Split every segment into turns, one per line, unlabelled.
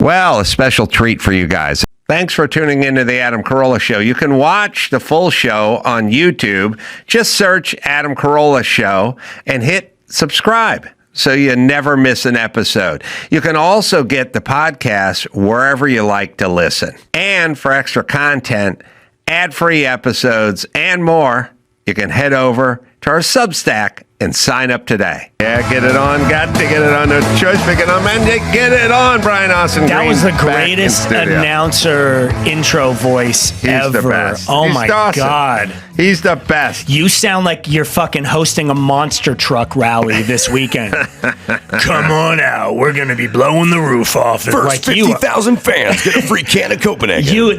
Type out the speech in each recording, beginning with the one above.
Well, a special treat for you guys. Thanks for tuning into the Adam Carolla Show. You can watch the full show on YouTube. Just search Adam Carolla Show and hit subscribe so you never miss an episode. You can also get the podcast wherever you like to listen. And for extra content, ad-free episodes, and more, you can head over to our Substack and sign up today. Yeah, get it on. Got to get it on. No choice. Pick it on, man. Get it on, Brian Austin.
That was the greatest announcer intro voice ever.
The best.
Oh,
He's
my
awesome.
God.
He's the best.
You sound like you're fucking hosting a monster truck rally this weekend. Come on out. We're going to be blowing the roof off.
First
like
50,000 fans get a free can of Copenhagen.
You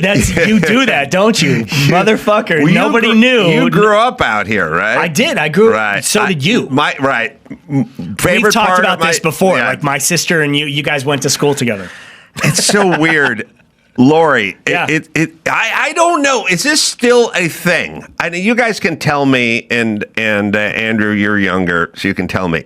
do that, don't you? Motherfucker.
Well,
Nobody knew.
You grew up out here, right?
I did. I grew up.
Right.
So did you.
Right.
We've talked about this before.
Yeah.
Like my sister and you guys went to school together.
It's so weird. Lori,
Yeah.
I don't know. Is this still a thing? I mean, you guys can tell me, and Andrew, you're younger, so you can tell me.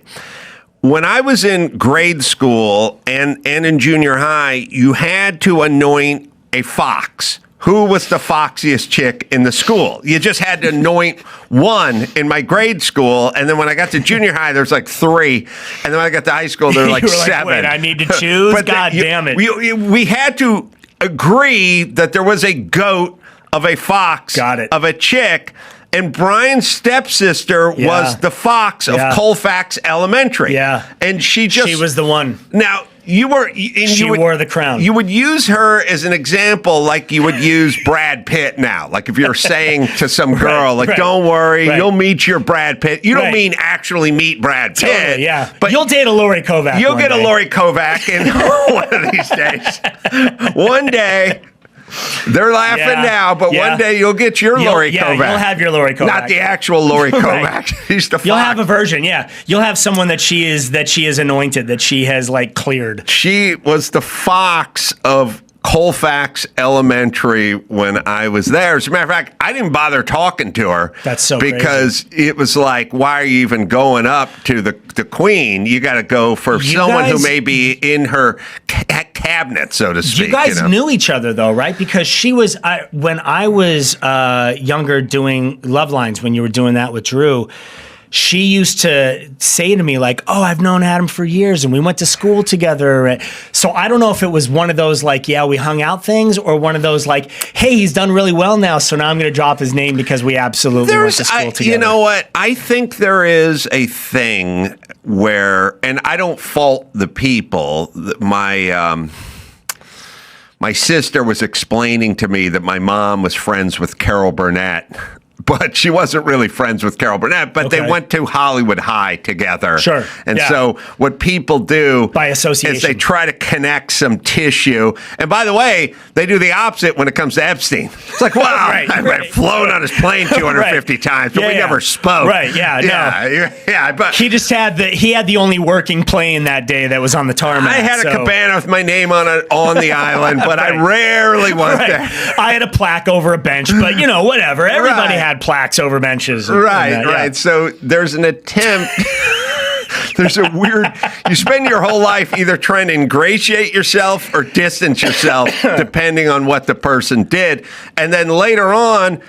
When I was in grade school and in junior high, you had to anoint a fox. Who was the foxiest chick in the school? You just had to anoint one in my grade school, and then when I got to junior high, there's like 3, and then when I got to high school, there were like 7.
Wait, I need to choose? God damn it.
We had to agree that there was a goat of a fox, of a chick, and Brian's stepsister was the fox of Colfax Elementary.
Yeah.
And she
was the one.
Now, she
wore the crown.
You would use her as an example like you would use Brad Pitt now. Like if you're saying to some girl, don't worry, you'll meet your Brad Pitt. You don't mean actually meet Brad Pitt.
Totally, yeah.
But
you'll date a Lori Kovac.
You'll get a Lori Kovac in one of these days. One day. They're laughing now, but one day you'll get your Lori Kovac.
Yeah, you'll have your Lori Kovac.
Not the actual Lori Kovac. She's the fox.
You'll have a version, yeah. You'll have someone that she is anointed, that she has like cleared.
She was the fox of Colfax Elementary when I was there. As a matter of fact, I didn't bother talking to her.
That's so
because
crazy.
It was like, why are you even going up to the queen? You got to go for someone who may be in her cabinet, so to speak.
You guys knew each other though, right? Because she was when I was younger doing Love Lines, when you were doing that with Drew. She used to say to me like, oh, I've known Adam for years and we went to school together. So I don't know if it was one of those like, yeah, we hung out things, or one of those like, hey, he's done really well now, so now I'm going to drop his name because we absolutely went to school together.
You know what? I think there is a thing where, and I don't fault the people, my sister was explaining to me that my mom was friends with Carol Burnett. But she wasn't really friends with Carol Burnett, but they went to Hollywood High together.
Sure.
And so what people do
by association
is they try to connect some tissue. And by the way, they do the opposite when it comes to Epstein. It's like, wow, I've flown on his plane 250 times, but we never spoke.
Right,
yeah, but
he just had the only working plane that day that was on the tarmac.
I had a cabana with my name on it on the island, but I rarely was there.
I had a plaque over a bench, but whatever. Everybody had plaques over benches.
Right. So there's an attempt. There's a weird, you spend your whole life either trying to ingratiate yourself or distance yourself, depending on what the person did. And then later on,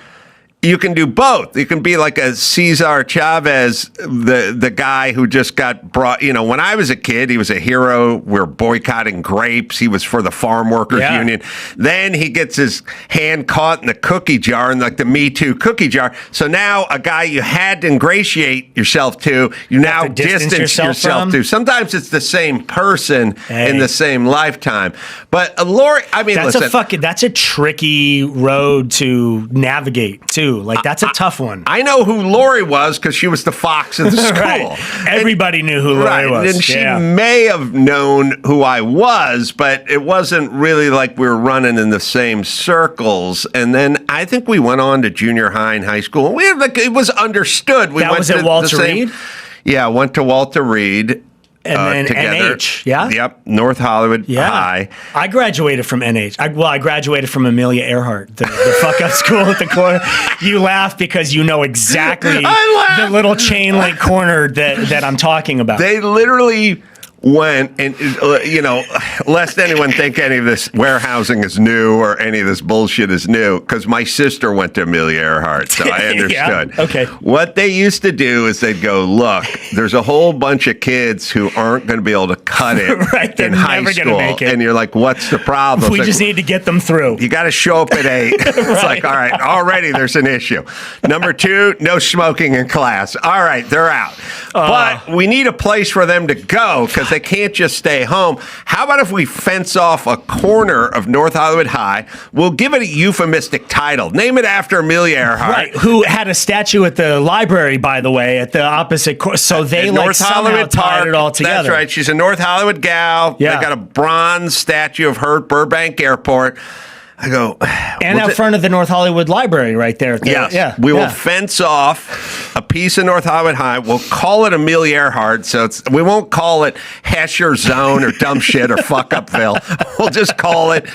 you can do both. You can be like a Cesar Chavez, the guy who just got brought. When I was a kid, he was a hero. We're boycotting grapes. He was for the Farm Workers Union. Then he gets his hand caught in the cookie jar, in like the Me Too cookie jar. So now a guy you had to ingratiate yourself to, you now distance yourself to. Sometimes it's the same person in the same lifetime. But Lori, I mean,
that's a tricky road to navigate too. Like that's a tough one.
I know who Lori was because she was the fox of the school.
Everybody knew who Lori was.
And she may have known who I was, but it wasn't really like we were running in the same circles. And then I think we went on to junior high and high school. It was understood.
That was at Walter Reed?
Yeah, I went to Walter Reed.
And then
together.
NH, yeah?
Yep, North Hollywood High.
I graduated from NH. I graduated from Amelia Earhart, the fuck-up school at the corner. You laugh because you know exactly the little chain link corner that I'm talking about.
They literally went and, lest anyone think any of this warehousing is new or any of this bullshit is new, because my sister went to Amelia Earhart, so I understood.
Yeah, okay.
What they used to do is they'd go, look, there's a whole bunch of kids who aren't going to be able to cut it
Right, they're
in high
never gonna
school.
make it.
And you're like, what's the problem?
We
It's
just
like,
need to get them through.
you got to show up at 8. It's like, all right, already there's an issue. Number 2, no smoking in class. All right, they're out. But we need a place for them to go because they can't just stay home. How about if we fence off a corner of North Hollywood High? We'll give it a euphemistic title. Name it after Amelia Earhart.
Right, who had a statue at the library, by the way, at the opposite course. So they
At
like
North
somehow
Hollywood
tied
Park.
it all together.
That's right. She's a North Hollywood gal.
Yeah.
They got a bronze statue of her at Burbank Airport. I go,
And out front of the North Hollywood Library right there.
Yes.
Yeah.
We will fence off a piece of North Hollywood High. We'll call it Amelia Earhart. So we won't call it Hesher Zone or dumb shit or fuck upville. We'll just call it.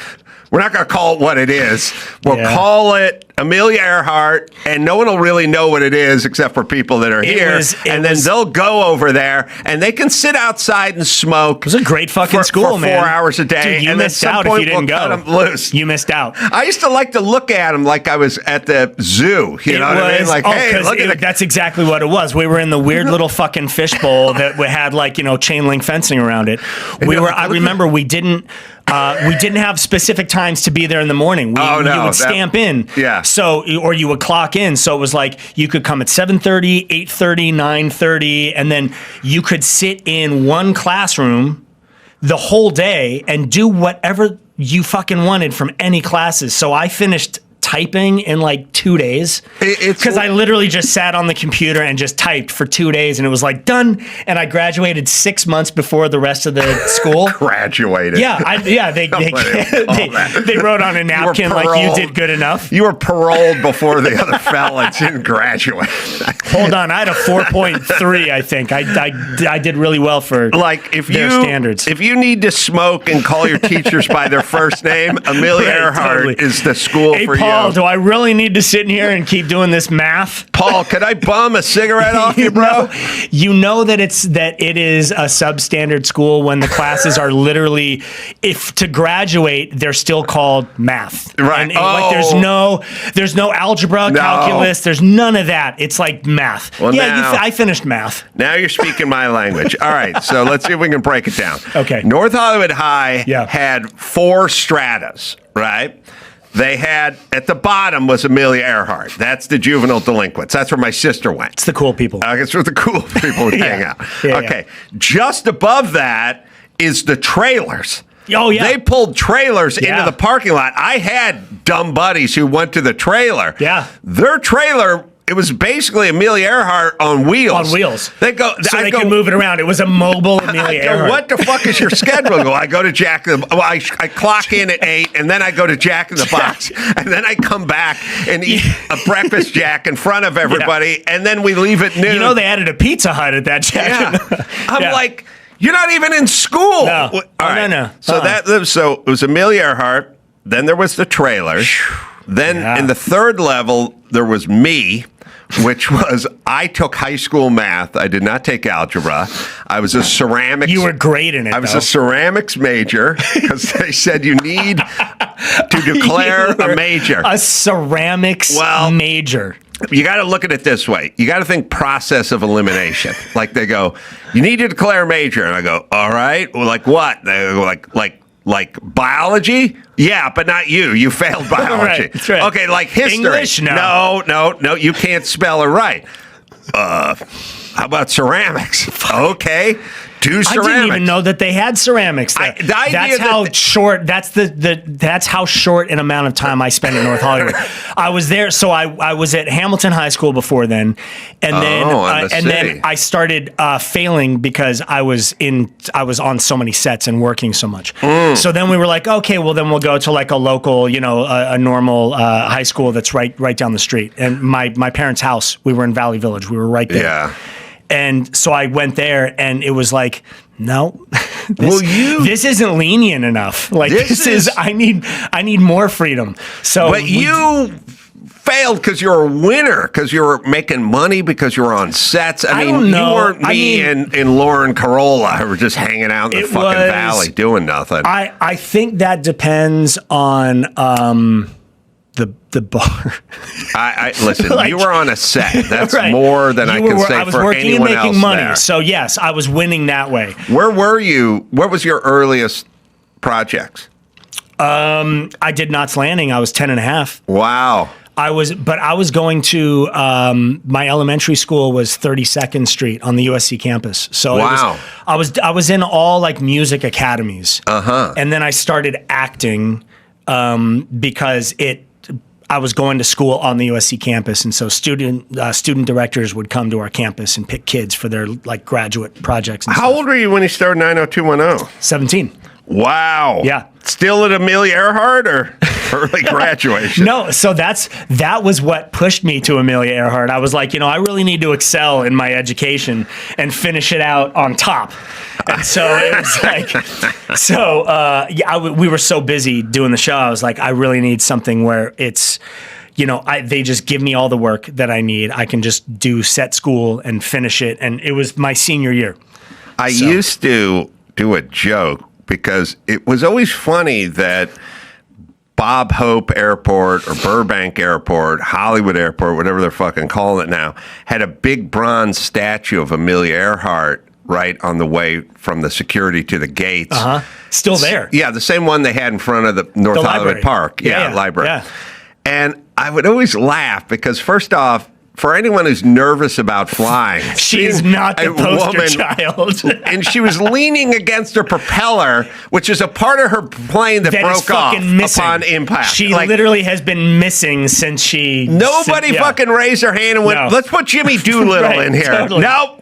We're not going to call it what it is. We'll call it Amelia Earhart, and no one will really know what it is except for people that are here. And then they'll go over there, and they can sit outside and smoke.
It was a great fucking school,
for
man.
4 hours a day.
Dude, you
and
missed
at some
out
point,
if you didn't
we'll
go.
cut them loose.
You missed out.
I used to like to look at them like I was at the zoo. You know what I mean? Like, hey, look at
that's exactly what it was. We were in the weird little fucking fishbowl that had like, chain link fencing around it. I remember we didn't have specific times to be there in the morning. You would stamp in.
Yeah.
So, or you would clock in. So it was like you could come at 7:30, 8:30, 9:30, and then you could sit in one classroom the whole day and do whatever you fucking wanted from any classes. So I finished typing in like 2 days because I literally just sat on the computer and just typed for 2 days, and it was like done. And I graduated 6 months before the rest of the school.
Graduated.
Yeah, they wrote on a napkin like you did good enough.
You were paroled before the other felons didn't graduate.
Hold on, I had a 4.3. I think I did really well for their standards.
If you need to smoke and call your teachers by their first name, Amelia Earhart is the school for
Paul,
you.
do I really need to sit in here and keep doing this math?
Paul, could I bum a cigarette off you, bro?
You know that it is a substandard school when the classes are literally, if to graduate, they're still called math.
Right.
And like there's no algebra, calculus, there's none of that. It's like math.
Well,
I finished math.
Now you're speaking my language. All right, so let's see if we can break it down.
Okay.
North Hollywood High had 4 stratas, right? They had, at the bottom was Amelia Earhart. That's the juvenile delinquents. That's where my sister went.
It's the cool people.
That's where the cool people would hang out.
Yeah,
okay. Just above that is the trailers.
Oh, yeah.
They pulled trailers into the parking lot. I had dumb buddies who went to the trailer.
Yeah.
Their trailer, it was basically Amelia Earhart on wheels.
On wheels.
They go,
so they could move it around. It was a mobile Amelia Earhart.
What the fuck is your schedule? I go to Jack in the Box. I clock in at 8, and then I go to Jack in the Box, and then I come back and eat a breakfast Jack in front of everybody, and then we leave at noon.
You know they added a Pizza Hut at that Jack.
Yeah. I'm like, you're not even in school.
No.
All right.
No.
So it was Amelia Earhart. Then there was the trailers. Then in the third level, there was me, which was, I took high school math. I did not take algebra. I was a ceramics.
You were great in it,
I was a ceramics major because they said you need to declare a major.
A ceramics major.
You got to look at it this way. You got to think process of elimination. Like they go, you need to declare a major. And I go, all right. Well, like what? They go, like biology? Yeah, but not you. You failed biology.
Right, that's right.
Okay, like history.
English?
No. You can't spell it right. How about ceramics? Okay. Do ceramics.
I didn't even know that they had ceramics there. That's how short an amount of time I spent in North Hollywood. I was there, so I was at Hamilton High School before then, and then I started failing because I was on so many sets and working so much. So then we were like, okay, well then we'll go to like a local, a normal high school that's right down the street. And my parents' house, we were in Valley Village. We were right there.
Yeah.
And so I went there, and it was like, no, this isn't lenient enough. Like I need more freedom. So,
but you failed because you're a winner, because you were making money, because you were on sets. I mean,
don't know.
you weren't and Lauren Carolla who were just hanging out in the fucking valley doing nothing.
I think that depends on the bar.
I listen.
Like,
you were on a set. That's
right.
more than I can say
I was
for
working
anyone
and making
else
money.
there.
So yes, I was winning that way.
Where were you? What was your earliest projects?
I did Knots Landing. I was 10 and a half.
Wow.
I was going to my elementary school was 32nd Street on the USC campus. So
wow.
I was in all like music academies. And then I started acting because I was going to school on the USC campus, and so student directors would come to our campus and pick kids for their like graduate projects. And
How old were you when you started 90210?
17.
Wow.
Yeah.
Still at Amelia Earhart or early graduation?
No, so that was what pushed me to Amelia Earhart. I was like, I really need to excel in my education and finish it out on top. And so it was like, we were so busy doing the show. I was like, I really need something where it's, they just give me all the work that I need. I can just do set school and finish it. And it was my senior year.
I used to do a joke because it was always funny that Bob Hope Airport or Burbank Airport, Hollywood Airport, whatever they're fucking calling it now, had a big bronze statue of Amelia Earhart right on the way from the security to the gates.
Still there.
Yeah, the same one they had in front of the North Hollywood Park. Yeah, library.
Yeah.
And I would always laugh because, first off, for anyone who's nervous about flying,
she's not the poster child.
And she was leaning against her propeller, which is a part of her plane that broke off upon impact.
She literally has been missing since she...
Nobody fucking raised their hand and went, let's put Jimmy Doolittle in here.
Totally.
Nope.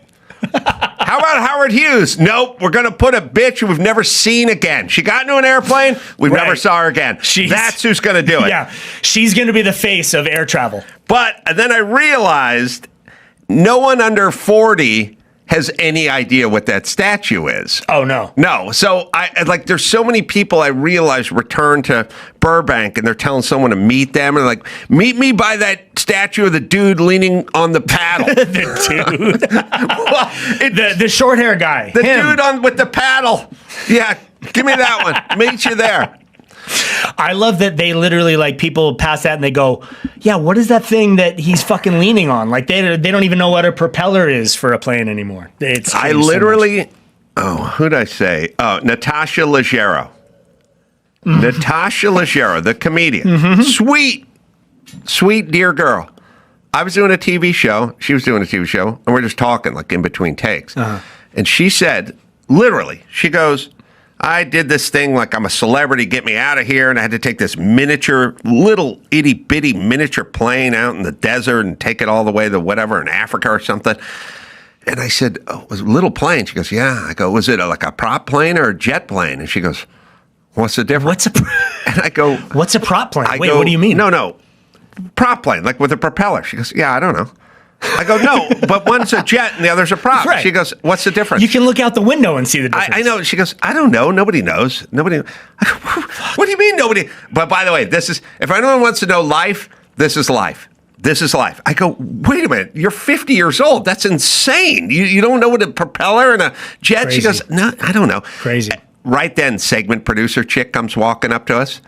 How about Howard Hughes? Nope. We're going to put a bitch we've never seen again. She got into an airplane. We never saw her again. That's who's going to do it.
Yeah. She's going to be the face of air travel.
But then I realized no one under 40 has any idea what that statue is.
Oh, no.
No. So, there's so many people I realize return to Burbank and they're telling someone to meet them. And like, meet me by that statue of the dude leaning on the paddle.
The dude. The short hair guy.
The dude with the paddle. Yeah. Give me that one. Meet you there.
I love that they literally, like, people pass that and they go, yeah, what is that thing that he's fucking leaning on? Like, they don't even know what a propeller is for a plane anymore.
I literally, who'd I say? Oh, Natasha Leggero. Natasha Leggero, the comedian. Sweet, dear girl. I was doing a TV show. She was doing a TV show. And we're just talking, like, in between takes. And she said, literally, she goes, I did this thing like I'm a celebrity, get me out of here. And I had to take this little itty bitty miniature plane out in the desert and take it all the way to whatever in Africa or something. And I said, oh, it was a little plane. She goes, yeah. I go, was it like a prop plane or a jet plane? And she goes, what's the difference? And I go,
what's a prop plane? Wait, what do you mean?
No. Prop plane, like with a propeller. She goes, yeah, I don't know. I go, no, but one's a jet and the other's a prop.
Right.
She goes, what's the difference?
You can look out the window and see the difference.
I know. She goes, I don't know. Nobody knows. Nobody. I go, what do you mean nobody? But by the way, if anyone wants to know life, this is life. This is life. I go, wait a minute. You're 50 years old. That's insane. You don't know what a propeller and a jet?
Crazy.
She goes, no, I don't know.
Crazy.
Right then, segment producer chick comes walking up to us.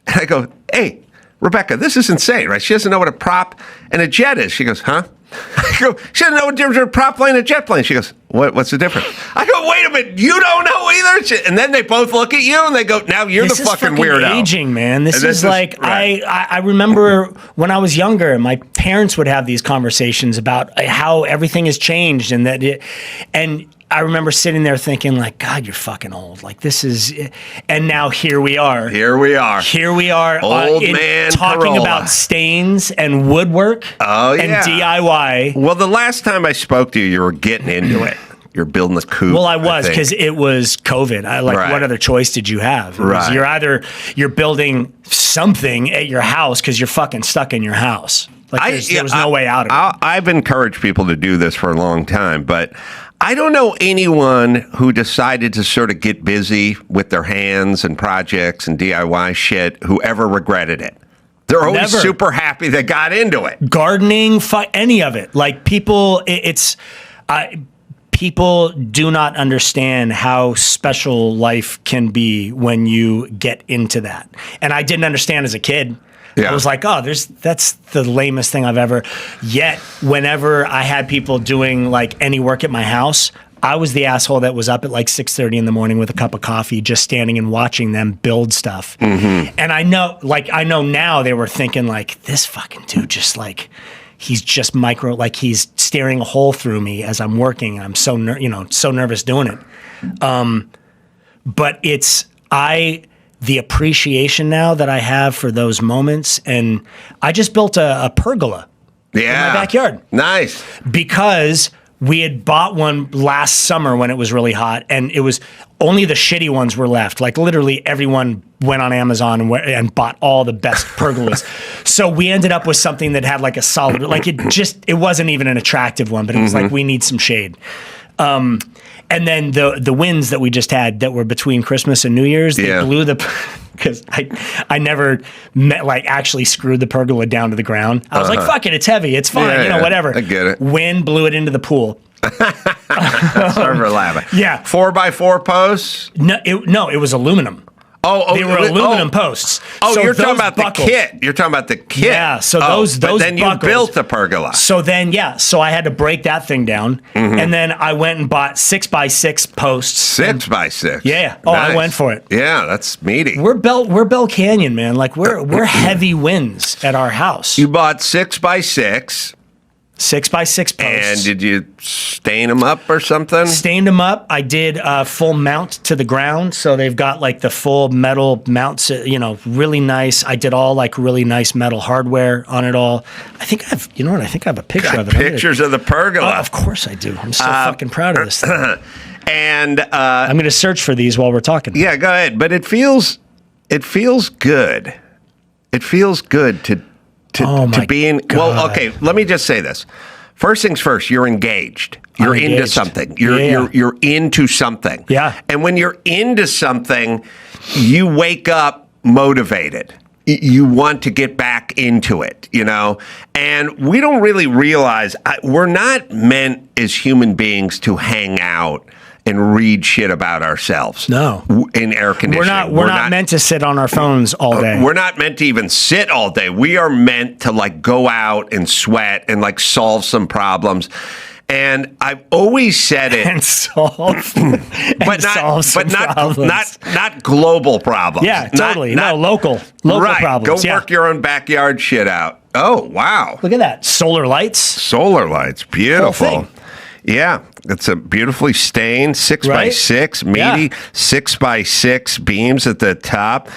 And I go, hey, Rebecca, this is insane, right? She doesn't know what a prop and a jet is. She goes, huh? I go, she doesn't know what the difference between a prop plane and a jet plane. She goes, what's the difference? I go, wait a minute, you don't know either? And then they both look at you and they go, now you're the fucking weirdo.
This is aging, man. This is like,
right.
I remember when I was younger, my parents would have these conversations about how everything has changed and I remember sitting there thinking, like, God, you're fucking old. Like, this is... And now here we are.
Here we are. Old man
talking
Carolla.
about stains and woodwork and DIY.
Well, the last time I spoke to you, you were getting into it. You're building the coop.
Well, I was, because it was COVID. What other choice did you have? You're building something at your house because you're fucking stuck in your house. Like, there was no way out of it.
I've encouraged people to do this for a long time, but I don't know anyone who decided to sort of get busy with their hands and projects and DIY shit who ever regretted it. They're always
Never.
super happy they got into it.
Gardening, any of it. Like people, people do not understand how special life can be when you get into that. And I didn't understand as a kid.
Yeah.
I was like, oh, that's the lamest thing I've ever. Yet, whenever I had people doing like any work at my house, I was the asshole that was up at like 6:30 in the morning with a cup of coffee, just standing and watching them build stuff. And I know now they were thinking like, this fucking dude just like, he's just like he's staring a hole through me as I'm working. And I'm so so nervous doing it. But the appreciation now that I have for those moments, and I just built a pergola in my backyard.
Nice.
Because we had bought one last summer when it was really hot, and it was only the shitty ones were left. Like literally everyone went on Amazon and bought all the best pergolas. So we ended up with something that had like a solid, like it wasn't even an attractive one, but it was like, we need some shade. And then the winds that we just had that were between Christmas and New Year's, they blew because I never actually screwed the pergola down to the ground. I was like, fuck it, it's heavy, it's fine, whatever.
I get it.
Wind blew it into the pool.
Sorry for laughing.
Yeah.
4x4 posts?
No, it was aluminum. They were aluminum posts.
Oh,
so
you're talking about
buckled.
the kit. You're talking about the kit.
Yeah, so those
but then
buckled.
you built the pergola.
So then, so I had to break that thing down, and then I went and bought 6x6 posts.
6x6.
Yeah. Oh, nice. I went for it.
Yeah, that's meaty.
We're Bell Canyon, man. Like we're heavy winds at our house.
You bought 6x6.
6x6 posts.
And did you stain them up or something?
Stained them up. I did a full mount to the ground. So they've got like the full metal mounts, really nice. I did all like really nice metal hardware on it all. I think I have a picture of it.
Pictures of the pergola.
Of course I do. I'm so fucking proud of this thing.
And
I'm going to search for these while we're talking.
Yeah, go ahead. But it feels good. It feels good to be in.
God.
Well, okay, let me just say this. First things first, you're engaged. You're into something. You're into something.
Yeah.
And when you're into something, you wake up motivated. You want to get back into it, And we don't really realize we're not meant as human beings to hang out and read shit about ourselves.
No.
In air conditioning.
We're not meant to sit on our phones all day.
We're not meant to even sit all day. We are meant to go out and sweat and solve some problems. And I've always said it.
And solve.
Not global problems.
Yeah, totally. Local
right.
problems.
Go work your own backyard shit out. Oh, wow.
Look at that. Solar lights.
Beautiful. Yeah, it's a beautifully stained 6x6, meaty 6x6 beams at the top.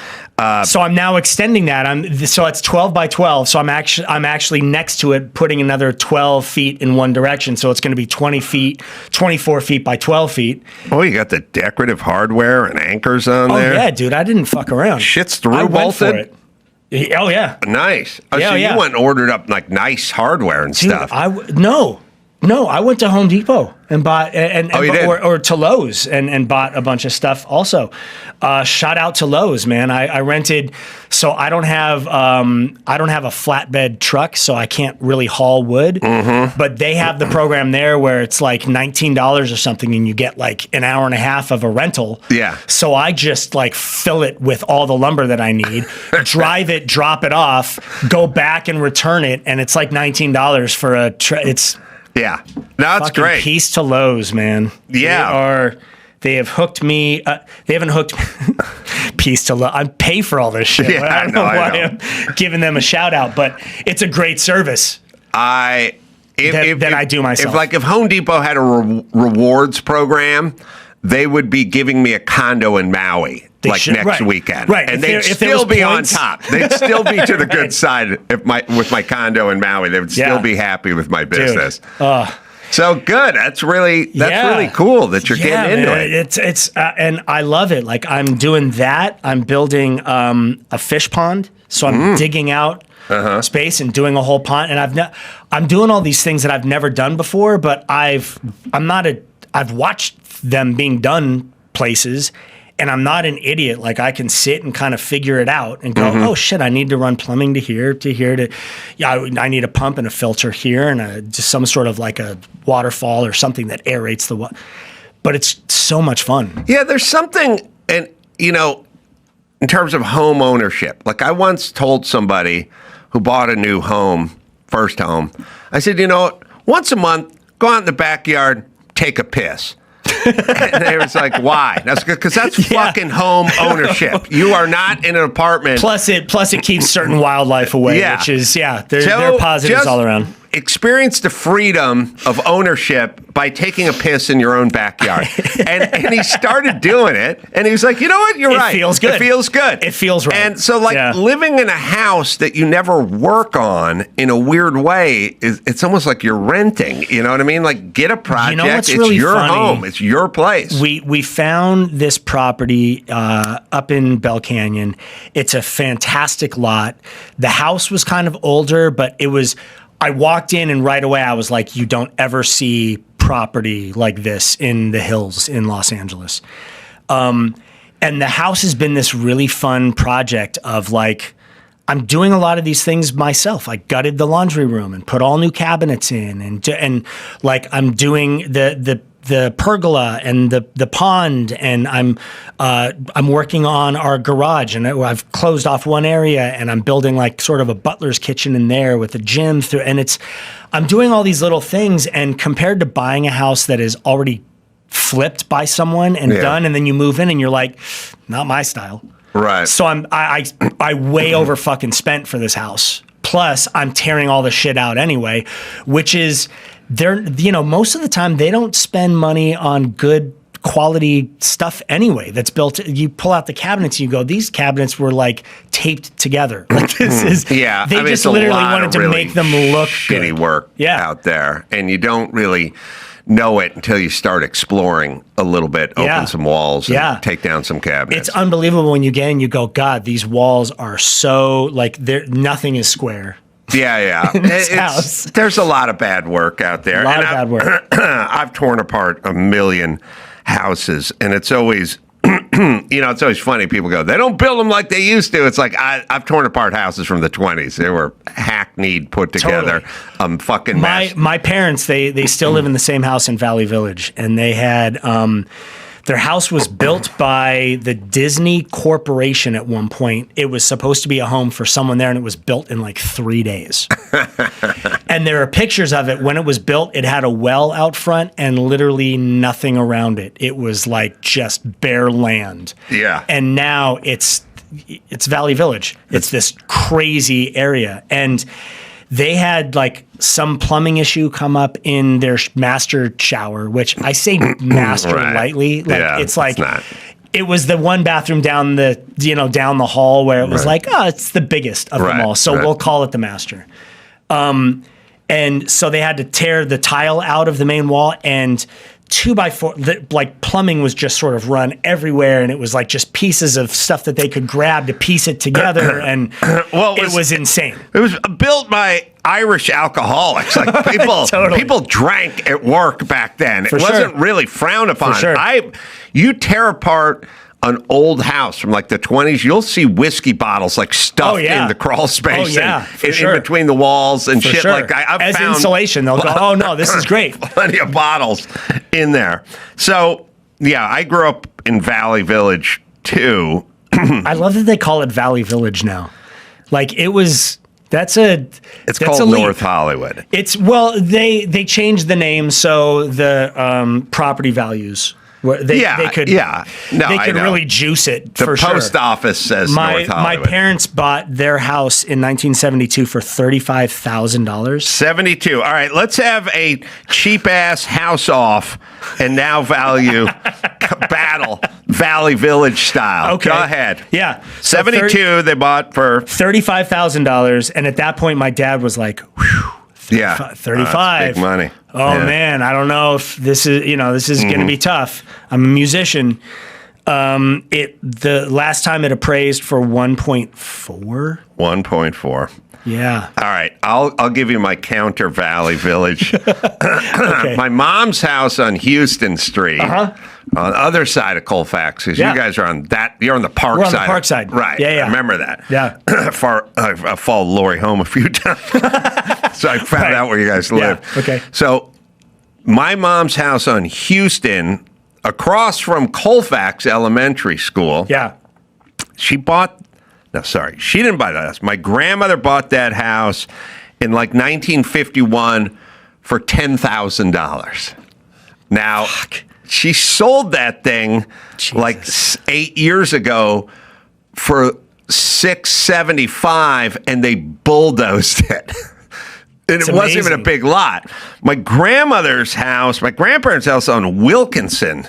So I'm now extending that. So it's 12x12. So I'm actually next to it, putting another 12 feet in one direction. So it's going to be 24 feet by 12 feet.
Oh, you got the decorative hardware and anchors on there. Oh
yeah, dude, I didn't fuck around.
Shit's through bolted.
Oh yeah,
nice. Oh, so you went and ordered up nice hardware and stuff.
No, I went to Home Depot and bought or to Lowe's and bought a bunch of stuff also. Shout out to Lowe's, man. I rented, so I don't have a flatbed truck, so I can't really haul wood. But they have the program there where it's like $19 or something, and you get like an hour and a half of a rental. Yeah. So I just fill it with all the lumber that I need, drive it, drop it off, go back and return it, and it's like $19 for a it's.
Yeah, no, that's great.
Peace to Lowe's, man.
Yeah,
they have hooked me. They haven't hooked me. Peace to Lowe's. I pay for all this shit.
Yeah,
I don't know why I'm giving them a shout out, but it's a great service. I do myself.
If Home Depot had a rewards program, they would be giving me a condo in Maui. Next weekend.
Right.
And they'd still be on top. They'd still be to the good side with my condo in Maui. They would still be happy with my business. So good. That's really cool that you're getting into it.
It's and I love it. I'm doing that. I'm building a fish pond. So I'm digging out space and doing a whole pond. And I'm doing all these things that I've never done before, but I've watched them being done places. and I'm not an idiot. Like I can sit and kind of figure it out and go, oh shit, I need to run plumbing to here I need a pump and a filter here and just some sort of like a waterfall or something that aerates the water. But it's so much fun.
Yeah, there's something, and in terms of home ownership. Like I once told somebody who bought a new home, first home, I said, once a month, go out in the backyard, take a piss. And they was like, why? That's because that's fucking home ownership. You are not in an apartment.
Plus it keeps certain wildlife away, which is, there are positives all around.
Experience the freedom of ownership by taking a piss in your own backyard. and he started doing it, and he was like, you know what? You're right.
It feels good.
It feels good.
It feels right.
And so, living in a house that you never work on in a weird way, it's almost like you're renting. You know what I mean? Like, get a project.
What's
it's
really
your
funny?
home. It's your place.
We found this property up in Bell Canyon. It's a fantastic lot. The house was kind of older, but it was... I walked in and right away I was like, you don't ever see property like this in the hills in Los Angeles. And the house has been this really fun project of like, I'm doing a lot of these things myself. I gutted the laundry room and put all new cabinets in and like I'm doing the pergola and the pond, and I'm working on our garage, and I've closed off one area, and I'm building like sort of a butler's kitchen in there with a gym through, and I'm doing all these little things, and compared to buying a house that is already flipped by someone and done, and then you move in and you're like, not my style.
Right.
So I way over fucking spent for this house. Plus I'm tearing all the shit out anyway, which is most of the time they don't spend money on good quality stuff anyway that's built. You pull out the cabinets, you go, these cabinets were like taped together. Like this is, they just literally wanted to make them look
shitty
good.
Work out there. And you don't really know it until you start exploring a little bit, open some walls and take down some cabinets.
It's unbelievable when you get in, you go, God, these walls are so like nothing is square.
Yeah. There's a lot of bad work out there.
Bad work.
I've torn apart a million houses, and it's always, it's always funny. People go, they don't build them like they used to. It's like, I've torn apart houses from the 20s. They were hackneyed, put together, fucking mess.
My parents, they still live in the same house in Valley Village, and they had, their house was built by the Disney Corporation at one point. It was supposed to be a home for someone there, and it was built in like 3 days. And there are pictures of it. When it was built, it had a well out front and literally nothing around it. It was like just bare land.
Yeah.
And now it's Valley Village. It's this crazy area. And they had like some plumbing issue come up in their master shower, which I say master lightly. Like it's like it was the one bathroom down down the hall where it was like, oh, it's the biggest of them all. So we'll call it the master. And so they had to tear the tile out of the main wall, and 2x4, like plumbing was just sort of run everywhere, and it was like just pieces of stuff that they could grab to piece it together, and it was insane.
It was built by Irish alcoholics. Like people drank at work back then. It wasn't really frowned upon. You tear apart an old house from like the 20s, you'll see whiskey bottles like stuffed in the crawl space in between the walls and shit like that. I've found
insulation, they'll go, oh no, this is great.
Plenty of bottles in there. So, I grew up in Valley Village too.
I love that they call it Valley Village now. Like it's
called
elite.
North Hollywood.
They changed the name so the property values they could really juice it.
The post office says North Hollywood.
My parents bought their house in 1972 for $35,000.
72. All right, let's have a cheap ass house off and now value battle Valley Village style.
Okay,
go ahead.
Yeah,
72. They bought for
$35,000, and at that point, my dad was like, whew. 35.
Big money.
Oh man, I don't know if this is going to be tough. I'm a musician. The last time it appraised for 1.4.
1.4.
Yeah.
All right, I'll give you my counter Valley Village. Okay. My mom's house on Houston Street on the other side of Colfax, because
Yeah.
you guys are on that. You're on the park
We're on
side.
the park side.
Right.
Yeah, yeah.
I remember that.
Yeah.
I followed Lori home a few times. So I found
Right.
out where you guys live.
Yeah, okay.
So my mom's house on Houston, across from Colfax Elementary School.
Yeah.
She didn't buy that house. My grandmother bought that house in like 1951 for $10,000. Now, she sold that thing like 8 years ago for $675, and they bulldozed it. And
It's
it wasn't even a
amazing.
big lot. My grandmother's house, my grandparents' house on Wilkinson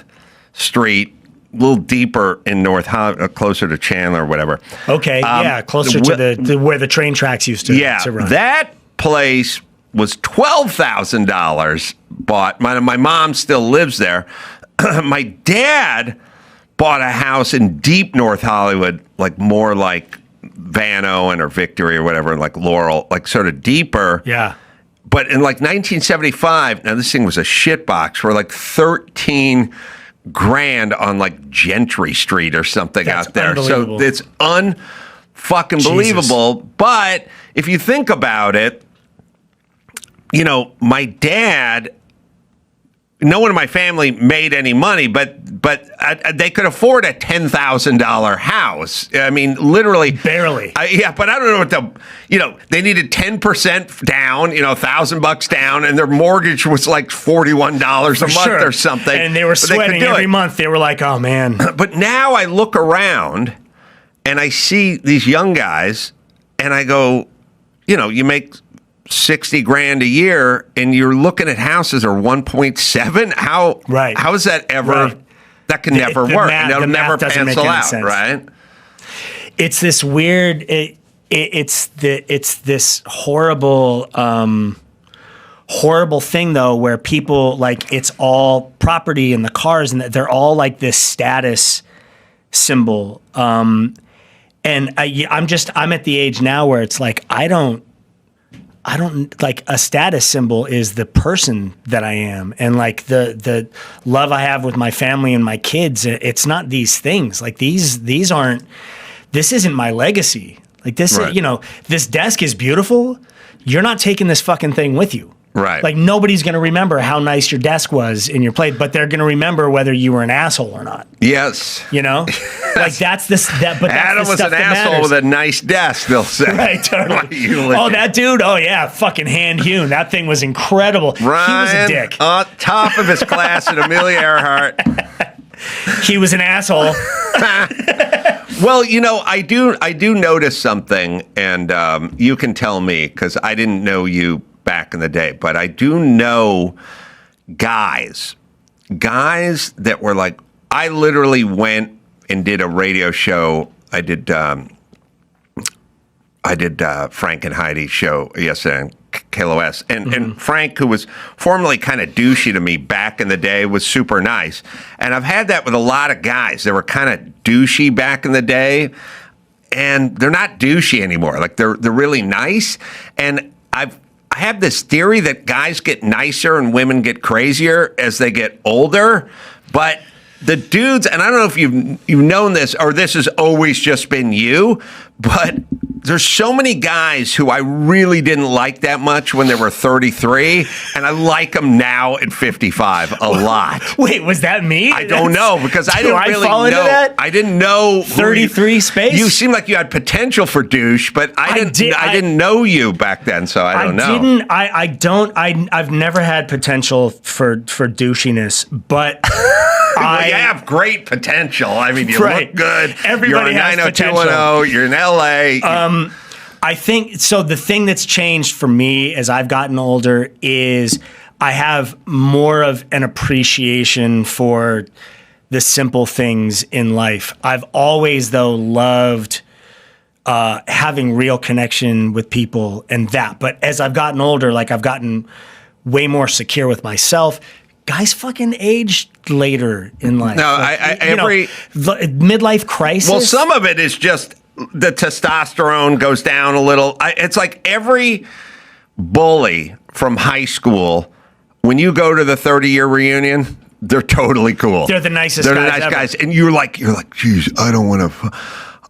Street, a little deeper in North Hollywood, closer to Chandler or whatever.
Okay. Yeah. Closer to the where the train tracks used to,
Yeah,
to run.
that place was $12,000 bought. My mom still lives there. My dad bought a house in deep North Hollywood, like more like Van Owen or Victory or whatever, like Laurel, like sort of deeper.
Yeah.
But in like 1975, now this thing was a shitbox for like 13 grand on like Gentry Street or something
That's
out there.
unbelievable.
So it's unfucking believable. But if you think about it, you know, my dad, no one in my family made any money, but they could afford a $10,000 house. I mean, literally.
Barely.
Yeah, but I don't know what they needed 10% down, $1,000 down, and their mortgage was like $41 a month or something.
And they were sweating every month. They were like, oh, man.
But now I look around and I see these young guys and I go, you make 60 grand a year and you're looking at houses are 1.7. How is that ever?
Right.
That can never work. And it'll never
doesn't make
pencil
any
out,
sense.
right?
It's this weird. It's this horrible thing though, where people like it's all property and the cars and they're all like this status symbol. And I'm at the age now where it's like I don't like a status symbol is the person that I am and like the love I have with my family and my kids. It's not these things like this isn't my legacy. Like this,
Right.
This desk is beautiful. You're not taking this fucking thing with you.
Right.
Like nobody's going to remember how nice your desk was in your plate, but they're going to remember whether you were an asshole or not.
Yes.
Like that's but that's
Adam
the
was
stuff
an
that
asshole
matters.
with a nice desk, they'll say.
Right, totally.
Eulogy.
Oh, that dude? Oh, yeah, fucking hand hewn. That thing was incredible.
Ryan,
he was a dick.
Top of his class at Amelia Earhart.
He was an asshole.
Well, I do notice something, and you can tell me because I didn't know you back in the day, but I do know guys that were like, I literally went and did a radio show. I did Frank and Heidi's show yesterday on KLOS. And Frank, who was formerly kind of douchey to me back in the day, was super nice. And I've had that with a lot of guys. They were kind of douchey back in the day, and they're not douchey anymore. Like they're really nice. And I have this theory that guys get nicer and women get crazier as they get older, but the dudes, and I don't know if you've known this or this has always just been you, but there's so many guys who I really didn't like that much when they were 33, and I like them now at 55 a lot.
Wait, was that me?
I don't know because I didn't really
fall into
know.
that?
I didn't know
33 space.
You seem like you had potential for douche, but I didn't know you back then, so I don't know.
I've never had potential for douchiness, but
Well, you have great potential. I mean, you
Right.
look good.
Everybody
you're
has
a 90210. You're in LA.
I think so. The thing that's changed for me as I've gotten older is I have more of an appreciation for the simple things in life. I've always, though, loved having real connection with people and that. But as I've gotten older, like I've gotten way more secure with myself. Guys fucking age later in life.
No,
midlife crisis.
Well, some of it is just the testosterone goes down a little. It's like every bully from high school, when you go to the 30-year reunion, they're totally cool.
They're the nicest
They're
guys
the nice
ever.
guys. And you're like, geez, I don't want to.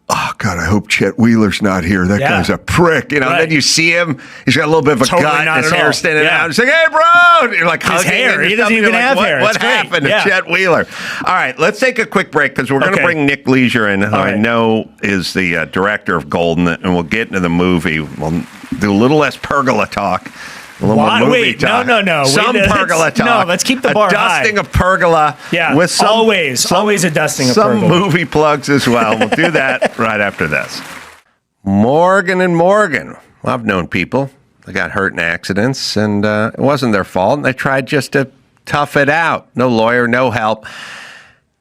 Oh, God, I hope Chet Wheeler's not here. That guy's a prick. You know,
Right.
Then you see him. He's got a little bit of a
Totally
gut.
not
His
at
hair
all.
standing
Yeah.
out. He's like, hey, bro. And you're like,
His hair. He doesn't even have hair.
What
It's great.
happened
Yeah.
to Chet Wheeler? All right, let's take a quick break because we're going to
Okay.
bring Nick Leisure in, who I
right.
know is the director of Golden, and we'll get into the movie. We'll do a little less pergola talk. A little more movie
Wait,
talk.
no.
Some
Wait,
pergola talk.
No, let's keep the bar high.
A dusting of pergola.
Yeah,
with some,
always a dusting of
some
pergola.
movie plugs as well. We'll do that right after this. Morgan and Morgan. Well, I've known people that got hurt in accidents, and it wasn't their fault. And they tried just to tough it out. No lawyer, no help.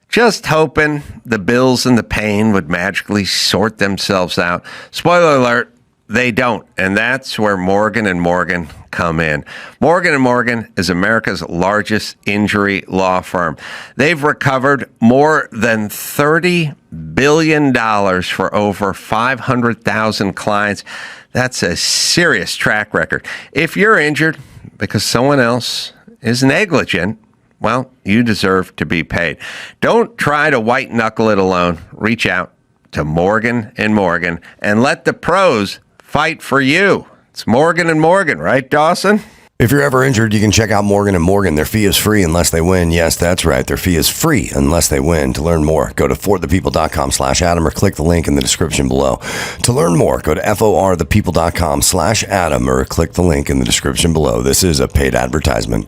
Just hoping the bills and the pain would magically sort themselves out. Spoiler alert. They don't, and that's where Morgan and Morgan come in. Morgan and Morgan is America's largest injury law firm. They've recovered more than $30 billion for over 500,000 clients. That's a serious track record. If you're injured because someone else is negligent, well, you deserve to be paid. Don't try to white knuckle it alone. Reach out to Morgan and Morgan and let the pros fight for you. It's Morgan and Morgan, right, Dawson?
If you're ever injured, you can check out Morgan & Morgan. Their fee is free unless they win. Yes, that's right. Their fee is free unless they win. To learn more, go to forthepeople.com/Adam or click the link in the description below. To learn more, go to forthepeople.com/Adam or click the link in the description below. This is a paid advertisement.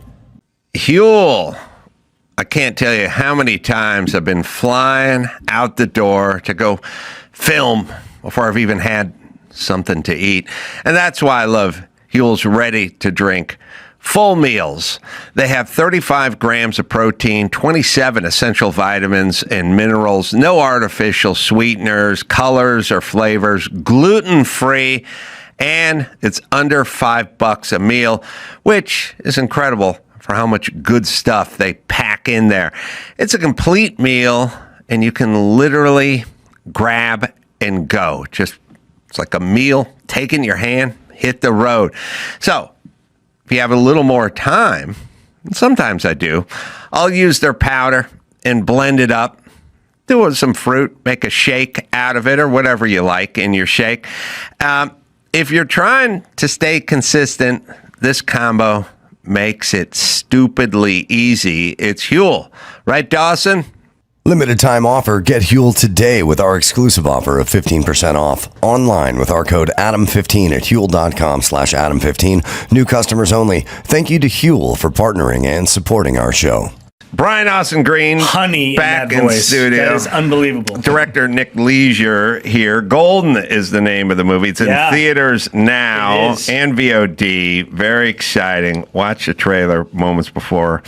Huel. I can't tell you how many times I've been flying out the door to go film before I've even had something to eat. And that's why I love Huel's ready to drink full meals. They have 35 grams of protein, 27 essential vitamins and minerals, no artificial sweeteners, colors, or flavors, gluten-free, and it's under $5 a meal, which is incredible for how much good stuff they pack in there. It's a complete meal, and you can literally grab and go. It's like a meal, take in your hand, hit the road. So if you have a little more time, and sometimes I do, I'll use their powder and blend it up. Do it with some fruit, make a shake out of it or whatever you like in your shake. If you're trying to stay consistent, this combo makes it stupidly easy. It's Huel. Right, Dawson?
Limited time offer. Get Huel today with our exclusive offer of 15% off online with our code Adam15 at Huel.com/Adam15. New customers only. Thank you to Huel for partnering and supporting our show.
Brian Austin Green,
Honey
back
in that voice.
studio.
That is unbelievable.
Director Nick Leisure here. Golden is the name of the movie. It's in theaters now
It is.
and VOD. Very exciting. Watch the trailer moments before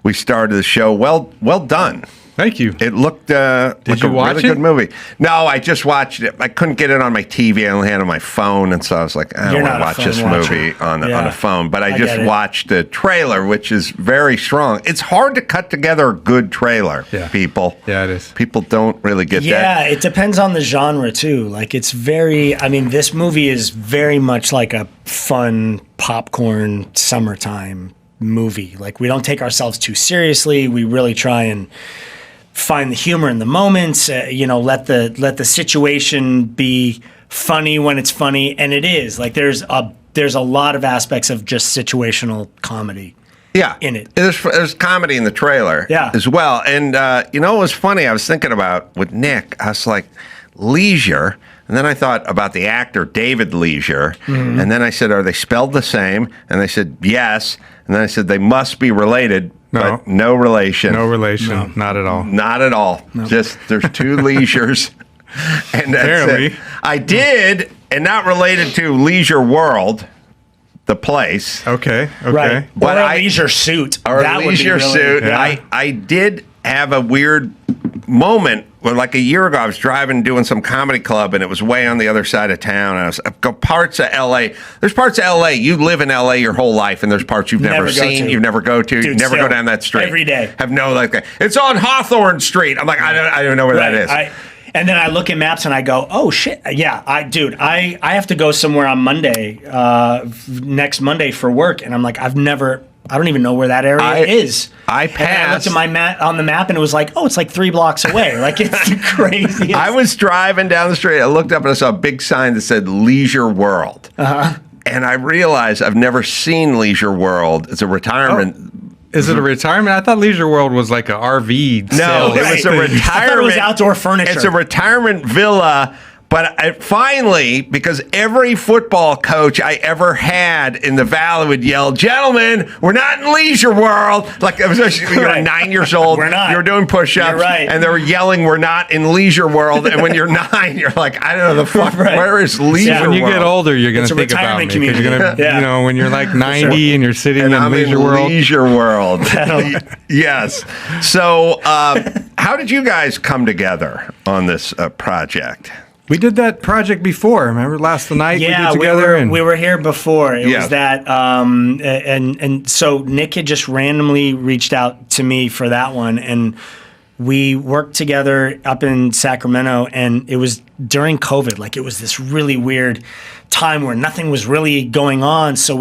we started the show. Well done.
Thank you.
It looked like
you
a
watch
really
it?
good movie. No, I just watched it. I couldn't get it on my TV. I only had it on my phone, and so I was like, I don't
You're
want to
not a
watch
phone
this
watcher.
movie on
Yeah.
a phone. But I
I
just
get it.
watched the trailer, which is very strong. It's hard to cut together a good trailer,
Yeah.
people.
Yeah, it is.
People don't really get that.
Yeah, it depends on the genre too. Like it's very, I mean, this movie is very much like a fun popcorn summertime movie. Like we don't take ourselves too seriously. We really try and find the humor in the moments. Let the situation be funny when it's funny, and it is. Like there's a lot of aspects of just situational comedy.
Yeah,
in it.
There's comedy in the trailer as well. And, it was funny. I was thinking about with Nick, I was like, Leisure. And then I thought about the actor, David Leisure. Mm-hmm. And then I said, are they spelled the same? And they said, yes. And then I said, they must be related.
No.
But no relation.
No relation. Not at all.
Not at all. No. Just there's two Leisures. And that's
Apparently.
it. I did, and not related to Leisure World, the place.
Okay.
Right.
But
or a leisure suit.
Or
that
a leisure
would be
suit.
Yeah.
I did have a weird moment where, like a year ago, I was driving doing some comedy club, and it was way on the other side of town. And I've got parts of L.A. There's parts of L.A. You live in L.A. your whole life, and there's parts you've never
go
seen,
to.
you've never go to,
Dude,
you never
still,
go down that street
every day.
Have no it's on Hawthorne Street. I'm like, I don't know where that is.
And then I look at maps and I go, oh shit, yeah, I have to go somewhere on Monday, next Monday for work, and I'm like, I've never I don't even know where that area is.
I
And then I looked
passed.
at my map on the map, and it was like, oh, it's like 3 blocks away. Like, it's the craziest.
I was driving down the street. I looked up and I saw a big sign that said Leisure World. And I realized I've never seen Leisure World. It's a retirement.
Is it a retirement? I thought Leisure World was like an RV.
No,
sales
it was a
thing.
retirement.
I thought it was outdoor furniture.
It's a retirement villa. But I finally, because every football coach I ever had in the Valley would yell, "Gentlemen, we're not in Leisure World." Like, especially when you were
Right.
9 years old,
We're not.
you were doing push-ups,
You're right.
and they were yelling, "We're not in Leisure World." And when you're 9, you're like, "I don't know the fuck.
Right.
Where is Leisure
Yeah.
When you
World?"
get older, you're going
It's
to
a
think about me.
retirement
'Cause You're
community.
gonna,
Yeah.
you know, when you're like 90 and you're sitting
And
in
I'm
Leisure
in
World.
Leisure World. Yes. So, how did you guys come together on this project?
We did that project before. Remember last night
Yeah,
we did together?
we were here before. It
Yeah.
was that, and so Nick had just randomly reached out to me for that one, and we worked together up in Sacramento, and it was during COVID. Like, it was this really weird time where nothing was really going on. So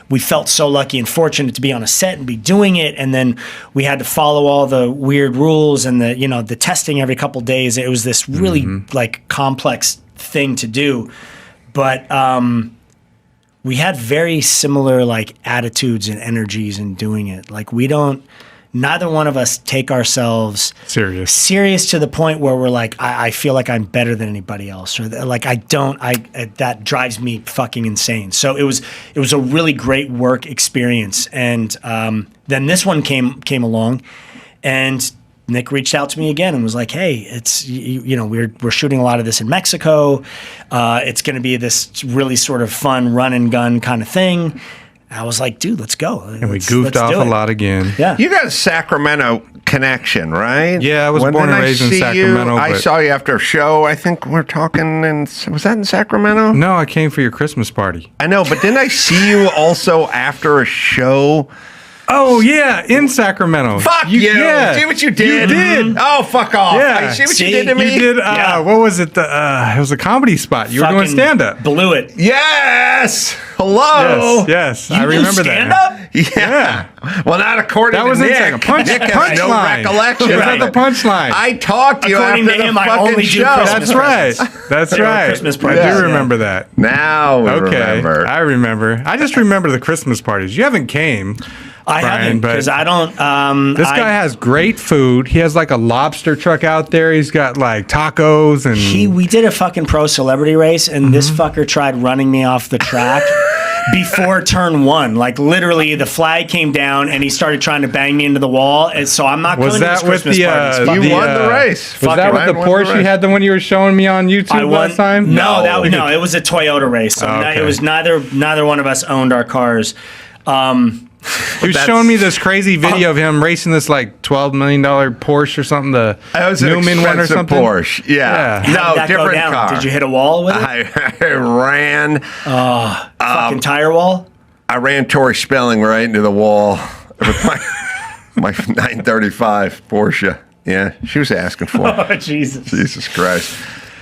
we felt so lucky and fortunate to be on a set and be doing it. And then we had to follow all the weird rules and the testing every couple days. It was this really like complex thing to do. But we had very similar like attitudes and energies in doing it. Like, neither one of us take ourselves serious to the point where we're like, I feel like I'm better than anybody else, or that drives me fucking insane. So it was a really great work experience. And then this one came along, and Nick reached out to me again and was like, "Hey, it's we're shooting a lot of this in Mexico. It's going to be this really sort of fun run and gun kind of thing." I was like, "Dude, let's go."
And we goofed off a lot again.
Yeah.
You got a Sacramento connection, right?
Yeah, I was
When
born
did
and
I
raised in
see
Sacramento,
You? I
but-
saw you after a show. I think we're talking, was that in Sacramento?
No, I came for your Christmas party.
I know, but didn't I see you also after a show?
Oh, yeah, in Sacramento.
Fuck you!
Yeah.
See what you did?
You did.
Oh, fuck off!
Yeah.
I see what
See,
you did to me.
You did,
Yeah.
what was it? It was a comedy spot. You were doing
Fucking
stand-up.
Blew it.
Yes. Hello.
Yes,
You
I
do
remember
stand
that.
up?
Yeah. Well, not according
That
to
was in
Nick.
Sacramento.
Nick has no
Punchline.
recollection.
It was
of
at the
it.
punchline.
I talked to you
According
after
to him,
the
I
fucking
only do
show.
Christmas
That's right.
presents.
That's
They were
right.
Christmas
I
parties.
do
Yeah.
remember that.
Now we
Okay,
remember.
I remember. I just remember the Christmas parties. You haven't came.
I
Brian,
haven't,
but
because I don't.
This guy has great food. He has like a lobster truck out there. He's got like tacos and
We did a fucking pro celebrity race, and this fucker tried running me off the track before turn one. Like, literally, the flag came down, and he started trying to bang me into the wall. And so I'm not
Was
coming to
that
this
with
Christmas
the,
party.
uh,
Fuck
You
it.
won the race.
was
Fuck
that
it.
with the
Ryan won the
Porsche you
race.
had the one you were showing me on YouTube
I won.
last time?
No,
No.
it was a Toyota race. So
Okay.
it was neither one of us owned our cars.
He was showing me this crazy video of him racing this like $12 million Porsche or something. The
That was an
Newman one or
expensive
something.
Porsche. Yeah.
Yeah.
How did
No,
that go
different
down?
car.
Did you hit a wall with it?
I ran.
Fucking tire wall?
I ran Tori Spelling right into the wall with my 935 Porsche. Yeah, she was asking for it.
Oh, Jesus.
Jesus Christ.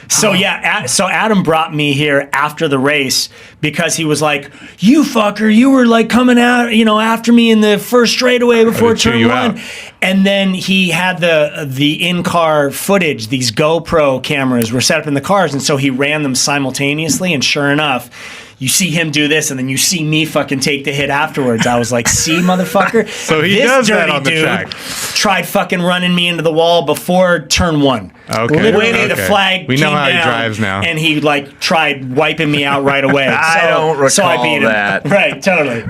So yeah, so Adam brought me here after the race because he was like, "You fucker, you were like coming out, after me in the first straightaway before
to chew
turn
you
one."
out.
And then he had the in-car footage. These GoPro cameras were set up in the cars, and so he ran them simultaneously. And sure enough, you see him do this, and then you see me fucking take the hit afterwards. I was like, "See, motherfucker."
So he
this
does that
dirty
on the
dude
track.
tried fucking running me into the wall before turn one.
Okay.
Literally, the
Okay.
flag.
We know
came
how he
down,
drives now.
and he like tried wiping me out right away.
I don't
So I
recall
beat him.
that.
Right, totally.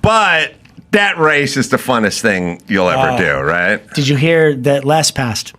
But that race is the funnest thing you'll ever do, right?
Did you hear that Les passed?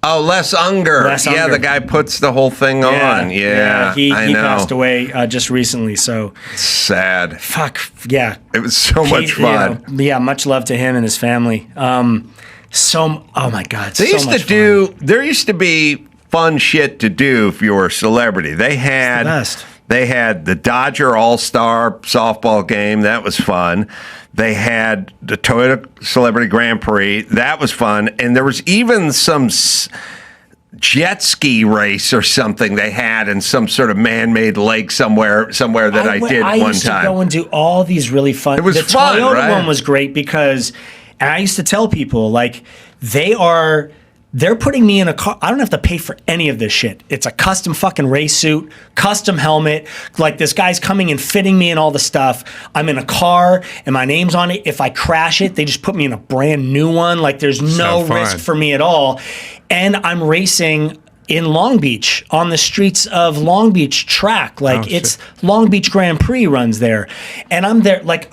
Oh, Les Unger.
Les
Yeah,
Unger.
the guy puts the whole thing on. Yeah,
He
I know.
passed away just recently. So
Sad.
fuck yeah.
It was so much fun.
Yeah, much love to him and his family. Oh my God.
There used to be fun shit to do if you were a celebrity. They had
best.
They had the Dodger All-Star softball game. That was fun. They had the Toyota Celebrity Grand Prix. That was fun. And there was even some jet ski race or something they had in some sort of man-made lake somewhere that I did
I
one
used
time.
to go and do all these really fun.
It was
the
fun,
Toyota
right?
one was great because, and I used to tell people like they're putting me in a car. I don't have to pay for any of this shit. It's a custom fucking race suit, custom helmet. Like this guy's coming and fitting me in all the stuff. I'm in a car and my name's on it. If I crash it, they just put me in a brand new one. Like there's no
So fun.
risk for me at all. And I'm racing in Long Beach on the streets of Long Beach track. Like it's Long Beach Grand Prix runs there. And I'm there like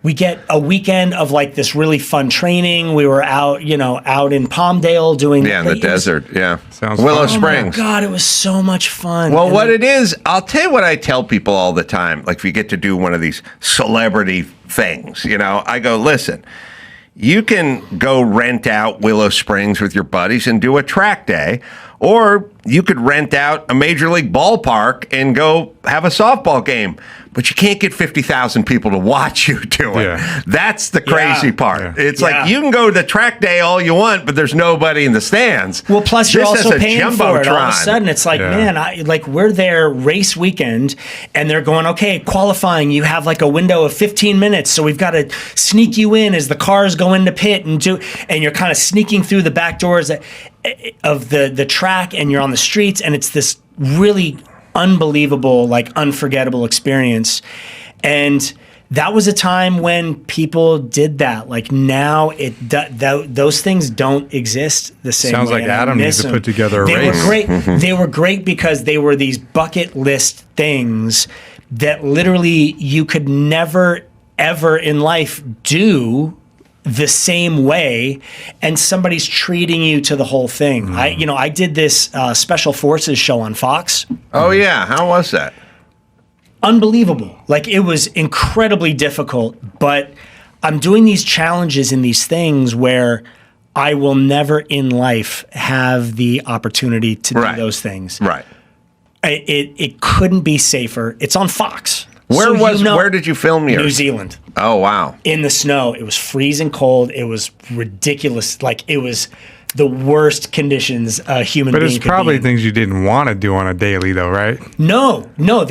we get a weekend of like this really fun training. We were out in Palmdale doing
in the desert. Yeah.
Sounds
Willow
fun.
Springs.
Oh my God, it was so much fun.
Well,
And
what it is, I'll tell you what I tell people all the time. Like if you get to do one of these celebrity things, I go, listen, you can go rent out Willow Springs with your buddies and do a track day, or you could rent out a major league ballpark and go have a softball game. But you can't get 50,000 people to watch you do it.
Yeah.
That's the crazy part.
Yeah.
It's like you can go to the track day all you want, but there's nobody in the stands.
Well, plus you're
This is
also
a
paying for it. All of a
jumbotron.
sudden, it's like, man, we're there race weekend, and they're going, okay, qualifying. You have like a window of 15 minutes, so we've got to sneak you in as the cars go into pit and you're kind of sneaking through the back doors of the track, and you're on the streets, and it's this really unbelievable, like unforgettable experience. And that was a time when people did that. Like now, those things don't exist the same
Sounds
way.
like
and I
Adam
miss
needs to
them.
put together a
They
race.
were great. They were great because they were these bucket list things that literally you could never, ever in life do the same way, and somebody's treating you to the whole thing. I did this Special Forces show on Fox.
Oh, yeah. How was that?
Unbelievable. Like it was incredibly difficult, but I'm doing these challenges and these things where I will never in life have the opportunity to do those things.
Right.
It couldn't be safer. It's on Fox.
Where did you film yours?
New Zealand.
Oh, wow.
In the snow. It was freezing cold. It was ridiculous. Like it was the worst conditions a human
But
being
it's
could
probably
be in.
things you didn't want to do on a daily, though, right?
No.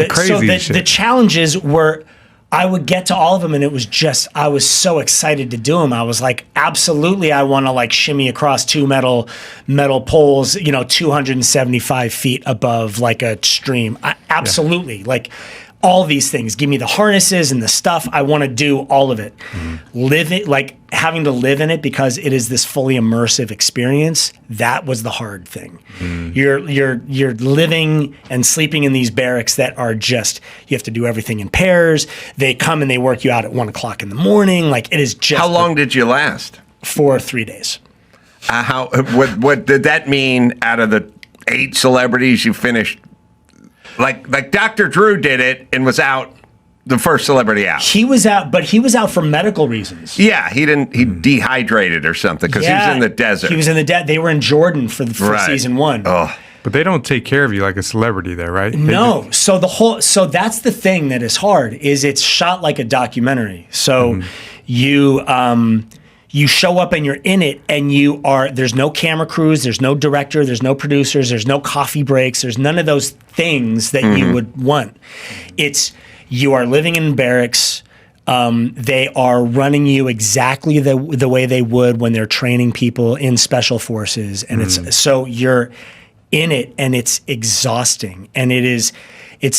Crazy shit.
The challenges were, I would get to all of them, and it was just, I was so excited to do them. I was like, absolutely, I want to like shimmy across two metal poles, 275 feet above like a stream. Absolutely. Like all these things. Give me the harnesses and the stuff. I want to do all of it. Live it, like having to live in it because it is this fully immersive experience. That was the hard thing. You're living and sleeping in these barracks that are just, you have to do everything in pairs. They come and they work you out at 1 o'clock in the morning. Like it is just.
How long did you last?
For 3 days.
What did that mean out of the 8 celebrities you finished? Like Dr. Drew did it and was out, the first celebrity out.
He was out, but he was out for medical reasons.
Yeah, he dehydrated or something because he was in the desert.
He was in the desert. They were in Jordan for season 1.
Oh.
But they don't take care of you like a celebrity there, right?
No. So that's the thing that is hard, is it's shot like a documentary. So you show up and you're in it, and there's no camera crews, there's no director, there's no producers, there's no coffee breaks, there's none of those things that you would want. You are living in barracks. They are running you exactly the way they would when they're training people in special forces. And so you're in it, and it's exhausting. And it's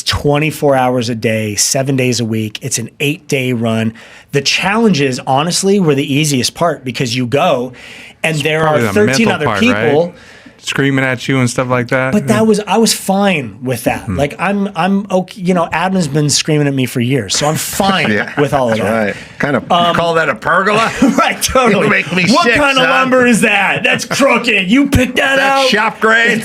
24 hours a day, 7 days a week. It's an 8-day run. The challenges, honestly, were the easiest part because you go and there are
Probably the
13
mental
other
part,
people.
right? Screaming at you and stuff like that.
But I was fine with that. Like I'm okay. Adam's been screaming at me for years, so I'm fine with all of that.
Right. Kind of call that a pergola?
Right, totally.
You make me
what
sick,
kind of
son.
lumber is that? That's crooked. You picked that out.
That's shop grade?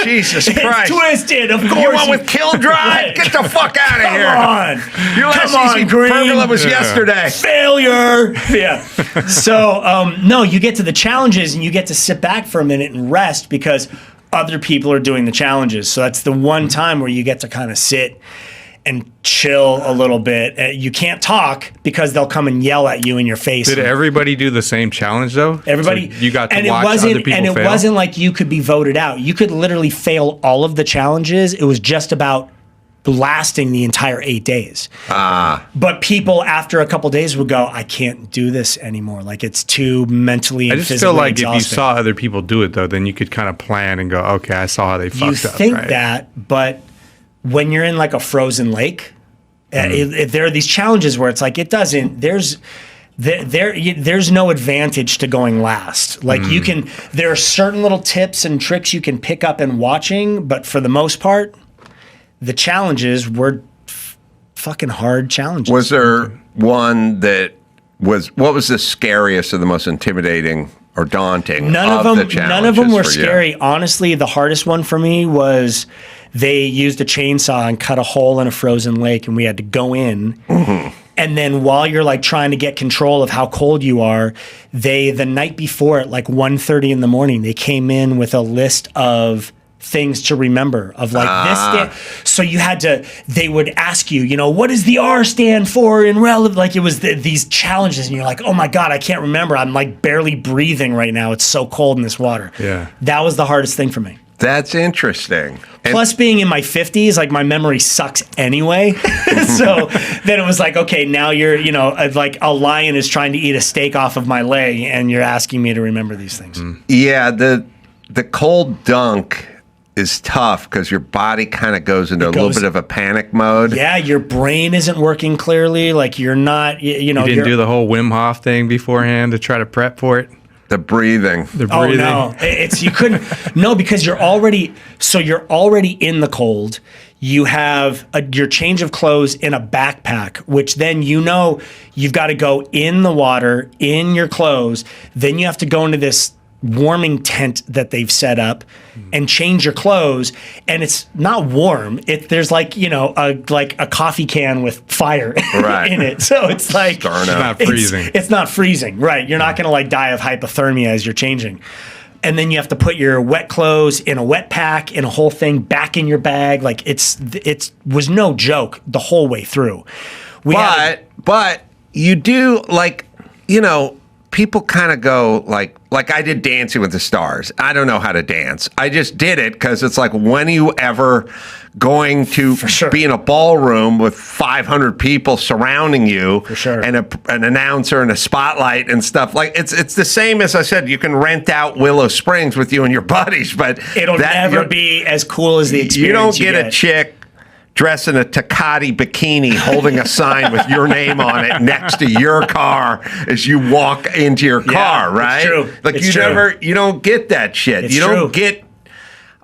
Jesus Christ.
It's twisted, of course.
You want with kill drive?
Right.
Get the fuck out of
Come
here.
on.
Your last
Come on,
easy
Green.
pergola was yesterday.
Failure. Yeah. So, no, you get to the challenges and you get to sit back for a minute and rest because other people are doing the challenges. So that's the one time where you get to kind of sit and chill a little bit. You can't talk because they'll come and yell at you in your face.
Did everybody do the same challenge though?
Everybody,
so you got to
and
watch
it wasn't,
other people
and it
fail?
wasn't like you could be voted out. You could literally fail all of the challenges. It was just about lasting the entire 8 days. But people after a couple days would go, I can't do this anymore. Like it's too mentally and
I just
physically
feel like
exhausting.
if you saw other people do it though, then you could kind of plan and go, okay, I saw how they fucked
You
up.
think
right?
that, but when you're in like a frozen lake, there are these challenges where it's like it doesn't. There's no advantage to going last. Like you can. There are certain little tips and tricks you can pick up in watching, but for the most part, the challenges were fucking hard challenges.
Was there one that was, what was the scariest or the most intimidating or daunting?
None of them were
for you?
scary. Honestly, the hardest one for me was they used a chainsaw and cut a hole in a frozen lake, and we had to go in.
Mm-hmm.
And then while you're like trying to get control of how cold you are, the night before at like 1:30 in the morning, they came in with a list of things to remember of like this. So you had to, they would ask you, what does the R stand for in relative? Like it was these challenges and you're like, oh my God, I can't remember. I'm like barely breathing right now. It's so cold in this water.
Yeah.
That was the hardest thing for me.
That's interesting. And
Plus being in my 50s, like my memory sucks anyway. So then it was like, okay, now you're, like a lion is trying to eat a steak off of my leg and you're asking me to remember these things.
yeah, the cold dunk is tough because your body kind of goes into a little bit of a panic mode.
Yeah, your brain isn't working clearly. Like you're not,
You didn't do the whole Wim Hof thing beforehand to try to prep for it?
The breathing.
The
Oh
breathing?
no, you couldn't. No, because you're already in the cold. You have your change of clothes in a backpack, which then you've got to go in the water in your clothes. Then you have to go into this warming tent that they've set up and change your clothes, and it's not warm. There's like a coffee can with fire
Right.
in it, so it's like
Starting
It's
out.
not freezing.
It's not freezing, right? You're not going to like die of hypothermia as you're changing. And then you have to put your wet clothes in a wet pack, in a whole thing back in your bag. Like it was no joke the whole way through.
But you do people kind of go like I did Dancing with the Stars. I don't know how to dance. I just did it because it's like, when are you ever going to be in a ballroom with 500 people surrounding you and an announcer and a spotlight and stuff? Like it's the same as I said, you can rent out Willow Springs with you and your buddies, but
it'll never be as cool as the experience.
You don't get a chick dressed in a Tecate bikini holding a sign with your name on it next to your car as you walk into your car, right?
It's true.
Like you don't get that shit.
It's
you
true.
don't get.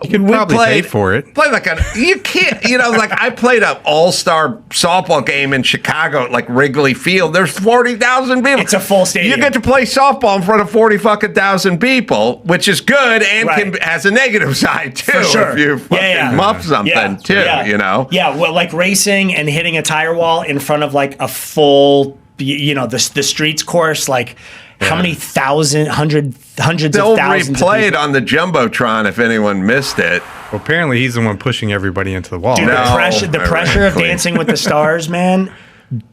You can probably pay for it.
Play like you can't, like I played an all-star softball game in Chicago at like Wrigley Field. There's 40,000 people.
It's a full stadium.
You get to play softball in front of 40,000 people, which is good and has a negative side too.
For sure.
If you fucking muff something too,
Yeah, well, like racing and hitting a tire wall in front of like a full, the streets course, like. How many hundreds of thousands
They'll
of people?
replay it on the Jumbotron if anyone missed it.
Well, apparently he's the one pushing everybody into the wall.
Dude, the pressure of Dancing with the Stars, man,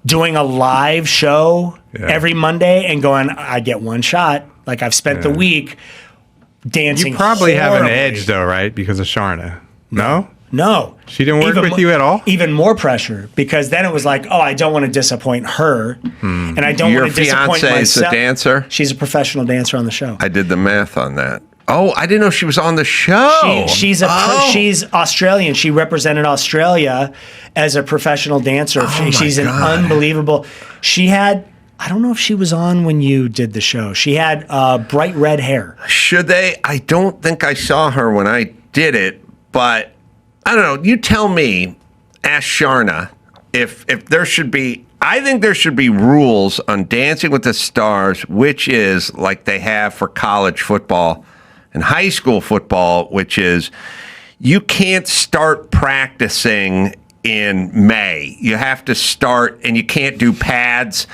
doing a live show every Monday and going, I get one shot. Like I've spent the week dancing.
You probably have an
horribly.
edge though, right? Because of Sharna. No?
No.
She didn't work with you at all?
Even more pressure, because then it was like, oh, I don't want to disappoint her. And I don't want to disappoint
Your fiance is a
myself.
dancer?
She's a professional dancer on the show.
I did the math on that. Oh, I didn't know she was on the show.
She's Australian. She represented Australia as a professional dancer. She's an unbelievable. She had, I don't know if she was on when you did the show. She had bright red hair.
Should they? I don't think I saw her when I did it, but I don't know. You tell me, ask Sharna, if there should be, I think there should be rules on Dancing with the Stars, which is like they have for college football and high school football, which is you can't start practicing in May. You have to start, and you can't do pads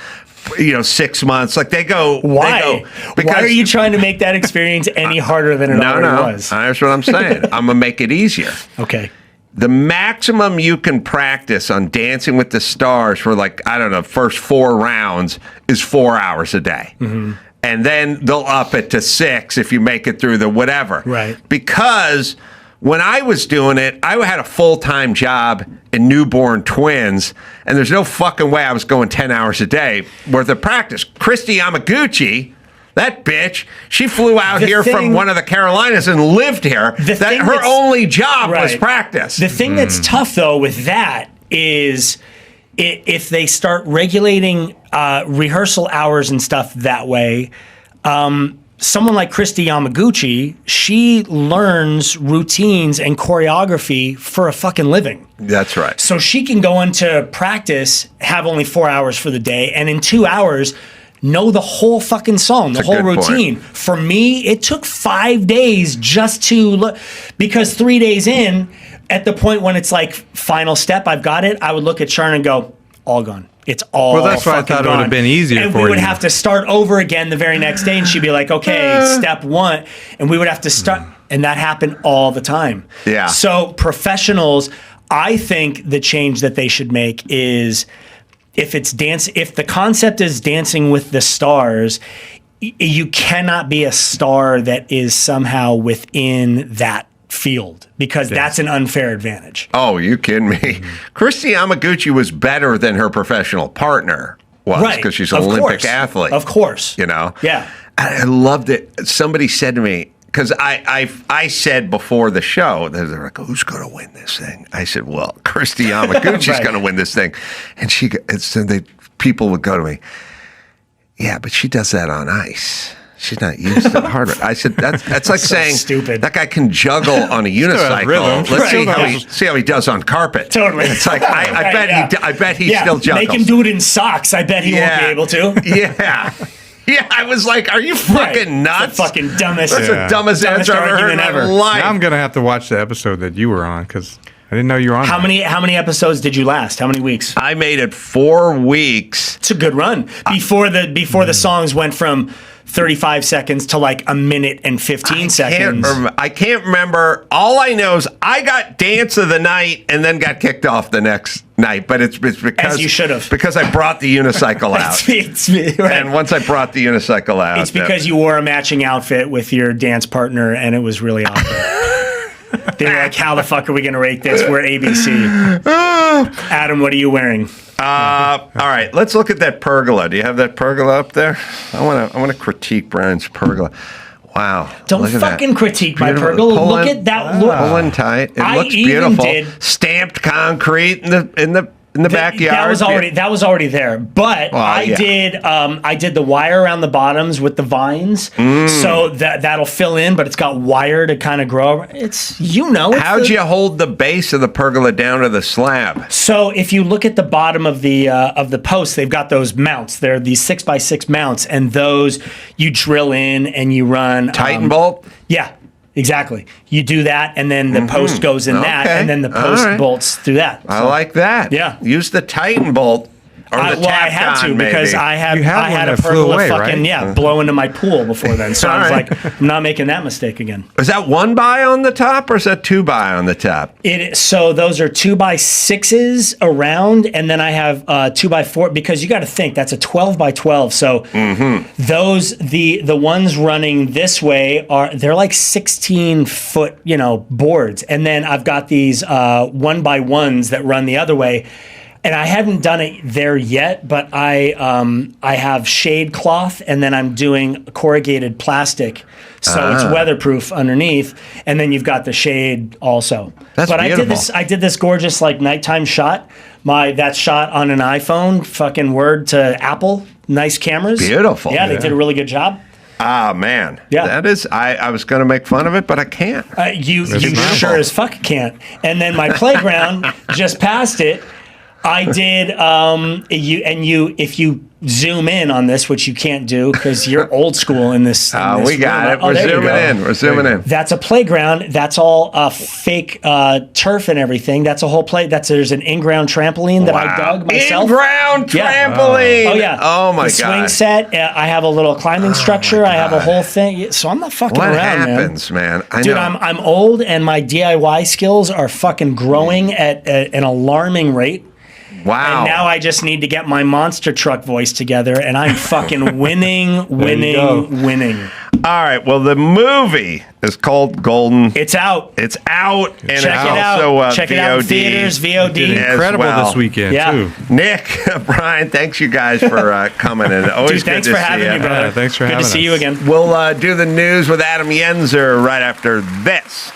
6 months. Like they go.
Why? Why are you trying to make that experience any harder than it already was?
That's what I'm saying. I'm going to make it easier.
Okay.
the maximum you can practice on Dancing with the Stars for like, I don't know, first 4 rounds is 4 hours a day.
Mm-hmm.
And then they'll up it to 6 if you make it through the whatever.
Right.
Because when I was doing it, I had a full-time job in newborn twins, and there's no fucking way I was going 10 hours a day worth of practice. Christy Yamaguchi, that bitch, she flew out here from one of the Carolinas and lived here. Her only job was practice.
The thing that's tough, though, with that is if they start regulating rehearsal hours and stuff that way, someone like Christy Yamaguchi, she learns routines and choreography for a fucking living.
That's right.
So she can go into practice, have only 4 hours for the day, and in 2 hours, know the whole fucking song, the whole routine. Point. For me, it took 5 days just to look, because 3 days in, at the point when it's like final step, I've got it, I would look at Sharon and go, all gone. It's all
well, that's why I thought it would have been easier
and
for you.
And we would have to start over again the very next day, and she'd be like, okay, step 1. And we would have to start, and that happened all the time.
Yeah.
So professionals, I think the change that they should make is if the concept is Dancing with the Stars, you cannot be a star that is somehow within that field, because that's an unfair advantage.
Oh, you kidding me? Christy Yamaguchi was better than her professional partner was, because she's an Olympic athlete.
Of course.
You know?
Yeah.
I loved it. Somebody said to me, because I said before the show, they're like, who's going to win this thing? I said, well, Christy Yamaguchi's going to win this thing. And people would go to me, yeah, but she does that on ice. She's not used to hard. I said that's like
so
saying
stupid.
That guy can juggle on a unicycle. Let's see how he does on carpet.
Totally.
It's like I bet he still juggles.
Make him do it in socks. I bet he won't be able to.
Yeah. Yeah, I was like, are you fucking nuts?
That's the fucking dumbest.
That's the dumbest answer I've ever heard in my life.
Now I'm going to have to watch the episode that you were on, because I didn't know you were on.
How many episodes did you last? How many weeks?
I made it 4 weeks.
It's a good run. Before the songs went from 35 seconds to like a minute and 15 seconds.
I can't remember. All I know is I got Dance of the Night and then got kicked off the next night. But it's because
as you should have,
because I brought the unicycle out.
Right.
And once I brought the unicycle out,
it's because you wore a matching outfit with your dance partner, and it was really awkward. They were like, "How the fuck are we going to rate this? We're ABC." Adam, what are you wearing?
All right, let's look at that pergola. Do you have that pergola up there? I want to critique Brian's pergola. Wow!
Don't fucking critique my pergola. Look at that.
Pull in tight. It looks beautiful. Stamped concrete in the backyard.
That was already there. But I did the wire around the bottoms with the vines, so that'll fill in. But it's got wire to kind of grow. How'd you hold the base of the pergola down to the slab? So if you look at the bottom of the post, they've got those mounts. They're these 6x6 mounts, and those you drill in and you run
Titan bolt.
Yeah. Exactly. You do that, and then the post goes in that, and then the post bolts through that.
I like that.
Yeah.
Use the Titan bolt. I had to
because I had a pergola blow into my pool before then. So I was like, I'm not making that mistake again.
Is that 1x on the top, or is that 2x on the top?
So those are 2x6s around, and then I have 2x4, because you got to think that's a 12x12. So those the ones running this way they're like 16-foot boards, and then I've got these 1x1s that run the other way. And I haven't done it there yet, but I have shade cloth, and then I'm doing corrugated plastic, so it's weatherproof underneath. And then you've got the shade also.
That's beautiful.
I did this gorgeous like nighttime shot. That shot on an iPhone. Fucking word to Apple. Nice cameras.
Beautiful.
Yeah, they did a really good job.
Ah, man.
Yeah.
That is, I was going to make fun of it, but I can't.
You sure as fuck can't. And then my playground, just past it, I did, if you zoom in on this, which you can't do because you're old school in this.
We got it. We're zooming in.
That's a playground. That's all fake turf and everything. That's a whole there's an in-ground trampoline that I dug myself.
In-ground trampoline.
Oh yeah.
Oh my god.
The swing set. I have a little climbing structure. I have a whole thing. So I'm not fucking
What
around,
happens, man? I
Dude,
know.
I'm old and my DIY skills are fucking growing at an alarming rate.
Wow.
And now I just need to get my monster truck voice together, and I'm fucking winning.
All right. Well, the movie is called Golden.
It's out.
And
Check it out.
also
Check it out in theaters, VOD.
Did incredible this weekend too.
Nick, Brian, thanks you guys for coming in. Always
Dude, thanks
good
for
to see
having
you.
me, brother.
Yeah, thanks for
Good
having
to see
us.
you again.
We'll do the news with Adam Yenzer right after this.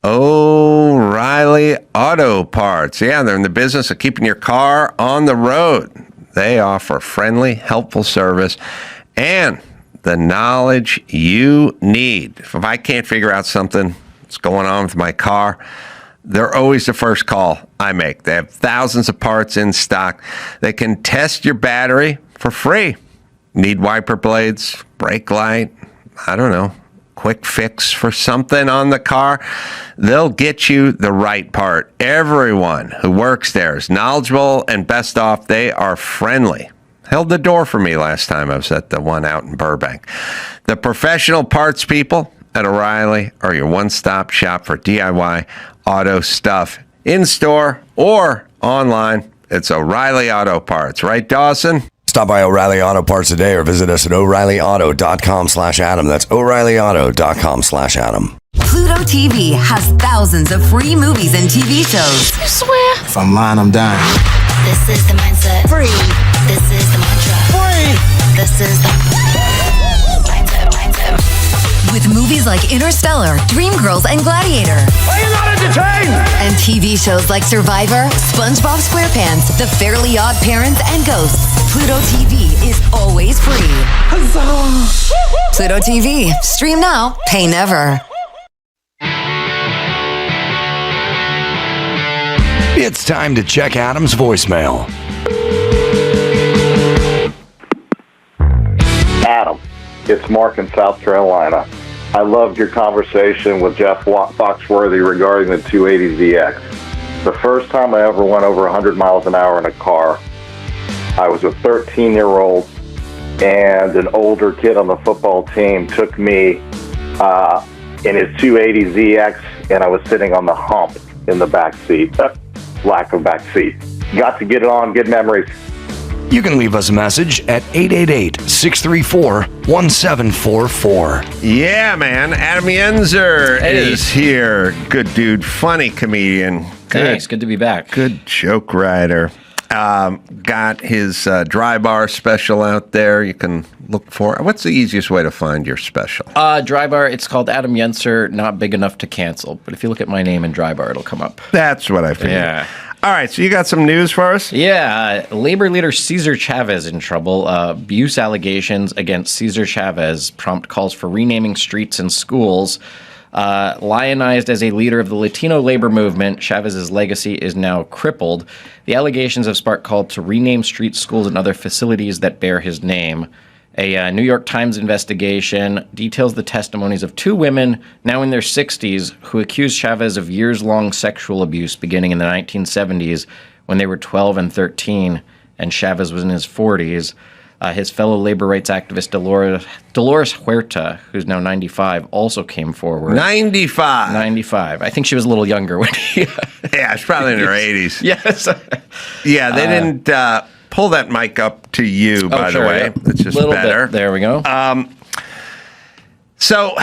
O'Reilly Auto Parts. Yeah, they're in the business of keeping your car on the road. They offer friendly, helpful service and the knowledge you need. If I can't figure out something that's going on with my car, they're always the first call I make. They have thousands of parts in stock. They can test your battery for free. Need wiper blades, brake light, I don't know, quick fix for something on the car, they'll get you the right part. Everyone who works there is knowledgeable, and best off, they are friendly. Held the door for me last time I was at the one out in Burbank. The professional parts people at O'Reilly are your one-stop shop for DIY auto stuff, in-store or online. It's O'Reilly Auto Parts. Right, Dawson?
Stop by O'Reilly Auto Parts today or visit us at O'ReillyAuto.com/Adam. That's O'ReillyAuto.com/Adam.
Pluto TV has thousands of free movies and TV shows.
I swear.
If I'm lying, I'm dying.
This is the mindset.
Free.
This is the mantra.
Free.
This is the mindset.
With movies like Interstellar, Dreamgirls, and Gladiator.
Are you not entertained?
And TV shows like Survivor, SpongeBob SquarePants, The Fairly Odd Parents, and Ghosts. Pluto TV is always free. Huzzah! Pluto TV. Stream now, pay never.
It's time to check Adam's voicemail.
Adam, it's Mark in South Carolina. I loved your conversation with Jeff Foxworthy regarding the 280ZX. The first time I ever went over 100 miles an hour in a car, I was a 13-year-old, and an older kid on the football team took me in his 280ZX, and I was sitting on the hump in the back seat. Lack of back seat. Got to get it on. Good memories.
You can leave us a message at 888-634-1744.
Yeah, man. Adam Yenzer is here. Good dude. Funny comedian.
Thanks. Good to be back.
Good joke writer. Got his Dry Bar special out there. You can look for. What's the easiest way to find your special?
Dry Bar, it's called Adam Yenzer, not big enough to cancel. But if you look at my name in Dry Bar, it'll come up.
That's what I figured.
Yeah.
All right, so you got some news for us?
Yeah, labor leader Cesar Chavez in trouble. Abuse allegations against Cesar Chavez prompt calls for renaming streets and schools. Lionized as a leader of the Latino labor movement, Chavez's legacy is now crippled. The allegations have sparked calls to rename streets, schools, and other facilities that bear his name. A New York Times investigation details the testimonies of two women, now in their 60s, who accused Chavez of years-long sexual abuse beginning in the 1970s when they were 12 and 13, and Chavez was in his 40s. His fellow labor rights activist Dolores Huerta, who's now 95, also came forward.
95.
95. I think she was a little younger when he...
Yeah, she's probably in her 80s.
Yes.
Yeah, they didn't pull that mic up to you, by the way.
Yeah.
It's just
Little
better.
Bit. There we go.
So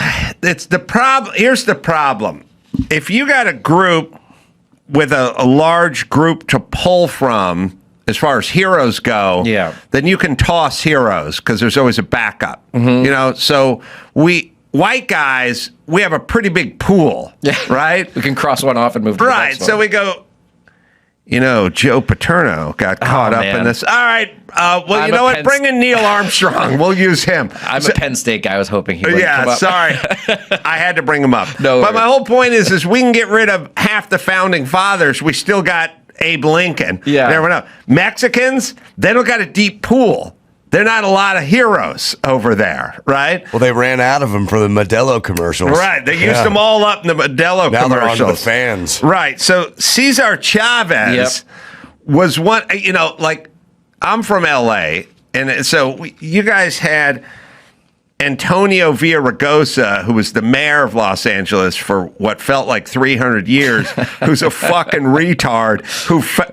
it's the problem. Here's the problem. If you got a group with a large group to pull from, as far as heroes go, then you can toss heroes because there's always a backup. You know, so white guys, we have a pretty big pool, right?
We can cross one off and move to the next one.
So we go, you know, Joe Paterno got caught up in this. All right, well, you know what? Bring in Neil Armstrong. We'll use him.
I'm a Penn State guy. I was hoping he would come up.
Sorry. I had to bring him up.
No
but
worries.
my whole point is we can get rid of half the founding fathers. We still got Abe Lincoln.
Yeah.
Never know. Mexicans, they don't got a deep pool. They're not a lot of heroes over there, right?
Well, they ran out of them for the Modelo commercials.
Right. They used them all up in the Modelo
Now they're on
commercials.
to the fans.
Right. So Cesar Chavez was one, like I'm from LA. And so you guys had Antonio Villaraigosa, who was the mayor of Los Angeles for what felt like 300 years, who's a fucking retard,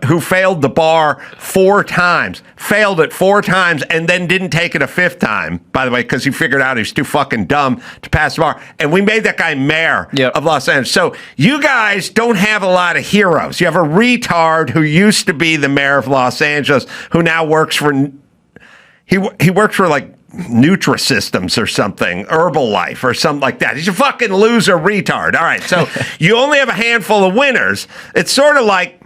who failed the bar 4 times, failed it 4 times, and then didn't take it a 5th time, by the way, because he figured out he was too fucking dumb to pass the bar. And we made that guy mayor of Los Angeles. So you guys don't have a lot of heroes. You have a retard who used to be the mayor of Los Angeles, who now works for... He worked for like Nutrisystems or something, Herbalife or something like that. He's a fucking loser retard. All right, so you only have a handful of winners. It's sort of like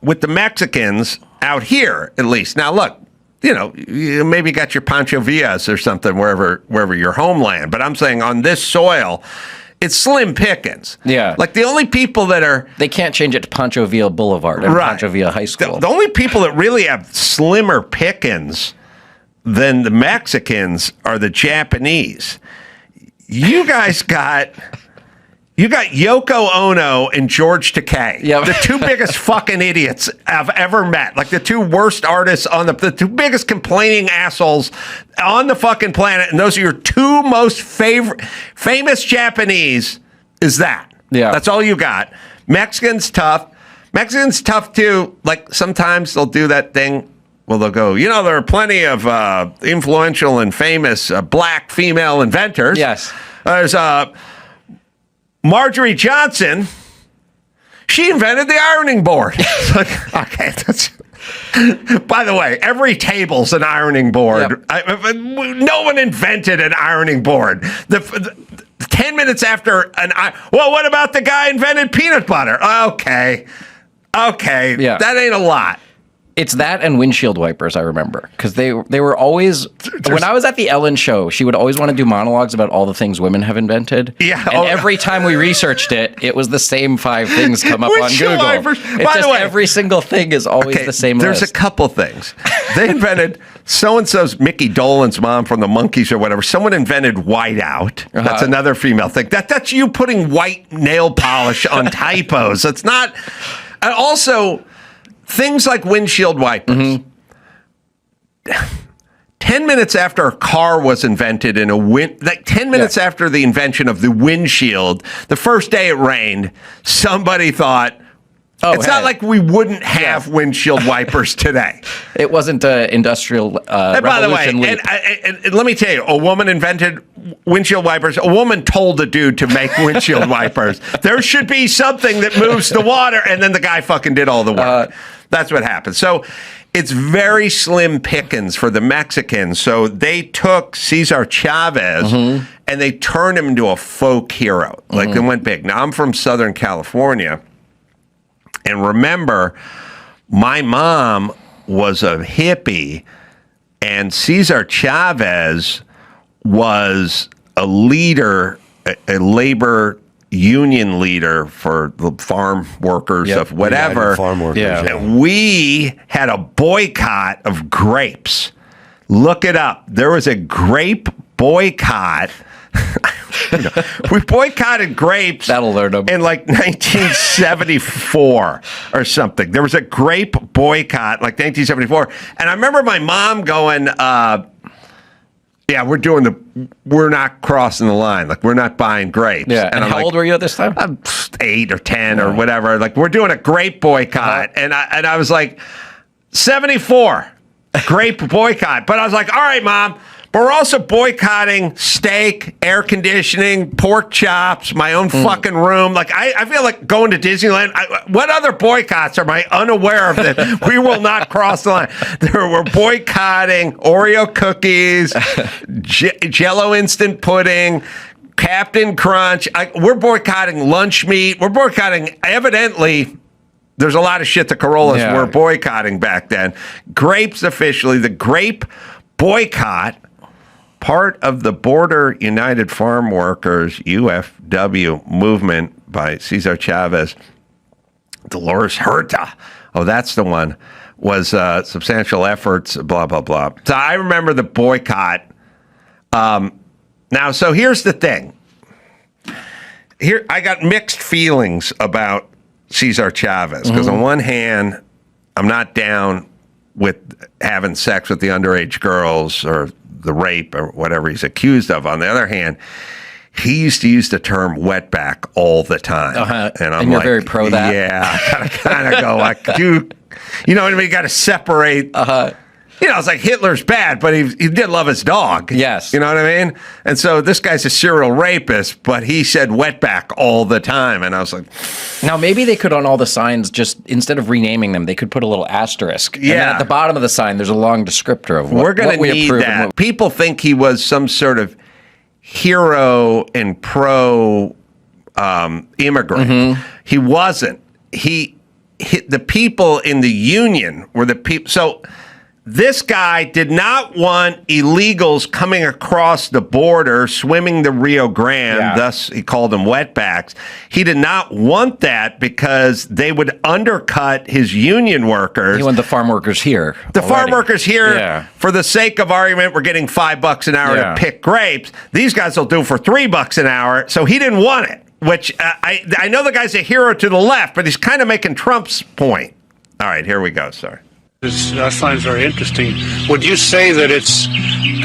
with the Mexicans out here, at least. Now, look, you maybe got your Pancho Villas or something wherever your homeland. But I'm saying on this soil, it's slim pickings.
Yeah.
Like the only people that are...
They can't change it to Pancho Villa Boulevard and Pancho Villa High School.
The only people that really have slimmer pickings than the Mexicans are the Japanese. You guys got Yoko Ono and George Takei.
Yep.
The 2 biggest fucking idiots I've ever met. Like the 2 worst artists on the 2 biggest complaining assholes on the fucking planet. And those are your 2 most famous Japanese is that.
Yeah.
That's all you got. Mexicans tough too. Like sometimes they'll do that thing. Well, they'll go, there are plenty of influential and famous black female inventors.
Yes.
There's Marjorie Johnson. She invented the ironing board. Okay, by the way, every table's an ironing board.
Yep.
No one invented an ironing board. The 10 minutes after what about the guy invented peanut butter? Okay.
Yeah.
That ain't a lot.
It's that and windshield wipers, I remember. Because they were always... When I was at the Ellen show, she would always want to do monologues about all the things women have invented.
Yeah.
And every time we researched it, it was the same 5 things come up on
Windshield
Google.
wipers.
It's
By
just
the way,
every single thing is always the same
There's
list.
a couple things. They invented... So-and-so's Mickey Dolenz mom from the Monkees or whatever. Someone invented whiteout. That's another female thing. That's you putting white nail polish on typos. It's not... And also... Things like windshield wipers. 10 minutes after a car was invented 10 minutes after the invention of the windshield, the first day it rained, somebody thought, it's not like we wouldn't have windshield wipers today.
It wasn't an industrial
And by the way,
revolution.
and let me tell you, a woman invented windshield wipers. A woman told a dude to make windshield wipers. There should be something that moves the water, and then the guy fucking did all the work. That's what happened. So it's very slim pickings for the Mexicans. So they took Cesar Chavez and they turned him into a folk hero. Like they went big. Now I'm from Southern California. And remember, my mom was a hippie, and Cesar Chavez was a leader, a labor union leader for the farm workers of whatever.
United Farm Workers.
And we had a boycott of grapes. Look it up. There was a grape boycott. We boycotted grapes.
That'll learn them.
In like 1974 or something. There was a grape boycott like 1974. And I remember my mom going, we're not crossing the line. Like, we're not buying grapes.
Yeah. And
I'm
how
like,
old were you at this time?
I'm 8 or 10 or whatever. Like, we're doing a grape boycott. And I was like, 74, grape boycott. But I was like, all right, Mom. But we're also boycotting steak, air conditioning, pork chops, my own fucking room. Like, I feel like going to Disneyland. What other boycotts am I unaware of that we will not cross the line? We're boycotting Oreo cookies, Jell-O instant pudding, Captain Crunch. We're boycotting lunch meat. We're boycotting, evidently... There's a lot of shit the Carollas were boycotting back then. Grapes officially, the grape boycott, part of the Border United Farm Workers, UFW movement by Cesar Chavez. Dolores Huerta. Oh, that's the one. Was substantial efforts, blah, blah, blah. So I remember the boycott. Now, so here's the thing. Here, I got mixed feelings about Cesar Chavez because on one hand, I'm not down with having sex with the underage girls or the rape or whatever he's accused of. On the other hand, he used to use the term wetback all the time.
And you're very pro that?
Yeah, I gotta kind of go like, you know what I mean? You got to separate. You know, it's like Hitler's bad, but he did love his dog.
Yes.
You know what I mean? And so this guy's a serial rapist, but he said wetback all the time. And I was like...
Now, maybe they could, on all the signs, just instead of renaming them, they could put a little asterisk.
Yeah.
And then at the bottom of the sign, there's a long descriptor of
We're going to
we
need
approve
that. People think he was some sort of hero and pro immigrant. He wasn't. The people in the union were the people... So... This guy did not want illegals coming across the border, swimming the Rio Grande, thus he called them wetbacks. He did not want that because they would undercut his union workers.
He wanted the farm workers here.
The farm workers here, for the sake of argument, we're getting $5 an hour to pick grapes. These guys will do for $3 an hour, so he didn't want it, which I know the guy's a hero to the left, but he's kind of making Trump's point. All right, here we go, sorry.
I find very interesting. Would you say that it's,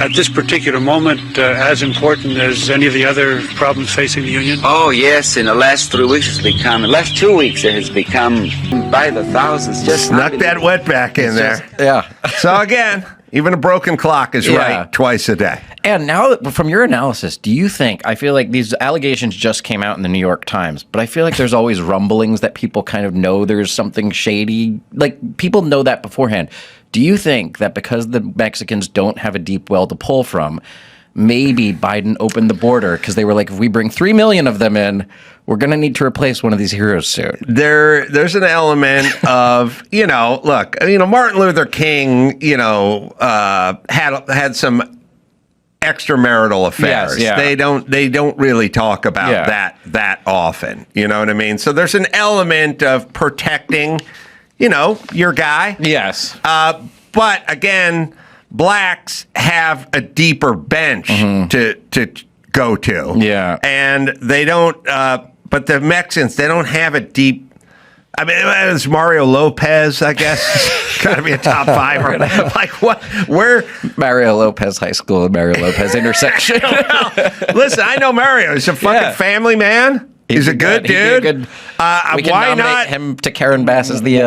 at this particular moment, as important as any of the other problems facing the union?
Oh, yes. In the last 3 weeks, last 2 weeks, it has become by the thousands. Just
snuck that wetback in there. So again, even a broken clock is right twice a day.
And now, from your analysis, do you think, I feel like these allegations just came out in the New York Times, but I feel like there's always rumblings that people kind of know there's something shady. Like, people know that beforehand. Do you think that because the Mexicans don't have a deep well to pull from, maybe Biden opened the border because they were like, if we bring 3 million of them in, we're going to need to replace one of these heroes soon?
There's an element of, look, Martin Luther King, had some extramarital affairs.
Yes,
They don't really talk about that often. You know what I mean? So there's an element of protecting, your guy.
Yes.
But again, blacks have a deeper bench to go to.
Yeah.
And they don't, but the Mexicans, they don't have a deep, I mean, it's Mario Lopez, I guess. Got to be a top fiver. Like what? Where?
Mario Lopez High School and Mario Lopez intersection.
Listen, I know Mario. He's a fucking family man. He's a good dude.
We can
why
nominate
not
him to Karen Bass as the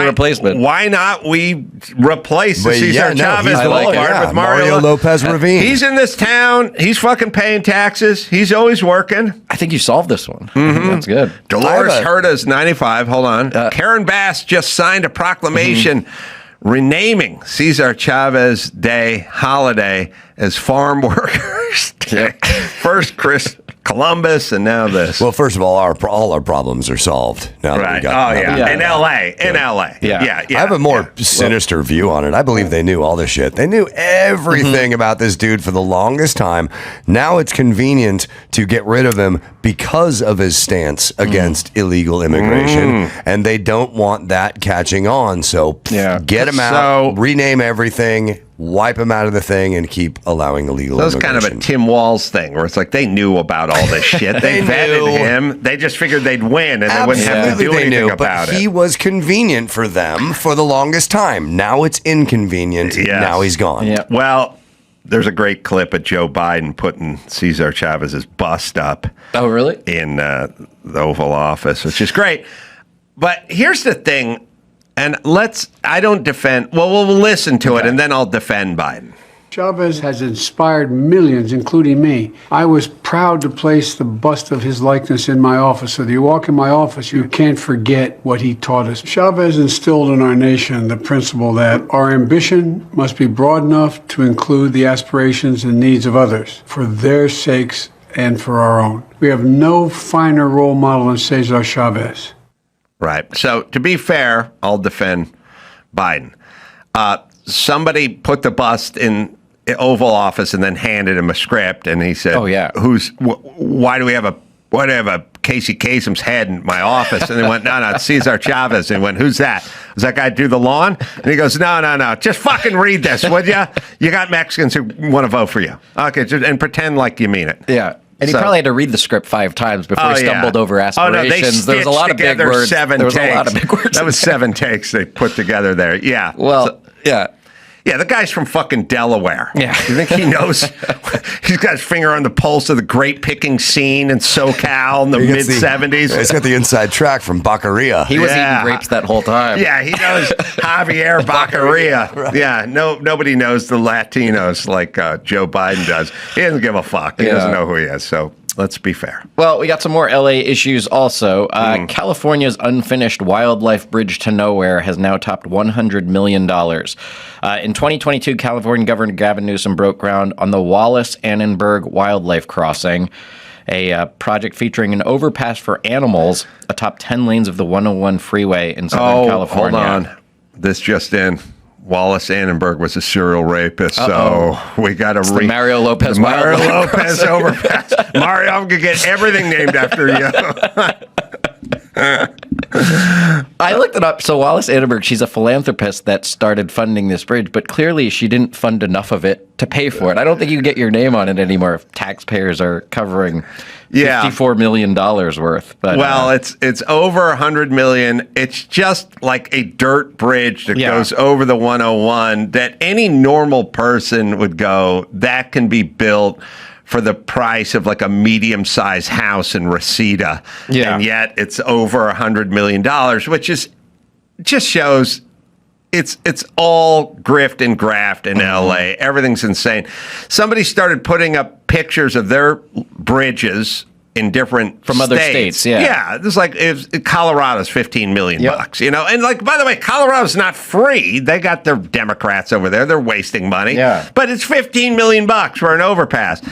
replacement?
Why not we replace the Cesar Chavez Boulevard with Mario
Lopez Ravine?
He's in this town. He's fucking paying taxes. He's always working.
I think you solved this one. That's good.
Dolores Huerta's 95. Hold on. Karen Bass just signed a proclamation renaming Cesar Chavez Day holiday as Farm Workers Day. First Columbus, and now this.
Well, first of all our problems are solved now that we got.
In L.A. In L.A. Yeah.
I have a more sinister view on it. I believe they knew all this shit. They knew everything about this dude for the longest time. Now it's convenient to get rid of him because of his stance against illegal immigration, and they don't want that catching on. So get him out, rename everything, wipe him out of the thing, and keep allowing illegal immigration.
That was kind of a Tim Walz thing, where it's like they knew about all this shit. They vetted him. They just figured they'd win, and they wouldn't have to do anything about it.
He was convenient for them for the longest time. Now it's inconvenient.
Yes.
Now he's gone.
Yeah. Well, there's a great clip of Joe Biden putting Cesar Chavez's bust up.
Oh, really?
In the Oval Office, which is great. But here's the thing. And I don't defend, we'll listen to it, and then I'll defend Biden.
Chavez has inspired millions, including me. I was proud to place the bust of his likeness in my office. So if you walk in my office, you can't forget what he taught us. Chavez instilled in our nation the principle that our ambition must be broad enough to include the aspirations and needs of others, for their sakes and for our own. We have no finer role model than Cesar Chavez.
Right. So to be fair, I'll defend Biden. Somebody put the bust in the Oval Office and then handed him a script, and he said, why do we have a whatever, Casey Kasem's head in my office. And they went, no, it's Cesar Chavez. And they went, who's that? Was that guy do the lawn? And he goes, no. Just fucking read this, would you? You got Mexicans who want to vote for you. Okay, and pretend like you mean it.
Yeah. And he probably had to read the script 5 times before he stumbled over aspirations.
There was a lot
of big words.
There was a lot of big words. That was 7 takes they put together there. Yeah.
Well, yeah.
Yeah, the guy's from fucking Delaware.
Yeah.
You think he knows? He's got his finger on the pulse of the grape picking scene in SoCal in the mid-'70s.
He's got the inside track from Baccaria.
He was eating grapes that whole time.
Yeah, he knows Javier Baccaria.
Right.
Yeah, nobody knows the Latinos like Joe Biden does. He doesn't give a fuck. He doesn't know who he is, so let's be fair.
Well, we got some more LA issues also. California's unfinished wildlife bridge to nowhere has now topped $100 million. In 2022, California Governor Gavin Newsom broke ground on the Wallace-Annenberg Wildlife Crossing, a project featuring an overpass for animals atop 10 lanes of the 101 freeway in Southern California.
Hold on. This just in. Wallace Annenberg was a serial rapist, so we got to
read Mario Lopez.
Mario Lopez overpass. Mario, I'm gonna get everything named after you.
I looked it up. So Wallace Annenberg, she's a philanthropist that started funding this bridge, but clearly she didn't fund enough of it to pay for it. I don't think you can get your name on it anymore if taxpayers are covering $54 million worth. But,
well, it's over $100 million. It's just like a dirt bridge that goes over the 101 that any normal person would go, that can be built for the price of like a medium-sized house in Reseda.
Yeah.
And yet it's over $100 million, which is just shows it's all grift and graft in LA. Everything's insane. Somebody started putting up pictures of their bridges in different
from other states.
Yeah, it's like Colorado's $15 million bucks, you know. And like, by the way, Colorado's not free. They got their Democrats over there. They're wasting money.
Yeah,
but it's $15 million bucks for an overpass.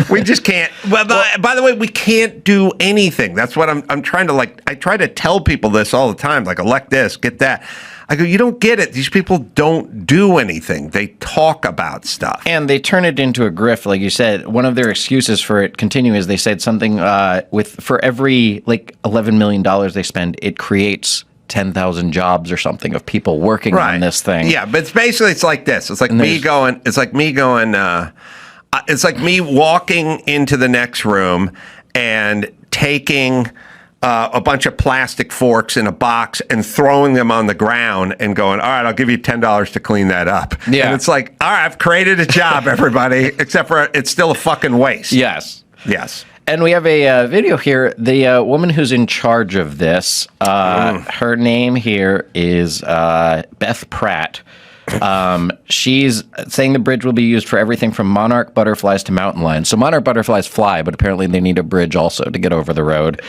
We just can't. Well, by the way, we can't do anything. That's what I'm trying to like. I try to tell people this all the time. Like, elect this, get that. I go, you don't get it. These people don't do anything. They talk about stuff.
And they turn it into a grift, like you said. One of their excuses for it continuing is they said something for every like $11 million they spend, it creates 10,000 jobs or something of people working on this thing.
Yeah, but it's like this. It's like me going. It's like me walking into the next room and taking a bunch of plastic forks in a box and throwing them on the ground and going, all right, I'll give you $10 to clean that up.
Yeah.
And it's like, all right, I've created a job, everybody, except for it's still a fucking waste.
Yes.
Yes.
And we have a video here. The woman who's in charge of this, her name here is Beth Pratt. She's saying the bridge will be used for everything from monarch butterflies to mountain lions. So monarch butterflies fly, but apparently they need a bridge also to get over the road.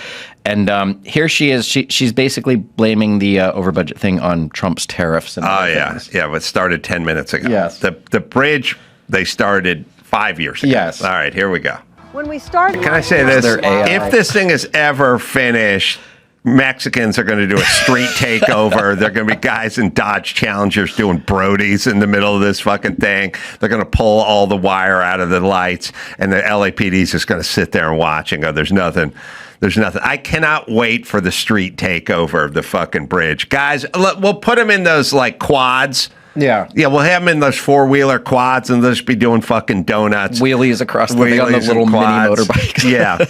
And here she is. She's basically blaming the over budget thing on Trump's tariffs. And things.
Yeah. It started 10 minutes ago.
Yes.
The bridge they started 5 years ago.
Yes.
All right, here we go.
When we started,
can I say this? If this thing is ever finished, Mexicans are going to do a street takeover. They're going to be guys in Dodge Challengers doing Brodies in the middle of this fucking thing. They're going to pull all the wire out of the lights, and the LAPD is just going to sit there and watch and go, there's nothing. There's nothing. I cannot wait for the street takeover of the fucking bridge. Guys, we'll put them in those, like, quads.
Yeah.
Yeah, we'll have them in those four-wheeler quads, and they'll just be doing fucking donuts.
Wheelies across the thing on the little mini motorbikes.
Yeah.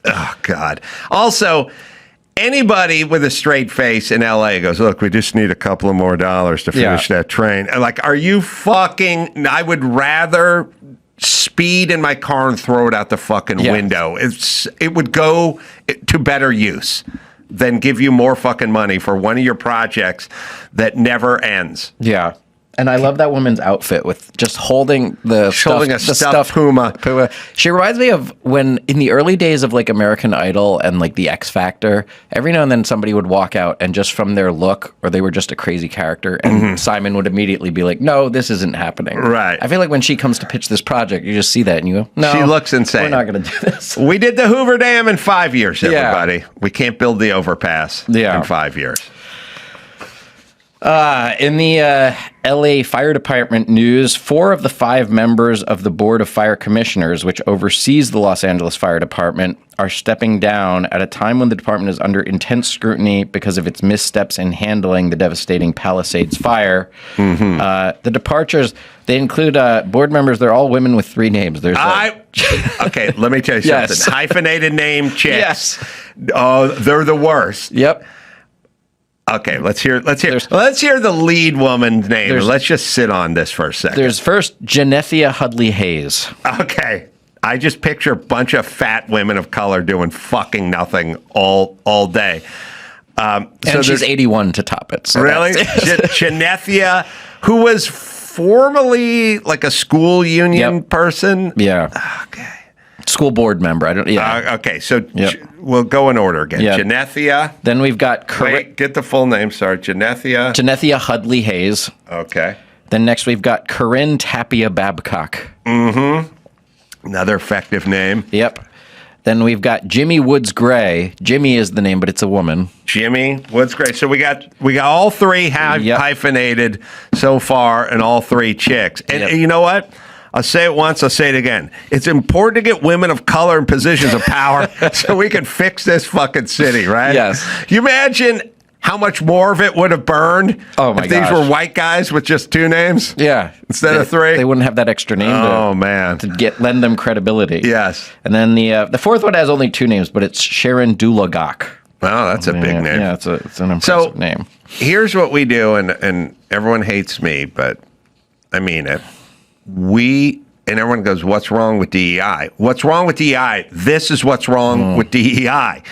Oh, God. Also, anybody with a straight face in LA goes, look, we just need a couple of more dollars to finish that train. Like, are you fucking... I would rather speed in my car and throw it out the fucking window. It would go to better use than give you more fucking money for one of your projects that never ends.
Yeah. And I love that woman's outfit with just holding a stuffed
puma.
She reminds me of when in the early days of like American Idol and like the X Factor, every now and then somebody would walk out and just from their look or they were just a crazy character and Simon would immediately be like, no, this isn't happening.
Right.
I feel like when she comes to pitch this project, you just see that and you go, no,
she looks insane.
We're not going to do this.
We did the Hoover Dam in 5 years, everybody. We can't build the overpass in 5 years.
In the LA Fire Department news, 4 of the 5 members of the Board of Fire Commissioners, which oversees the Los Angeles Fire Department, are stepping down at a time when the department is under intense scrutiny because of its missteps in handling the devastating Palisades fire. The departures, they include board members. They're all women with 3 names. There's
okay, let me tell you something.
Yes.
Hyphenated name chicks.
Yes.
Oh, they're the worst.
Yep.
Okay, let's hear the lead woman's name. Let's just sit on this for a second.
There's first Genethia Hudley Hayes.
Okay. I just picture a bunch of fat women of color doing fucking nothing all day.
And she's 81 to top it. So
really? Genethia, who was formerly like a school union person?
Yeah.
Okay.
School board member.
Okay, so we'll go in order again.
Yep.
Genethia.
Then we've got...
get the full name. Sorry, Genethia.
Genethia Hudley Hayes.
Okay.
Then next we've got Corinne Tapia Babcock.
Another effective name.
Yep. Then we've got Jimmy Woods Gray. Jimmy is the name, but it's a woman.
Jimmy Woods Gray. So we got all 3 hyphenated so far, and all 3 chicks. And you know what? I'll say it once, I'll say it again. It's important to get women of color in positions of power so we can fix this fucking city, right?
Yes.
You imagine how much more of it would have burned if these were white guys with just 2 names?
Yeah.
Instead of 3?
They wouldn't have that extra name to lend them credibility.
Yes.
And then the 4th one has only 2 names, but it's Sharon Dulagok.
Wow, that's a big name.
Yeah, it's an impressive name.
Here's what we do, and everyone hates me, but I mean it. And everyone goes, what's wrong with DEI? What's wrong with DEI? This is what's wrong with DEI.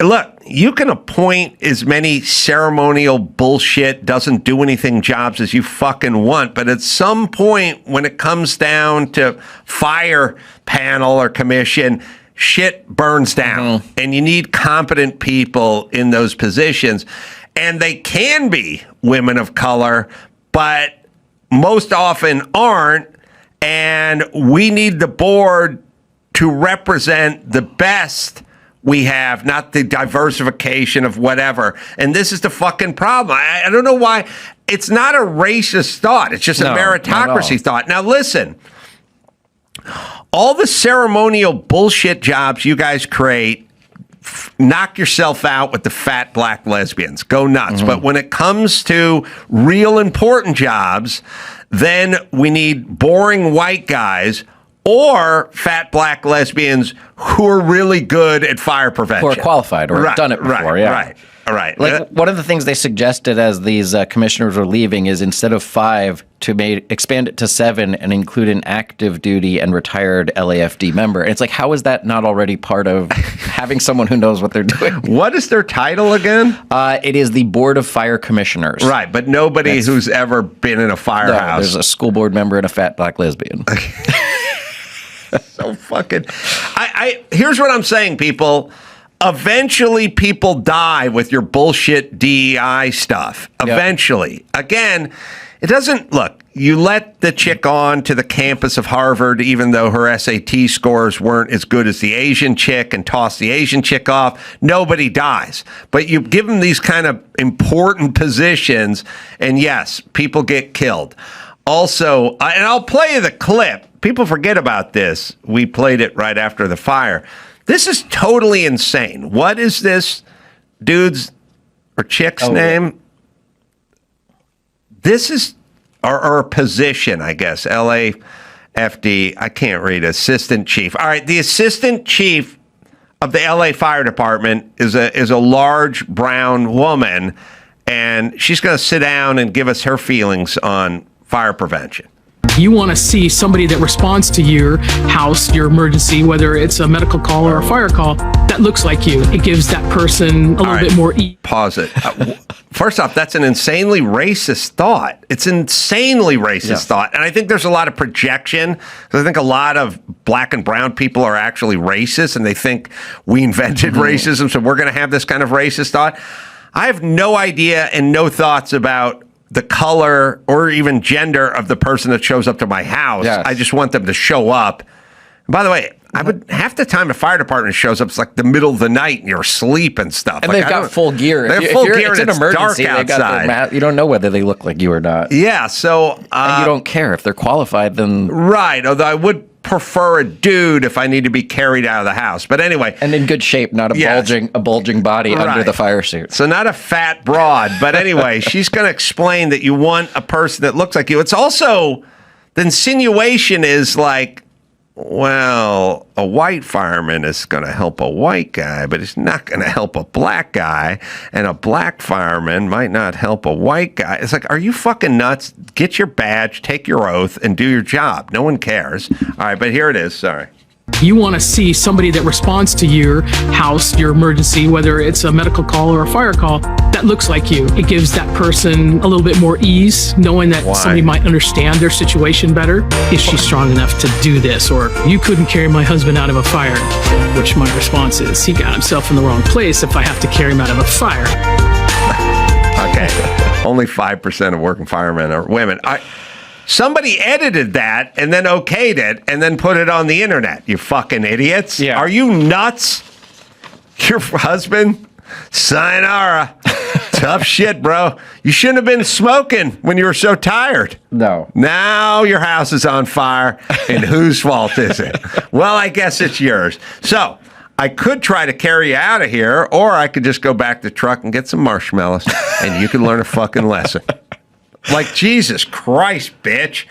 Look, you can appoint as many ceremonial bullshit, doesn't do anything jobs as you fucking want, but at some point when it comes down to fire panel or commission, shit burns down. And you need competent people in those positions. And they can be women of color, but most often aren't. And we need the board to represent the best we have, not the diversification of whatever. And this is the fucking problem. I don't know why. It's not a racist thought. It's just a meritocracy thought. Now, listen. All the ceremonial bullshit jobs you guys create, knock yourself out with the fat black lesbians. Go nuts. But when it comes to real important jobs, then we need boring white guys or fat black lesbians who are really good at fire prevention.
Who are qualified or have done it before.
Right.
Like one of the things they suggested as these commissioners were leaving is instead of 5 to expand it to 7 and include an active duty and retired LAFD member. And it's like, how is that not already part of having someone who knows what they're doing?
What is their title again?
It is the Board of Fire Commissioners.
Right, but nobody who's ever been in a firehouse.
No, there's a school board member and a fat black lesbian.
So fucking... Here's what I'm saying, people. Eventually, people die with your bullshit DEI stuff. Eventually. Again, it doesn't... Look, you let the chick on to the campus of Harvard, even though her SAT scores weren't as good as the Asian chick, and toss the Asian chick off. Nobody dies. But you give them these kind of important positions, and yes, people get killed. Also, and I'll play you the clip. People forget about this. We played it right after the fire. This is totally insane. What is this dude's or chick's name? This is our position, I guess. LAFD. I can't read. Assistant chief. All right. The assistant chief of the LA Fire Department is a large brown woman, and she's going to sit down and give us her feelings on fire prevention.
You want to see somebody that responds to your house, your emergency, whether it's a medical call or a fire call, that looks like you. It gives that person a little bit more
Pause it. First off, that's an insanely racist thought. It's an insanely racist thought. And I think there's a lot of projection. I think a lot of black and brown people are actually racist, and they think we invented racism, so we're going to have this kind of racist thought. I have no idea and no thoughts about the color or even gender of the person that shows up to my house. I just want them to show up. By the way, I would half the time a fire department shows up, it's like the middle of the night and you're asleep and stuff.
And
like,
they've got full gear.
They have full gear
it's
and
an
it's dark
emergency. They've got
outside.
you don't know whether they look like you or not.
Yeah, so
and you don't care if they're qualified. Then
right. Although I would prefer a dude if I need to be carried out of the house. But anyway,
and in good shape, not a bulging body under the fire suit.
So not a fat broad. But anyway, she's going to explain that you want a person that looks like you. It's also the insinuation is like, well, a white fireman is going to help a white guy, but it's not going to help a black guy, and a black fireman might not help a white guy. It's like, are you fucking nuts? Get your badge, take your oath, and do your job. No one cares. All right, but here it is. Sorry.
You want to see somebody that responds to your house, your emergency, whether it's a medical call or a fire call, that looks like you. It gives that person a little bit more ease, knowing that somebody might understand their situation better. Is she strong enough to do this? Or you couldn't carry my husband out of a fire, which my response is, he got himself in the wrong place if I have to carry him out of a fire.
Okay. Only 5% of working firemen are women. Somebody edited that and then okayed it and then put it on the internet. You fucking idiots.
Yeah.
Are you nuts? Your husband? Sayonara. Tough shit, bro. You shouldn't have been smoking when you were so tired.
No.
Now your house is on fire, and whose fault is it? Well, I guess it's yours. So I could try to carry you out of here, or I could just go back to the truck and get some marshmallows, and you can learn a fucking lesson. Like, Jesus Christ, bitch.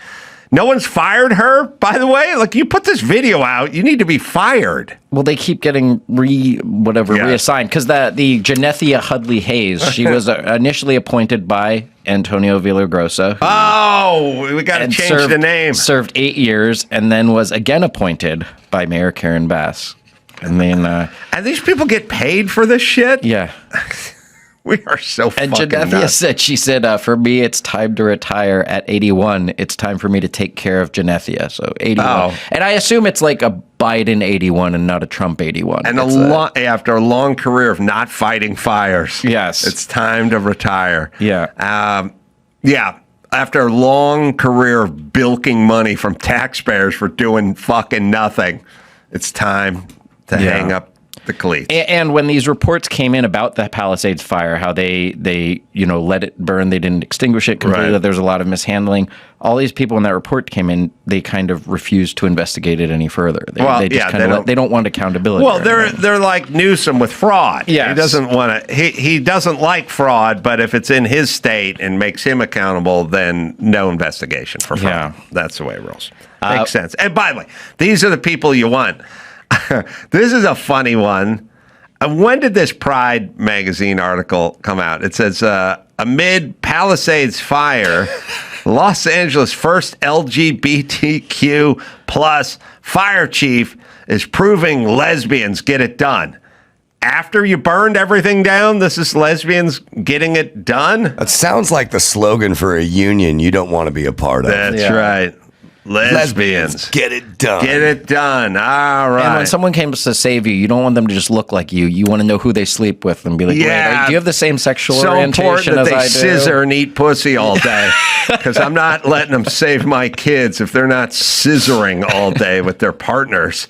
No one's fired her, by the way? Like, you put this video out, you need to be fired.
Well, they keep getting reassigned. Because the Janethia Hudley Hayes, she was initially appointed by Antonio Villagrosa.
Oh, we got to change the name.
Served 8 years, and then was again appointed by Mayor Karen Bass. And then...
and these people get paid for this shit?
Yeah.
We are so
and
fucking
Janethia
nuts.
she said, for me, it's time to retire at 81. It's time for me to take care of Janethia. So 81. Oh. And I assume it's like a Biden 81 and not a Trump 81.
And after a long career of not fighting fires.
Yes.
It's time to retire.
Yeah.
Yeah. After a long career of bilking money from taxpayers for doing fucking nothing, it's time to hang up the cleats.
And when these reports came in about the Palisades fire, how they let it burn, they didn't extinguish it completely, that there's a lot of mishandling. All these people when that report came in, they kind of refused to investigate it any further. They don't want accountability.
Well, they're like Newsom with fraud.
Yes.
He doesn't want to. He doesn't like fraud, but if it's in his state and makes him accountable, then no investigation for fraud. Yeah. That's the way it rolls. Makes sense. And by the way, these are the people you want. This is a funny one. When did this Pride magazine article come out? It says, amid Palisades fire, Los Angeles' first LGBTQ plus fire chief is proving lesbians get it done. After you burned everything down, this is lesbians getting it done?
That sounds like the slogan for a union you don't want to be a part of.
That's right. Lesbians.
Get it done.
Get it done. All right.
And when someone comes to save you, you don't want them to just look like you. You want to know who they sleep with and be like, wait, do you have the same sexual orientation as I do? So important that they scissor
and eat pussy all day. Because I'm not letting them save my kids if they're not scissoring all day with their partners.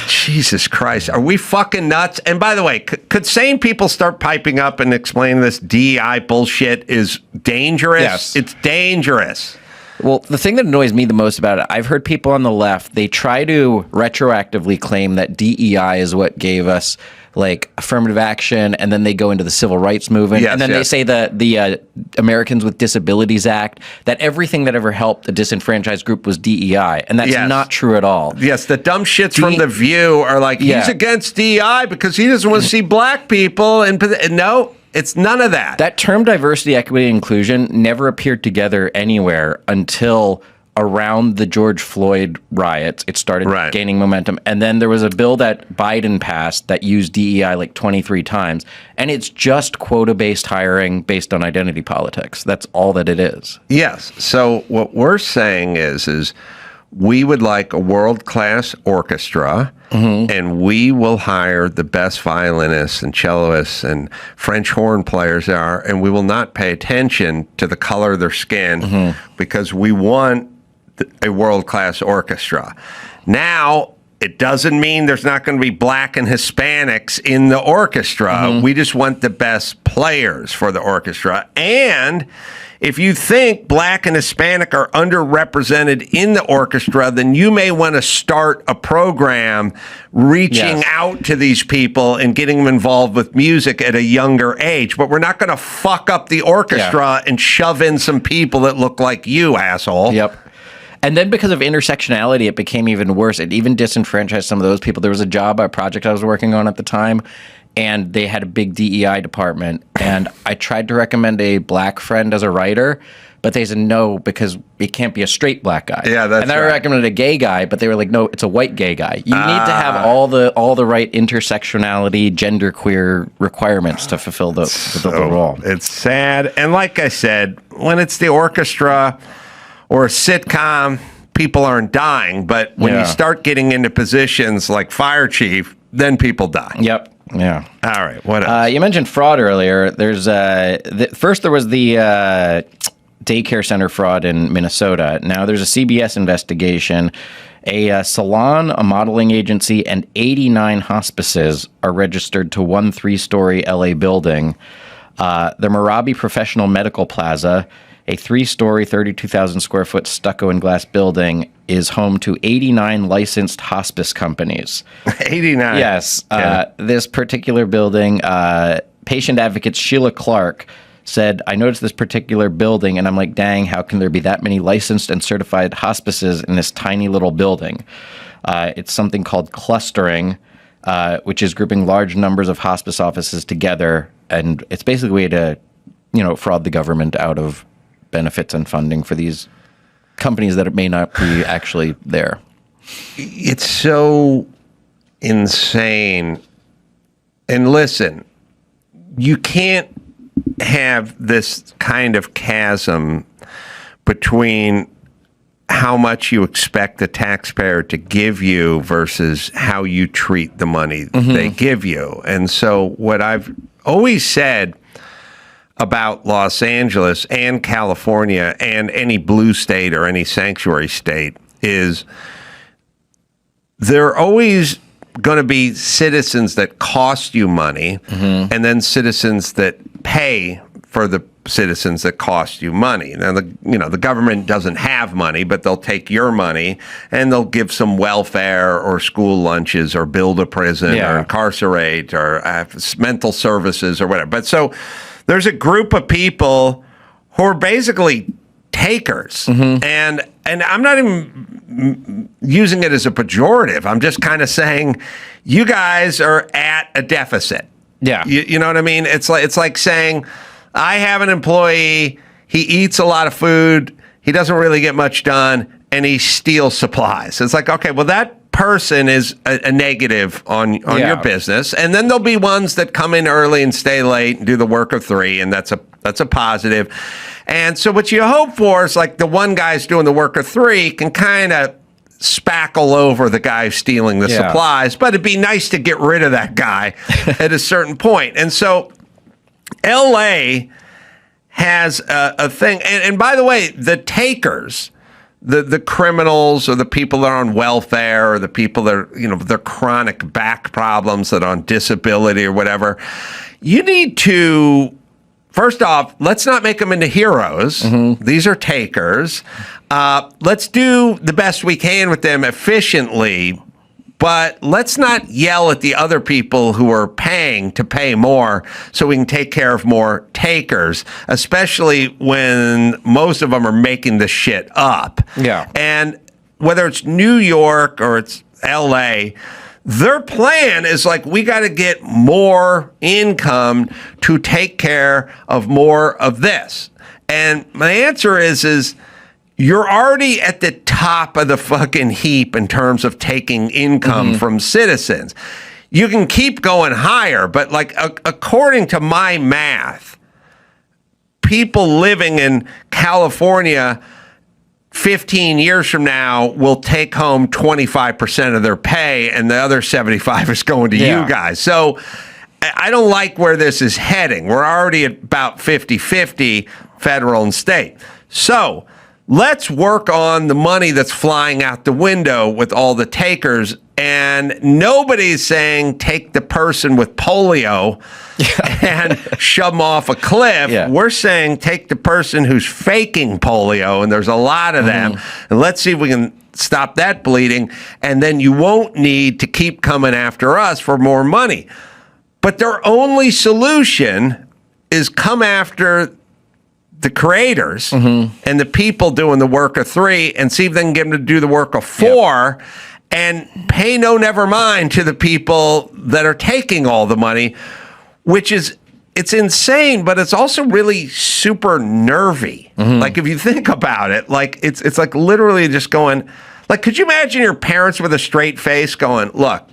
Jesus Christ. Are we fucking nuts? And by the way, could sane people start piping up and explaining this DEI bullshit is dangerous?
Yes.
It's dangerous.
Well, the thing that annoys me the most about it, I've heard people on the left, they try to retroactively claim that DEI is what gave us like affirmative action, and then they go into the civil rights movement, and then they say that the Americans with Disabilities Act, that everything that ever helped a disenfranchised group was DEI, and that's not true at all.
Yes, the dumb shits from The View are like, he's against DEI because he doesn't want to see black people, and no. It's none of that.
That term diversity, equity, and inclusion never appeared together anywhere until around the George Floyd riots. It started gaining momentum. And then there was a bill that Biden passed that used DEI like 23 times. And it's just quota-based hiring based on identity politics. That's all that it is.
Yes. So what we're saying is we would like a world-class orchestra, and we will hire the best violinists and cellists and French horn players and we will not pay attention to the color of their skin because we want a world-class orchestra. Now, It doesn't mean there's not going to be black and Hispanics in the orchestra. We just want the best players for the orchestra. And if you think black and Hispanic are underrepresented in the orchestra, then you may want to start a program reaching out to these people and getting them involved with music at a younger age. But we're not going to fuck up the orchestra and shove in some people that look like you, asshole.
Yep. And then because of intersectionality, it became even worse. It even disenfranchised some of those people. There was a project I was working on at the time, and they had a big DEI department. And I tried to recommend a black friend as a writer, but they said no, because it can't be a straight black guy.
Yeah, that's
And I
right.
recommended a gay guy, but they were like, no, it's a white gay guy. You need to have all the right intersectionality, genderqueer requirements to fulfill the role.
It's sad. And like I said, when it's the orchestra or a sitcom, people aren't dying. But when you start getting into positions like fire chief, then people die.
Yep. Yeah.
All right. What else?
You mentioned fraud earlier. There's first there was the daycare center fraud in Minnesota. Now there's a CBS investigation. A salon, a modeling agency, and 89 hospices are registered to one 3-story LA building. The Merabi Professional Medical Plaza, a 3-story, 32,000 square foot stucco and glass building, is home to 89 licensed hospice companies.
89?
Yes. This particular building, patient advocate Sheila Clark said, I noticed this particular building, and I'm like, dang, how can there be that many licensed and certified hospices in this tiny little building? It's something called clustering, which is grouping large numbers of hospice offices together, and it's basically a way to, fraud the government out of benefits and funding for these companies that it may not be actually there.
It's so insane. And listen, you can't have this kind of chasm between how much you expect the taxpayer to give you versus how you treat the money they give you. And so what I've always said about Los Angeles and California and any blue state or any sanctuary state is there are always going to be citizens that cost you money and then citizens that pay for the citizens that cost you money. Now, the government doesn't have money, but they'll take your money and they'll give some welfare or school lunches or build a prison or incarcerate or mental services or whatever. But so there's a group of people who are basically takers. And I'm not even using it as a pejorative. I'm just kind of saying you guys are at a deficit.
Yeah.
You know what I mean? It's like saying I have an employee, he eats a lot of food, he doesn't really get much done, and he steals supplies. It's like, okay, well, that person is a negative on your business, and then there'll be ones that come in early and stay late and do the work of 3, and that's a positive. And so what you hope for is like the one guy's doing the work of 3 can kind of spackle over the guy stealing the supplies, but it'd be nice to get rid of that guy at a certain point. And so LA has a thing, and by the way, the takers, the criminals or the people that are on welfare or the people that are, their chronic back problems that are on disability or whatever, you need to, first off, let's not make them into heroes. These are takers. Let's do the best we can with them efficiently, but let's not yell at the other people who are paying to pay more so we can take care of more takers, especially when most of them are making the shit up.
Yeah.
And whether it's New York or it's LA, their plan is like, we got to get more income to take care of more of this. And my answer is you're already at the top of the fucking heap in terms of taking income from citizens. You can keep going higher, but like according to my math, people living in California 15 years from now will take home 25% of their pay, and the other 75 is going to you guys. So I don't like where this is heading. We're already at about 50-50 federal and state. So let's work on the money that's flying out the window with all the takers And nobody's saying take the person with polio and shove them off a cliff.
Yeah.
We're saying take the person who's faking polio, and there's a lot of them, and let's see if we can stop that bleeding, and then you won't need to keep coming after us for more money. But their only solution is come after the creators and the people doing the work of 3 and see if they can get them to do the work of 4 and pay no never mind to the people that are taking all the money, which is, it's insane, but it's also really super nervy. Like, if you think about it, like, it's like literally just going, like, could you imagine your parents with a straight face going, look,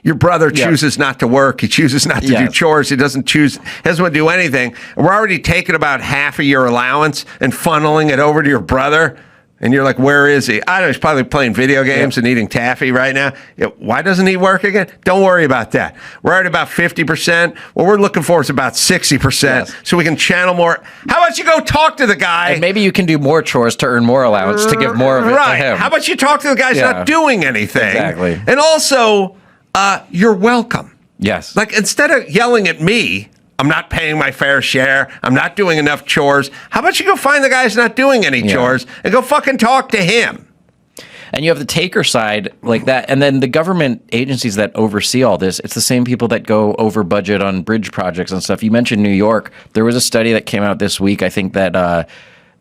your brother chooses not to work. He chooses not to do chores. He doesn't want to do anything. And we're already taking about half of your allowance and funneling it over to your brother. And you're like, where is he? I don't know. He's probably playing video games and eating taffy right now. Why doesn't he work again? Don't worry about that. We're at about 50%. What we're looking for is about 60%, so we can channel more. How about you go talk to the guy?
And maybe you can do more chores to earn more allowance to give more of it to him.
How about you talk to the guy who's not doing anything?
Exactly.
And also, you're welcome.
Yes.
Like, instead of yelling at me, I'm not paying my fair share, I'm not doing enough chores, how about you go find the guy who's not doing any chores and go fucking talk to him?
And you have the taker side like that. And then the government agencies that oversee all this, it's the same people that go over budget on bridge projects and stuff. You mentioned New York. There was a study that came out this week, I think, that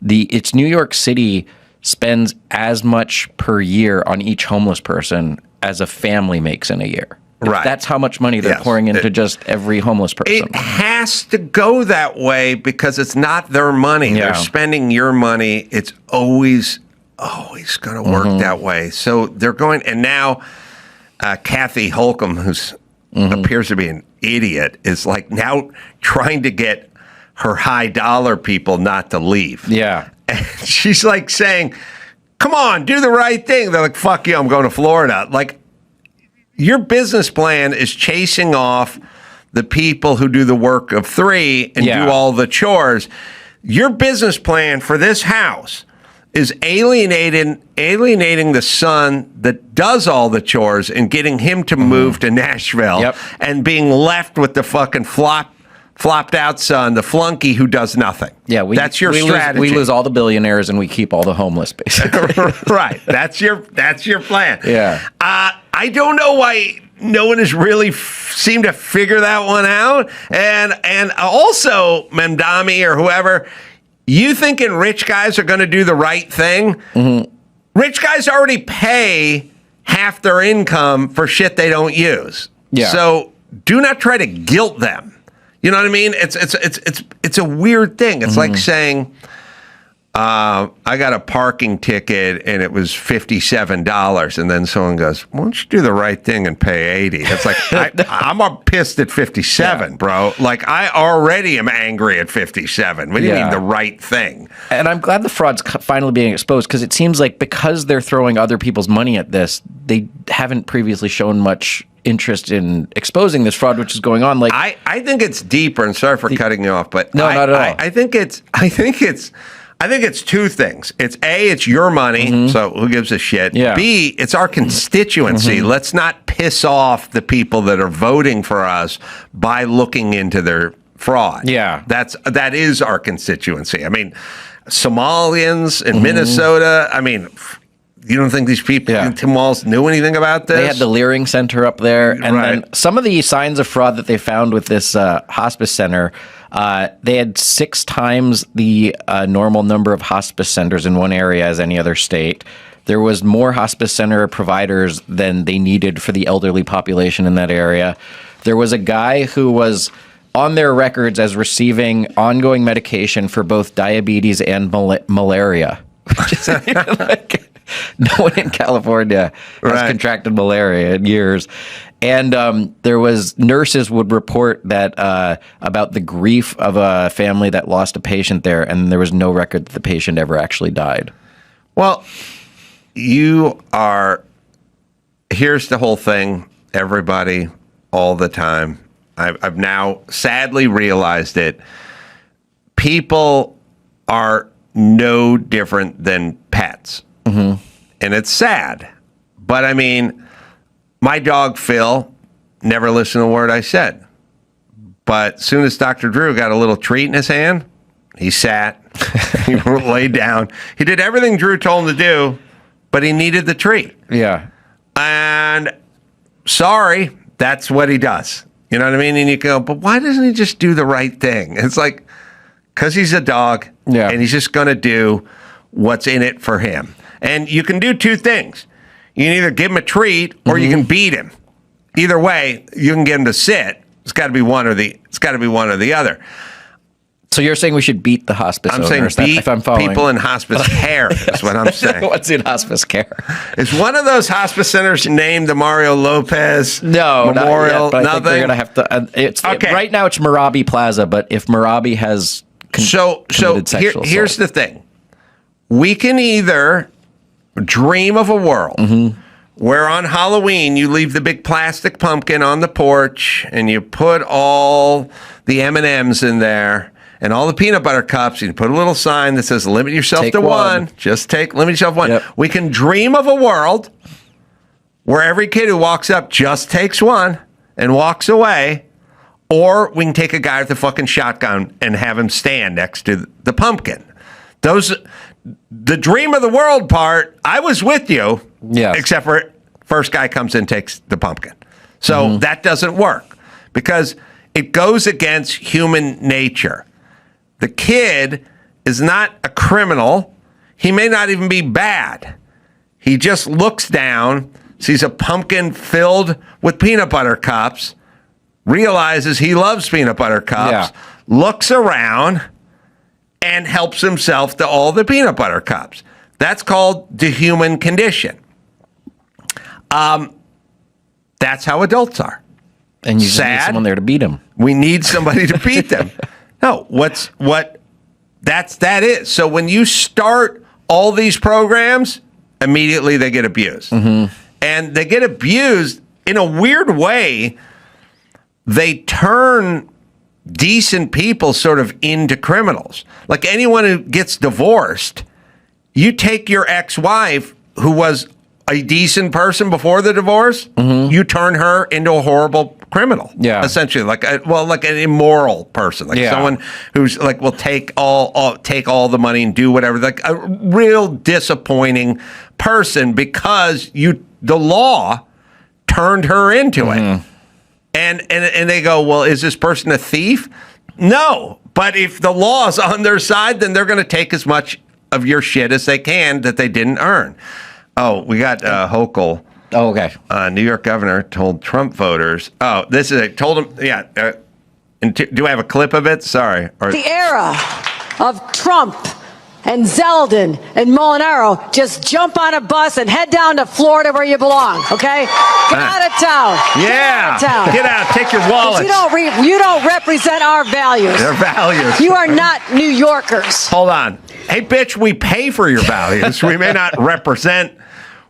it's New York City spends as much per year on each homeless person as a family makes in a year.
Right.
That's how much money they're pouring into just every homeless person.
It has to go that way because it's not their money. They're spending your money. It's always going to work that way. So they're going, and now Kathy Holcomb, who's appears to be an idiot, is like now trying to get her high dollar people not to leave.
Yeah.
And she's like saying, come on, do the right thing. They're like, fuck you, I'm going to Florida. Like, your business plan is chasing off the people who do the work of 3 and do all the chores. Your business plan for this house is alienating the son that does all the chores and getting him to move to Nashville and being left with the fucking flopped out son, the flunky who does nothing.
Yeah,
that's your strategy.
We lose all the billionaires and we keep all the homeless, basically.
Right. That's your plan.
Yeah.
I don't know why no one has really seemed to figure that one out. And also, Memdami or whoever, you thinking rich guys are going to do the right thing? Rich guys already pay half their income for shit they don't use.
Yeah.
So do not try to guilt them. You know what I mean? It's a weird thing. It's like saying, I got a parking ticket and it was $57, and then someone goes, "Why don't you do the right thing and pay $80?" It's like I'm pissed at 57, bro. Like, I already am angry at 57. What do you mean the right thing?
And I'm glad the fraud's finally being exposed, because it seems like because they're throwing other people's money at this, they haven't previously shown much interest in exposing this fraud, which is going on. Like,
I think it's deeper. And sorry for cutting you off, but
no, not at all.
I think it's two things. It's A, it's your money, so who gives a shit?
Yeah.
B, it's our constituency. Let's not piss off the people that are voting for us by looking into their fraud.
Yeah.
That is our constituency. I mean, Somalians in Minnesota, I mean, you don't think these people in Tim Walz knew anything about this?
They had the Leering Center up there. And then some of the signs of fraud that they found with this hospice center, they had 6 times the normal number of hospice centers in one area as any other state. There was more hospice center providers than they needed for the elderly population in that area. There was a guy who was on their records as receiving ongoing medication for both diabetes and malaria. Which is like, no one in California has contracted malaria in years. And there was nurses would report that about the grief of a family that lost a patient there, and there was no record that the patient ever actually died.
Well, here's the whole thing, everybody, all the time. I've now sadly realized it. People are no different than pets. And it's sad. But I mean, my dog, Phil, never listened to a word I said. But as soon as Dr. Drew got a little treat in his hand, he sat, he laid down. He did everything Drew told him to do, but he needed the treat.
Yeah.
And sorry, that's what he does. You know what I mean? And you go, but why doesn't he just do the right thing? It's like, because he's a dog, and he's just going to do what's in it for him. And you can do two things. You can either give him a treat or you can beat him. Either way, you can get him to sit. It's got to be one or the other.
So you're saying we should beat the hospice
I'm
owners?
saying beat
if I'm following.
people in hospice care is what I'm saying.
What's in hospice care?
Is one of those hospice centers named the Mario Lopez
Memorial?
Not yet,
but I
nothing?
think they're going to have to.
Okay.
Right now it's Merabi Plaza, but if Merabi has committed sexual
here's
assault.
the thing. We can either dream of a world where on Halloween you leave the big plastic pumpkin on the porch and you put all the M&Ms in there and all the peanut butter cups, and you put a little sign that says limit yourself to one. Limit yourself to one.
Yep.
We can dream of a world where every kid who walks up just takes one and walks away, or we can take a guy with a fucking shotgun and have him stand next to the pumpkin. The dream of the world part, I was with you, except for first guy comes in, takes the pumpkin. So that doesn't work because it goes against human nature. The kid is not a criminal. He may not even be bad. He just looks down, sees a pumpkin filled with peanut butter cups, realizes he loves peanut butter cups, looks around, and helps himself to all the peanut butter cups. That's called the human condition. That's how adults are.
And you just need someone there to beat him.
We need somebody to beat them. No, that is. So when you start all these programs, immediately they get abused. And they get abused in a weird way. They turn decent people sort of into criminals. Like anyone who gets divorced, you take your ex-wife who was a decent person before the divorce, you turn her into a horrible criminal. Yeah, essentially, like an immoral person, like someone who's like will take all the money and do whatever, like a real disappointing person because the law turned her into it. And they go, well, is this person a thief? No, but if the law is on their side, then they're going to take as much of your shit as they can that they didn't earn. Oh, we got Hochul.
Oh, okay.
New York governor told Trump voters. Oh, this is it. Told him. Yeah. Do I have a clip of it? Sorry.
The era of Trump and Zeldin and Molinaro, just jump on a bus and head down to Florida where you belong, okay? Get out of town.
Yeah.
Get out of town.
Get out. Take your wallet.
You don't represent our values.
Their values.
You are not New Yorkers.
Hold on. Hey, bitch, we pay for your values. We may not represent.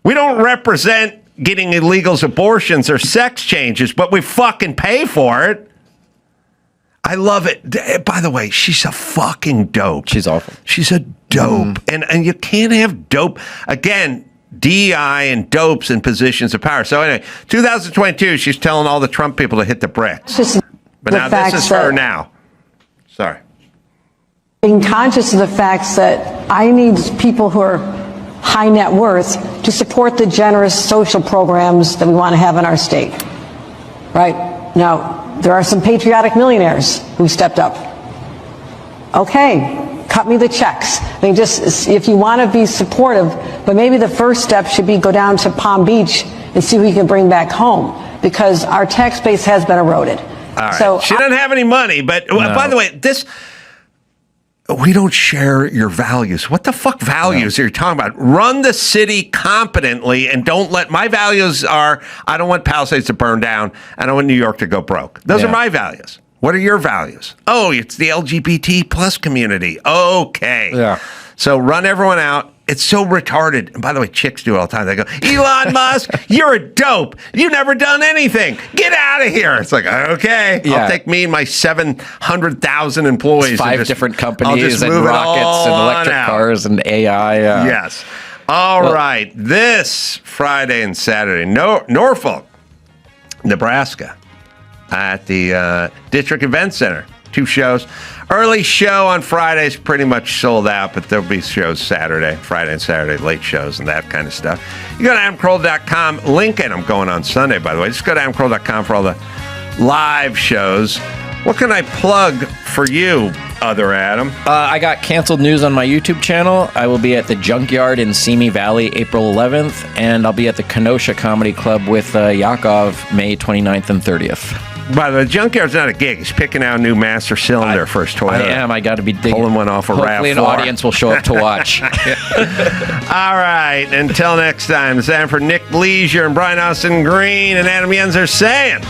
We don't represent getting illegals abortions or sex changes, but we fucking pay for it. I love it. By the way, she's a fucking dope.
She's awful.
She's a dope. And you can't have dope. Again, DEI and dopes in positions of power. So anyway, 2022, she's telling all the Trump people to hit the bricks. But now this is her now. Sorry.
Being conscious of the facts that I need people who are high net worth to support the generous social programs that we want to have in our state. Right? Now, there are some patriotic millionaires who stepped up. Okay, cut me the checks. I mean, just if you want to be supportive, but maybe the first step should be go down to Palm Beach and see who you can bring back home, because our tax base has been eroded.
All right.
So
she doesn't have any money, but by the way, we don't share your values. What the fuck values are you talking about? Run the city competently and don't let my values are, I don't want Palisades to burn down. I don't want New York to go broke. Those are my values. What are your values? Oh, it's the LGBT plus community. Okay. Yeah. So run everyone out. It's so retarded. And by the way, chicks do it all the time. They go, Elon Musk, you're a dope. You've never done anything. Get out of here. It's like, okay, I'll take me and my 700,000 employees.
It's 5 different companies and rockets and electric cars and AI.
Yes. All right. This Friday and Saturday, Norfolk, Nebraska, at the District Event Center. 2 shows. Early show on Friday is pretty much sold out, but there'll be shows Friday and Saturday, late shows and that kind of stuff. You go to adamcarolla.com. Link it. I'm going on Sunday, by the way. Just go to adamcarolla.com for all the live shows. What can I plug for you, other Adam?
I got canceled news on my YouTube channel. I will be at the Junkyard in Simi Valley April 11th, and I'll be at the Kenosha Comedy Club with Yakov May 29th and 30th.
By the way, Junkyard's not a gig. He's picking out a new master cylinder for his Toyota.
I am. I got to be digging.
Pulling one off a RAV4.
Hopefully an audience will show up to watch.
All right. Until next time, it's time for Nick Leisure and Brian Austin Green and Adam Yenzer saying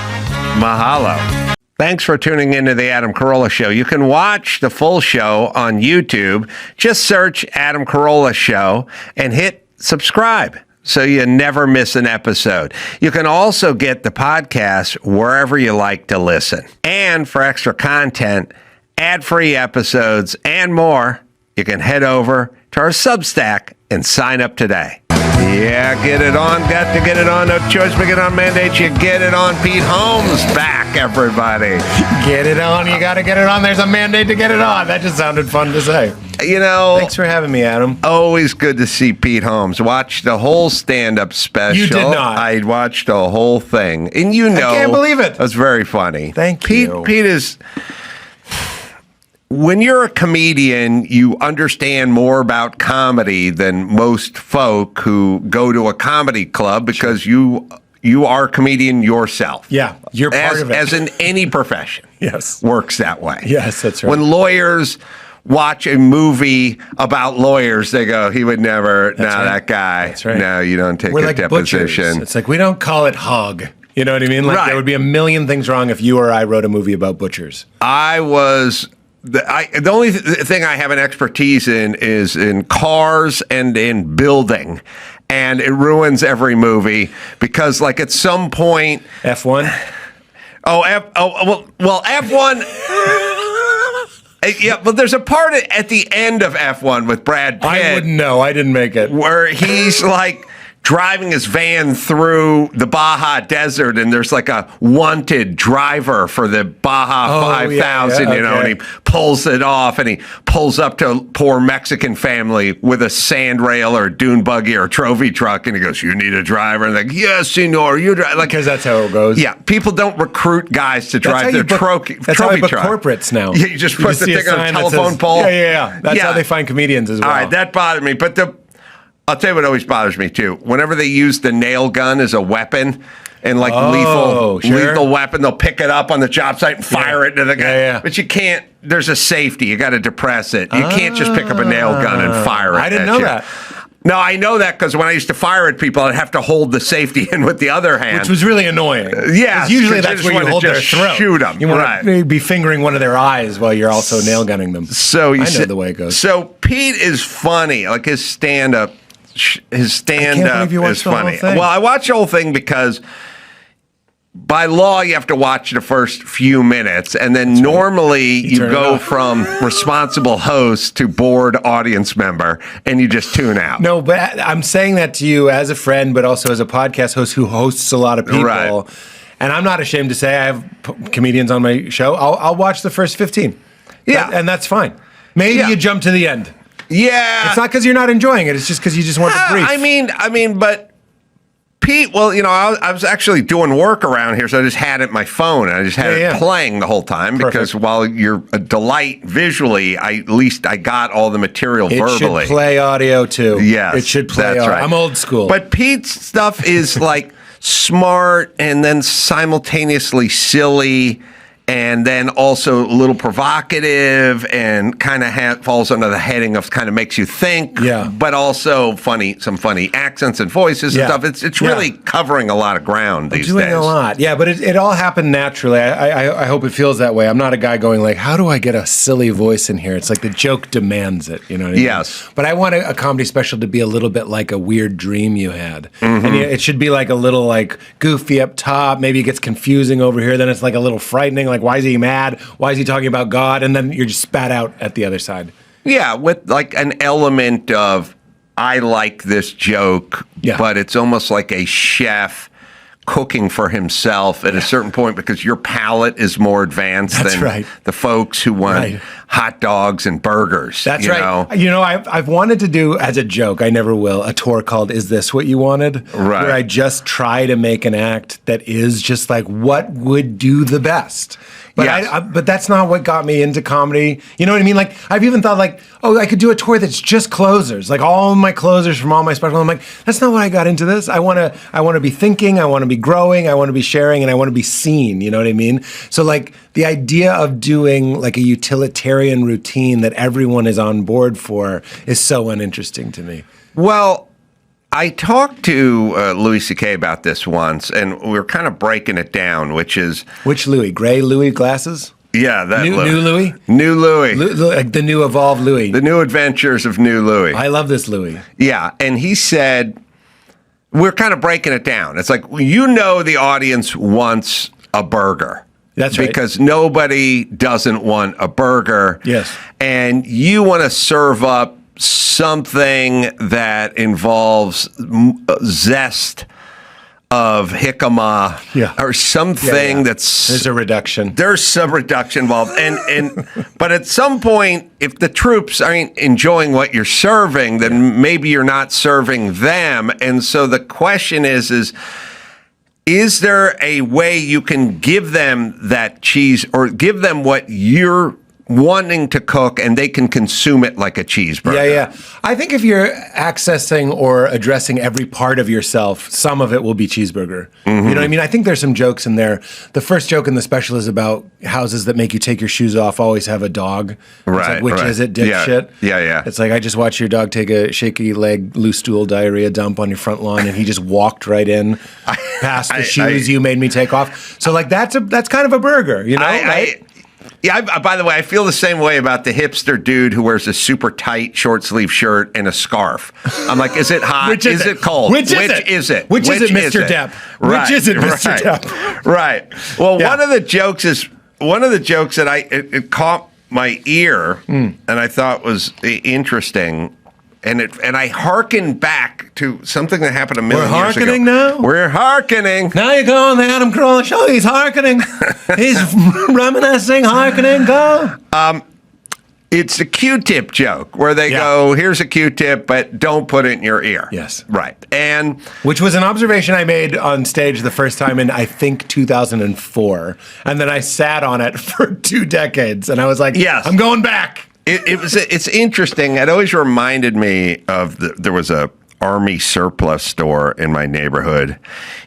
mahalo. Thanks for tuning into the Adam Carolla Show. You can watch the full show on YouTube. Just search Adam Carolla Show and hit subscribe so you never miss an episode. You can also get the podcast wherever you like to listen. And for extra content, ad-free episodes, and more, you can head over to our Substack and sign up today. Yeah, get it on. Got to get it on. No choice but get on mandate. You get it on. Pete Holmes back, everybody.
Get it on. You got to get it on. There's a mandate to get it on. That just sounded fun to say.
You know.
Thanks for having me, Adam.
Always good to see Pete Holmes. Watched the whole stand-up special.
You did not.
I watched the whole thing. And you know.
I can't believe it.
That's very funny.
Thank you.
Pete is... When you're a comedian, you understand more about comedy than most folk who go to a comedy club because you are a comedian yourself.
Yeah, you're part of it.
As in any profession.
Yes.
Works that way.
Yes, that's right.
When lawyers watch a movie about lawyers, they go, he would never, that guy.
That's right.
No, you don't take
We're
a
like
deposition.
Butchers. It's like, we don't call it hog. You know what I mean? Like there would be a million things wrong if you or I wrote a movie about butchers.
The only thing I have an expertise in is in cars and in building. And it ruins every movie because, like, at some point...
F1?
Well, F1... Yeah, but there's a part at the end of F1 with Brad Pitt.
I wouldn't know. I didn't make it.
Where he's, like... driving his van through the Baja Desert, and there's like a wanted driver for the Baja 5000, you know, and he pulls it off, and he pulls up to a poor Mexican family with a sandrail or a dune buggy or a trophy truck, and he goes, "You need a driver?" And they're like, "Yes, senor, you drive." Like,
because that's how it goes.
Yeah, people don't recruit guys to drive their trophy truck.
That's how they book corporates now.
Yeah, you just put the thing on a telephone pole.
Yeah. That's how they find comedians as well.
All right, that bothered me, but I'll tell you what always bothers me, too. Whenever they use the nail gun as a weapon and, like, lethal weapon, they'll pick it up on the job site and fire it into the guy.
Yeah.
But you can't. There's a safety. You got to depress it. You can't just pick up a nail gun and fire it.
I didn't know that.
No, I know that because when I used to fire at people, I'd have to hold the safety in with the other hand.
Which was really annoying.
Yeah.
Usually that's where you hold their throat.
Shoot them.
You want to be fingering one of their eyes while you're also nail gunning them.
So
I know the way it goes.
So Pete is funny. Like his stand-up. Is funny. Well, I watched the whole thing because by law you have to watch the first few minutes, and then normally you go from responsible host to bored audience member, and you just tune out.
No, but I'm saying that to you as a friend, but also as a podcast host who hosts a lot of people. Right. And I'm not ashamed to say I have comedians on my show. I'll watch the first 15.
Yeah,
and that's fine. Maybe you jump to the end.
Yeah.
It's not because you're not enjoying it. It's just because you just want the brief.
I mean, but Pete, well, you know, I was actually doing work around here, so I just had it on my phone, and I just had it playing the whole time because while you're a delight visually, at least I got all the material verbally.
It should play audio, too.
Yes.
It should play audio. Right. I'm old school.
But Pete's stuff is, like, smart and then simultaneously silly, and then also a little provocative, and kind of falls under the heading of kind of makes you think, but also some funny accents and voices and stuff. It's really covering a lot of ground these days.
Doing a lot, but it all happened naturally. I hope it feels that way. I'm not a guy going like, how do I get a silly voice in here? It's like the joke demands it, you know what I mean?
Yes.
But I want a comedy special to be a little bit like a weird dream you had. Mm-hmm. And it should be like a little like goofy up top. Maybe it gets confusing over here. Then it's like a little frightening. Like, why is he mad? Why is he talking about God? And then you're just spat out at the other side.
Yeah, with like an element of I like this joke, but it's almost like a chef cooking for himself at a certain point because your palate is more advanced than the folks who want hot dogs and burgers.
That's right. You know, I've wanted to do, as a joke, I never will, a tour called Is This What You Wanted?
Right.
Where I just try to make an act that is just like, what would do the best? But but that's not what got me into comedy. You know what I mean? Like, I've even thought like, oh, I could do a tour that's just closers, like all my closers from all my specials. I'm like, that's not what I got into this. I want to be thinking, I want to be growing, I want to be sharing, and I want to be seen. You know what I mean? So like the idea of doing like a utilitarian routine that everyone is on board for is so uninteresting to me.
Well, I talked to Louis C.K. about this once, and we were kind of breaking it down, which
Louis? Gray Louis glasses?
Yeah, that
new Louis?
New Louis.
Like the new evolved Louis.
The new adventures of new Louis.
I love this Louis.
Yeah, and he said, we're kind of breaking it down. It's like, you know the audience wants a burger.
That's right.
Because nobody doesn't want a burger.
Yes.
And you want to serve up something that involves zest of jicama or something that's
there's a reduction.
There's some reduction involved, and but at some point, if the troops aren't enjoying what you're serving, then maybe you're not serving them. And so the question is there a way you can give them that cheese or give them what you're wanting to cook and they can consume it like a cheeseburger?
Yeah. I think if you're accessing or addressing every part of yourself, some of it will be cheeseburger.
Mm-hmm.
You know what I mean? I think there's some jokes in there. The first joke in the special is about houses that make you take your shoes off always have a dog.
Right.
It's like, which is it, dipshit?
Yeah.
It's like, I just watched your dog take a shaky leg, loose stool diarrhea dump on your front lawn, and he just walked right in past the shoes you made me take off. So like, that's kind of a burger, you know? Right?
By the way, I feel the same way about the hipster dude who wears a super tight short sleeve shirt and a scarf. I'm like, is it hot?
Which is
it cold?
Which is it? Which is it, Mr. Depp?
Right,
Which is it, Mr. Depp?
Right. Well, one of the jokes that it caught my ear and I thought was interesting. And I hearkened back to something that happened a million years ago.
We're hearkening now?
We're hearkening.
Now you go on the Adam Carolla show. He's hearkening. He's reminiscing, hearkening. Go.
It's a Q-tip joke where they go, here's a Q-tip, but don't put it in your ear.
Yes.
Right. And
which was an observation I made on stage the first time in, I think, 2004. And then I sat on it for 2 decades. And I was like, I'm going back.
It's interesting. It always reminded me of there was a Army surplus store in my neighborhood.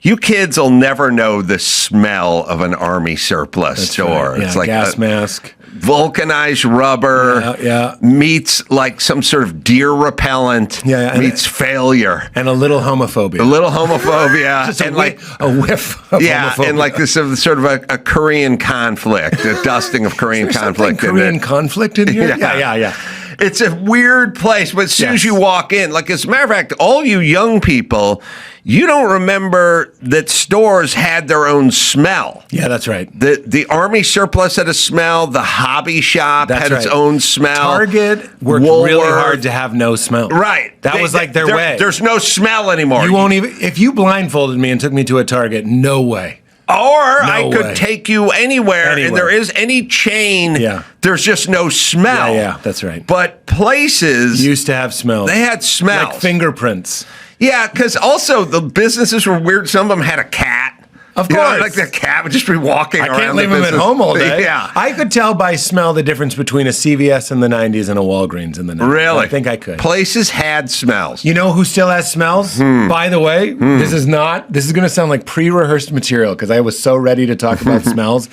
You kids will never know the smell of an Army surplus store.
Right. Yeah,
it's like
gas mask.
Vulcanized rubber meets like some sort of deer repellent meets failure.
And a little homophobia.
Just
and like a whiff of homophobia.
And like this sort of a Korean conflict, a dusting of Korean conflict.
Korean conflict in here? Yeah.
It's a weird place, but as soon as you walk in, like as a matter of fact, all you young people, you don't remember that stores had their own smell.
Yeah, that's right.
The Army surplus had a smell. The hobby shop had its own smell.
Target worked really hard to have no smell.
Right.
That was like their way.
There's no smell anymore.
You won't even, if you blindfolded me and took me to a Target, no way.
Or I could take you anywhere, and there is any chain, there's just no smell.
Yeah, that's right.
But places
used to have smells.
They had smells.
Like fingerprints.
Yeah, because also the businesses were weird. Some of them had a cat.
Of course.
You know, like the cat would just be walking around.
I can't leave him at home all day.
Yeah.
I could tell by smell the difference between a CVS in the 90s and a Walgreens in the 90s.
Really?
I think I could.
Places had smells.
You know who still has smells? By the way, this is going to sound like pre-rehearsed material because I was so ready to talk about smells.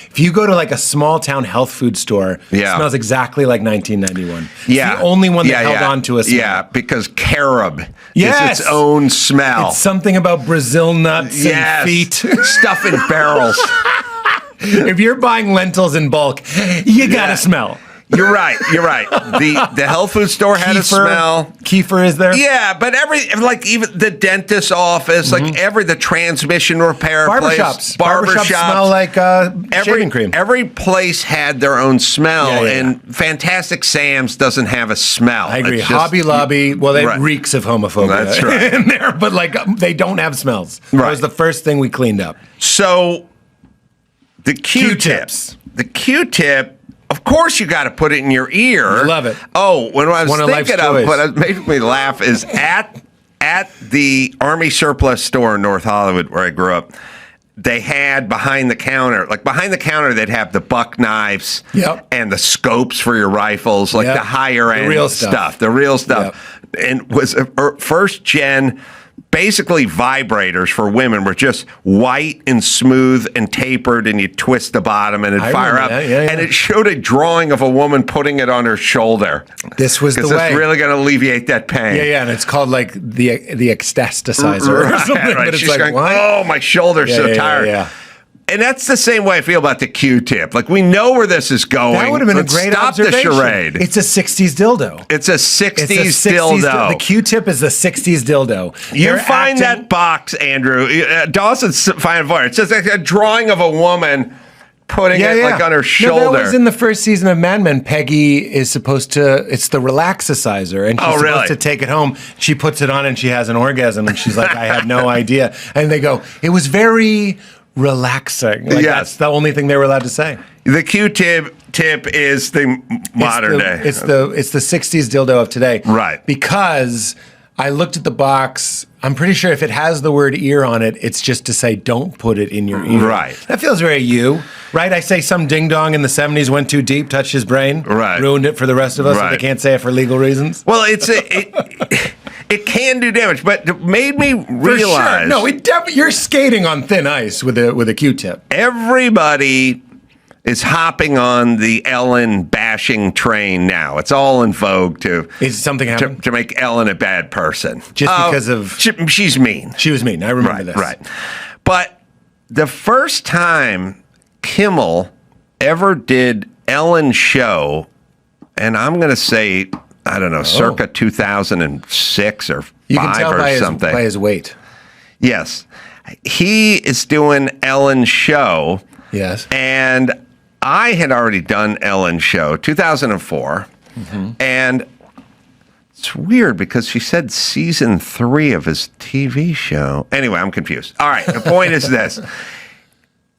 If you go to like a small town health food store, it smells exactly like 1991. It's the only one that held on to a smell.
Yeah, because carob is its own smell.
It's something about Brazil nuts and feet.
Stuff in barrels.
If you're buying lentils in bulk, you gotta smell.
You're right. The health food store had a smell.
Kefir is there?
Yeah, but even the dentist's office, the transmission repair
Barbershops.
place.
Barbershops smell like shaving cream.
Every place had their own smell,
Yeah.
and Fantastic Sam's doesn't have a smell.
I agree.
It's just-
Hobby Lobby, well, it reeks of homophobia.
That's right.
in there, but they don't have smells. That was the first thing we cleaned up.
So the Q-tips. The Q-tip, of course, you got to put it in your ear.
I love it.
Oh, when I was
one of life's
thinking of
joys.
what made me laugh is at the Army surplus store in North Hollywood where I grew up, they had behind the counter, they'd have the buck knives and the scopes for your rifles, the higher end
real
stuff. The real stuff. And was a first gen. Basically, vibrators for women were just white and smooth and tapered, and you twist the bottom and it'd fire up. And it showed a drawing of a woman putting it on her shoulder.
This was the way.
Because it's really going to alleviate that pain.
Yeah, and it's called the ecstasticizer or something. But it's
She's
like,
going,
what?
oh, my shoulder's so tired.
Yeah.
And that's the same way I feel about the Q-tip. We know where this is going.
That would have been
Let's
a great
stop
observation.
the charade.
It's a 60s dildo.
It's a 60s dildo.
The Q-tip is the 60s dildo.
You find that box, Andrew. Dawson's fine for it. It's just like a drawing of a woman putting it on her shoulder.
No, that was in the first season of Mad Men. Peggy is supposed to, it's the relaxicizer, and she's supposed to take it home. She puts it on and she has an orgasm, and she's like, I had no idea. And they go, it was very relaxing. That's the only thing they were allowed to say.
The Q-tip is the modern day.
It's the 60s dildo of today.
Right.
Because I looked at the box. I'm pretty sure if it has the word ear on it, it's just to say don't put it in your ear.
Right.
That feels very you. Right? I say some ding-dong in the 70s went too deep, touched his brain.
Right.
Ruined it for the rest of us, so they can't say it for legal reasons.
Well, it can do damage, but it made me realize.
For sure. No, you're skating on thin ice with a Q-tip.
Everybody is hopping on the Ellen bashing train now. It's all in vogue to make Ellen a bad person.
Just because of
she's mean.
She was mean. I remember this.
Right. But the first time Kimmel ever did Ellen's show, and I'm going to say, I don't know, circa 2006 or 5 or something.
By his weight.
Yes. He is doing Ellen's show.
Yes.
And I had already done Ellen's show, 2004. And it's weird because she said season 3 of his TV show. Anyway, I'm confused. All right. The point is this.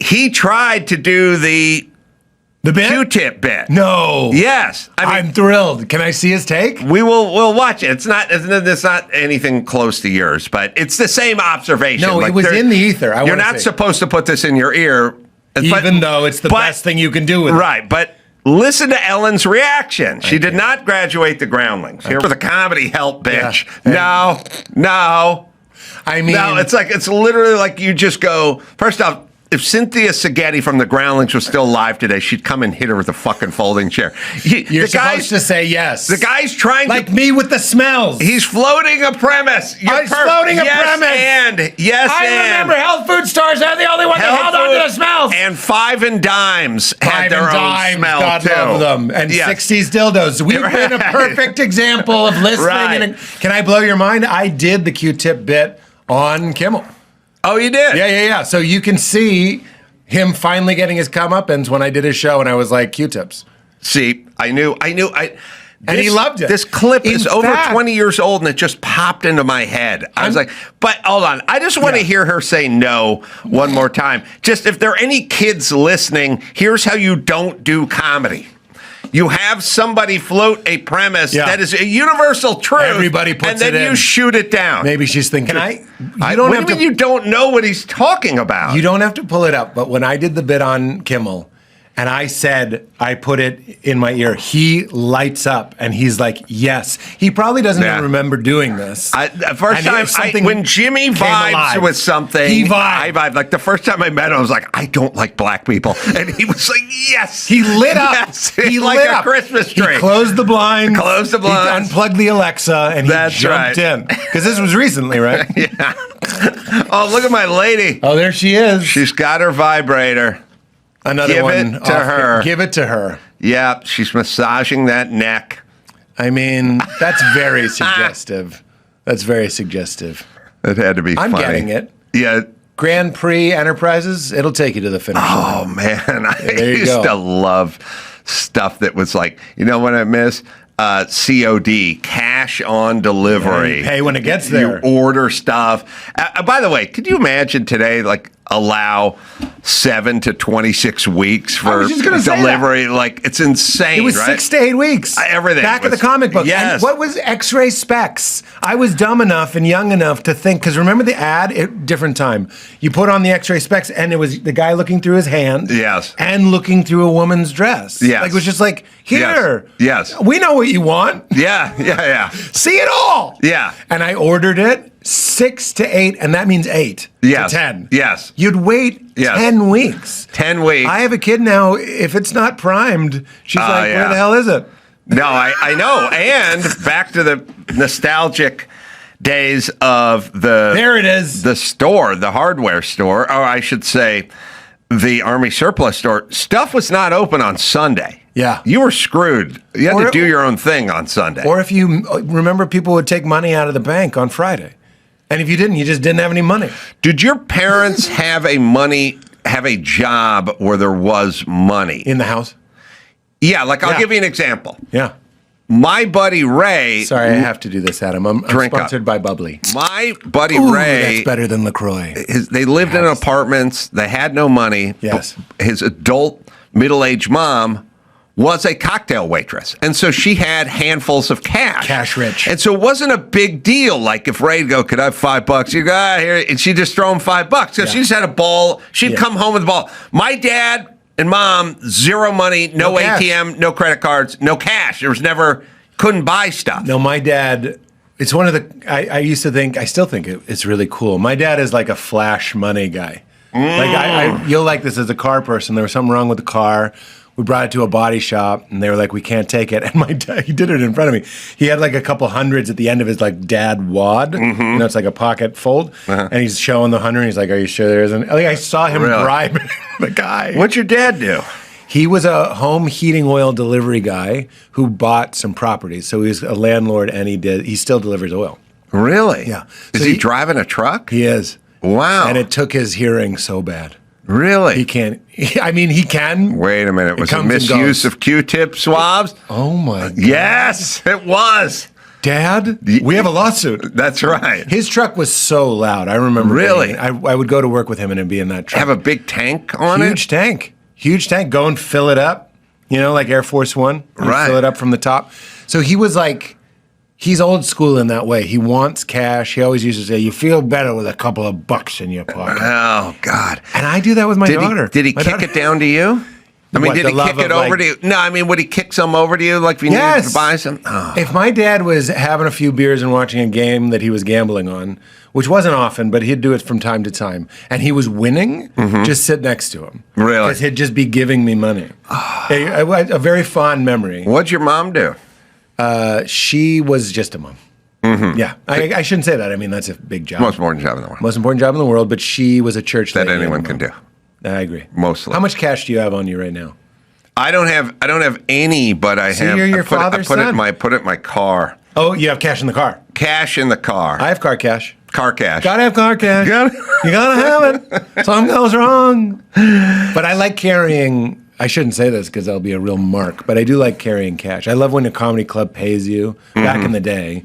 He tried to do the
bit?
Q-tip bit.
No.
Yes.
I'm thrilled. Can I see his take?
We'll watch it. It's not anything close to yours, but it's the same observation.
No, it was in the ether.
You're not supposed to put this in your ear.
Even though it's the best thing you can do with it.
Right, but listen to Ellen's reaction. She did not graduate the Groundlings. Here for the comedy help, bitch.
Yeah.
No.
I mean...
No, it's literally like you just go, first off, if Cynthia Seghetti from the Groundlings was still alive today, she'd come and hit her with a fucking folding chair.
You're supposed to say yes.
The guy's trying
like me with the smells.
He's floating a premise.
He's floating a premise.
I
remember health food stores are the only one that held on to the smells.
And Five and Dimes had their own smell
God
too.
love them. And 60s dildos. We've been a perfect example of listening.
Right.
Can I blow your mind? I did the Q-tip bit on Kimmel.
Oh, you did?
Yeah. So you can see him finally getting his comeuppance when I did his show, and I was like, Q-tips.
See, I knew.
And he loved it.
This clip is
In
over
fact-
20 years old, and it just popped into my head. I was like, but hold on. I just want to hear her say no one more time. Just if there are any kids listening, here's how you don't do comedy. You have somebody float a premise that is a universal truth.
Everybody puts
and then
it in.
you shoot it down.
Maybe she's thinking,
you don't know what he's talking about.
You don't have to pull it up, but when I did the bit on Kimmel, and I said, I put it in my ear, he lights up, and he's like, yes. He probably doesn't even remember doing this.
First time, when Jimmy vibes with something,
he
I vibe. Like the first time I met him, I was like, I don't like black people. And he was like, yes.
He lit up.
Yes.
He
like
lit
a
up.
Crismas tree.
He closed the blinds.
He
unplugged the Alexa, and he jumped in. Because this was recently, right?
Yeah. Oh, look at my lady.
Oh, there she is.
She's got her vibrator.
Another
Give
one.
it to her.
Give it to her.
Yeah, she's massaging that neck.
I mean, that's very suggestive. That's very suggestive.
It had to be
I'm
funny.
getting it.
Yeah.
Grand Prix Enterprises, it'll take you to the finish line.
Oh, man. I
There you
used
go.
to love stuff that was like, you know what I miss? COD, cash on delivery.
Yeah, you pay when it gets there.
You order stuff. By the way, could you imagine today, like, allow 7 to 26 weeks for
was just gonna say
delivery? Like, it's insane,
It was
right?
6 to 8 weeks.
Everything.
Back in
was-
the comic book.
Yes.
And what was X-ray specs? I was dumb enough and young enough to think, because remember the ad? Different time. You put on the X-ray specs and it was the guy looking through his hand.
Yes.
And looking through a woman's dress.
Yes.
Like, it was just like, here.
Yes.
We know what you want.
Yeah.
See it all.
Yeah.
And I ordered it 6 to 8, and that means 8
Yes.
to 10.
Yes.
You'd wait
Yes.
10 weeks.
10 weeks.
I have a kid now. If it's not primed, she's like, where
yeah.
the hell is it?
No, I know. And back to the nostalgic days of
There it is.
the store, the hardware store, or I should say the Army surplus store. Stuff was not open on Sunday.
Yeah.
You were screwed. You had
Or-
to do your own thing on Sunday.
Or if you remember, people would take money out of the bank on Friday. And if you didn't, you just didn't have any money.
Did your parents have a job where there was money?
In the house?
Yeah, like I'll
Yeah.
give you an example.
Yeah.
My buddy Ray.
Sorry, I have to do this, Adam. I'm
Drink up.
sponsored by Bubbly.
My buddy
Ooh,
Ray.
that's better than LaCroix.
They lived in apartments. They had no money.
Yes.
His adult middle-aged mom was a cocktail waitress. And so she had handfuls of cash.
Cash rich.
And so it wasn't a big deal. Like if Ray'd go, could I have $5? You go, here. And she'd just throw him $5. Because she just had a ball. She'd come home with a ball. My dad and mom, zero money, no
cash.
ATM, no credit cards, no cash. There was never, couldn't buy stuff.
No, my dad, it's one of the, I used to think, I still think it's really cool. My dad is like a flash money guy. Like you'll like this as a car person. There was something wrong with the car. We brought it to a body shop, and they were like, "We can't take it." And my dad, he did it in front of me. He had like a couple hundreds at the end of his like dad wad. You know, it's like a pocket fold, and he's showing the 100. He's like, "Are you sure there isn't?" Like I saw him
Really?
bribing the guy.
What'd your dad do?
He was a home heating oil delivery guy who bought some properties. So he was a landlord, and he still delivers oil.
Really?
Yeah.
Is
So
he driving a truck?
He is.
Wow.
And it took his hearing so bad.
Really?
He can't. I mean, he can.
Wait a minute. Was it
comes and
misuse
goes.
of Q-tip swabs?
Oh my God.
Yes, it was.
Dad, we have a lawsuit.
That's right.
His truck was so loud. I remember.
Really?
I would go to work with him and it'd be in that truck.
Have a big tank on
Huge
it?
tank. Huge tank. Go and fill it up. You know, like Air Force One. You
Right.
Fill it up from the top. So he was like, he's old school in that way. He wants cash. He always used to say, "You feel better with a couple of bucks in your pocket."
Oh, God.
And I do that with my daughter.
Did he
My
kick
daughter-
it down to you? I mean,
What,
did
the
he
love
kick it
of,
over
like-
to you? No, I mean, would he kick some over to you? Like if you needed
Yes.
to buy some? Oh.
If my dad was having a few beers and watching a game that he was gambling on, which wasn't often, but he'd do it from time to time, and he was winning, just sit next to him.
Really?
Because he'd just be giving me money. A very fond memory.
What'd your mom do?
She was just a mom. Yeah. I shouldn't say that. I mean, that's a big job.
Most important job in the world.
Most important job in the world, but she was a church
That
lady
anyone
and a
can do.
mom. I agree.
Mostly.
How much cash do you have on you right now?
I don't have any, but I
So
have.
you're your
I put
father's
it
son.
in my car.
Oh, you have cash in the car.
Cash in the car.
I have car cash.
Car cash.
Gotta have car cash. You gotta have it. Something goes wrong. But I like carrying. I shouldn't say this because I'll be a real mark, but I do like carrying cash. I love when a comedy club pays you. Back in the day,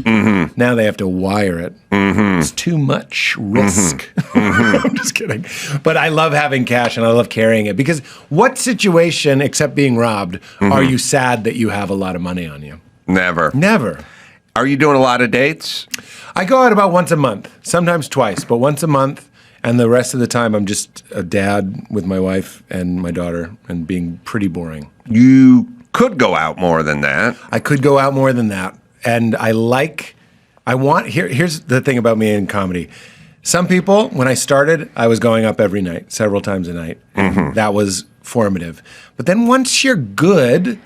now they have to wire it. It's too much risk. I'm just kidding. But I love having cash and I love carrying it because what situation, except being robbed, are you sad that you have a lot of money on you?
Never.
Never.
Are you doing a lot of dates?
I go out about once a month, sometimes twice, but once a month. And the rest of the time, I'm just a dad with my wife and my daughter and being pretty boring.
You could go out more than that.
I could go out more than that. And here's the thing about me in comedy. Some people, when I started, I was going up every night, several times a night. And that was formative. But then once you're good,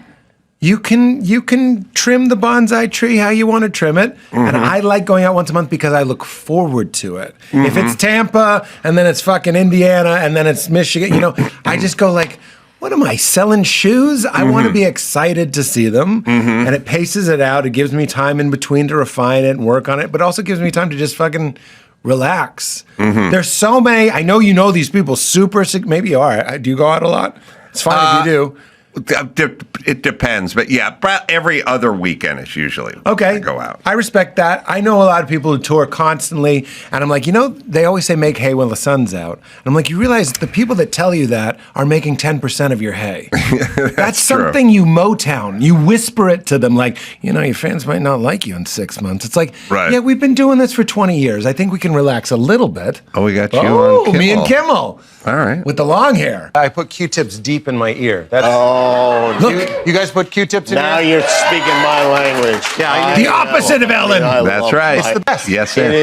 you can trim the bonsai tree how you want to trim it. And I like going out once a month because I look forward to it. If it's Tampa and then it's fucking Indiana and then it's Michigan, I just go like, what am I, selling shoes? I want to be excited to see them. And it paces it out. It gives me time in between to refine it and work on it, but also gives me time to just fucking relax. There's so many, I know you know these people super, maybe you are. Do you go out a lot? It's fine if you do.
It depends, but yeah, every other weekend is usually I go out.
I respect that. I know a lot of people who tour constantly, and I'm like, they always say make hay when the sun's out. And I'm like, you realize the people that tell you that are making 10% of your hay. That's something you Motown. You whisper it to them like, your fans might not like you in 6 months. It's like, yeah, we've been doing this for 20 years. I think we can relax a little bit.
Oh, we got you on Kimmel.
Me and Kimmel.
All right.
With the long hair.
I put Q-tips deep in my ear.
Look,
you guys put Q-tips in
now
your ear?
you're speaking my language.
Yeah, the opposite of Ellen.
That's right.
It's the best.
Yes, sir.
It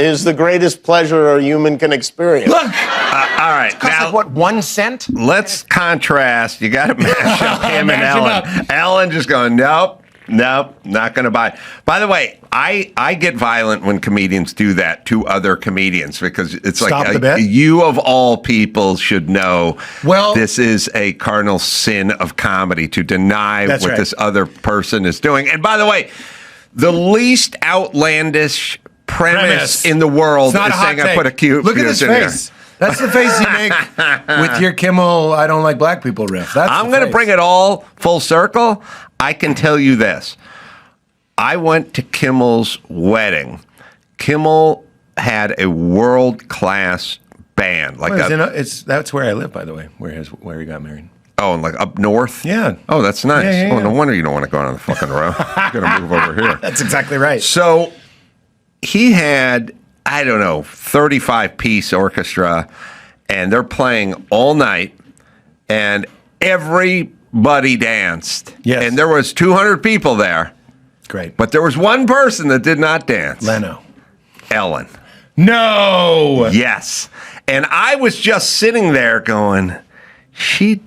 is the greatest pleasure a human can experience.
Look.
All right.
Now, like, what, 1 cent?
Let's contrast. You got to mash up him and Ellen. Ellen just going, nope, not going to buy. By the way, I get violent when comedians do that to other comedians because it's you of all people should know this is a cardinal sin of comedy to deny what this other person is doing. And by the way, the least outlandish premise in the world is saying I put a cute
Look at his face. That's the face you make with your Kimmel I don't like black people riff.
I'm going to bring it all full circle. I can tell you this. I went to Kimmel's wedding. Kimmel had a world-class band.
That's where I live, by the way, where he got married.
Oh, and like up north?
Yeah.
Oh, that's nice.
Yeah.
Oh, no wonder you don't want to go on the fucking road. You're going to move over here.
That's exactly right.
So he had, 35-piece orchestra, and they're playing all night, and everybody danced.
Yes.
And there was 200 people there.
Great.
But there was one person that did not dance.
Leno.
Ellen.
No.
Yes. And I was just sitting there going, she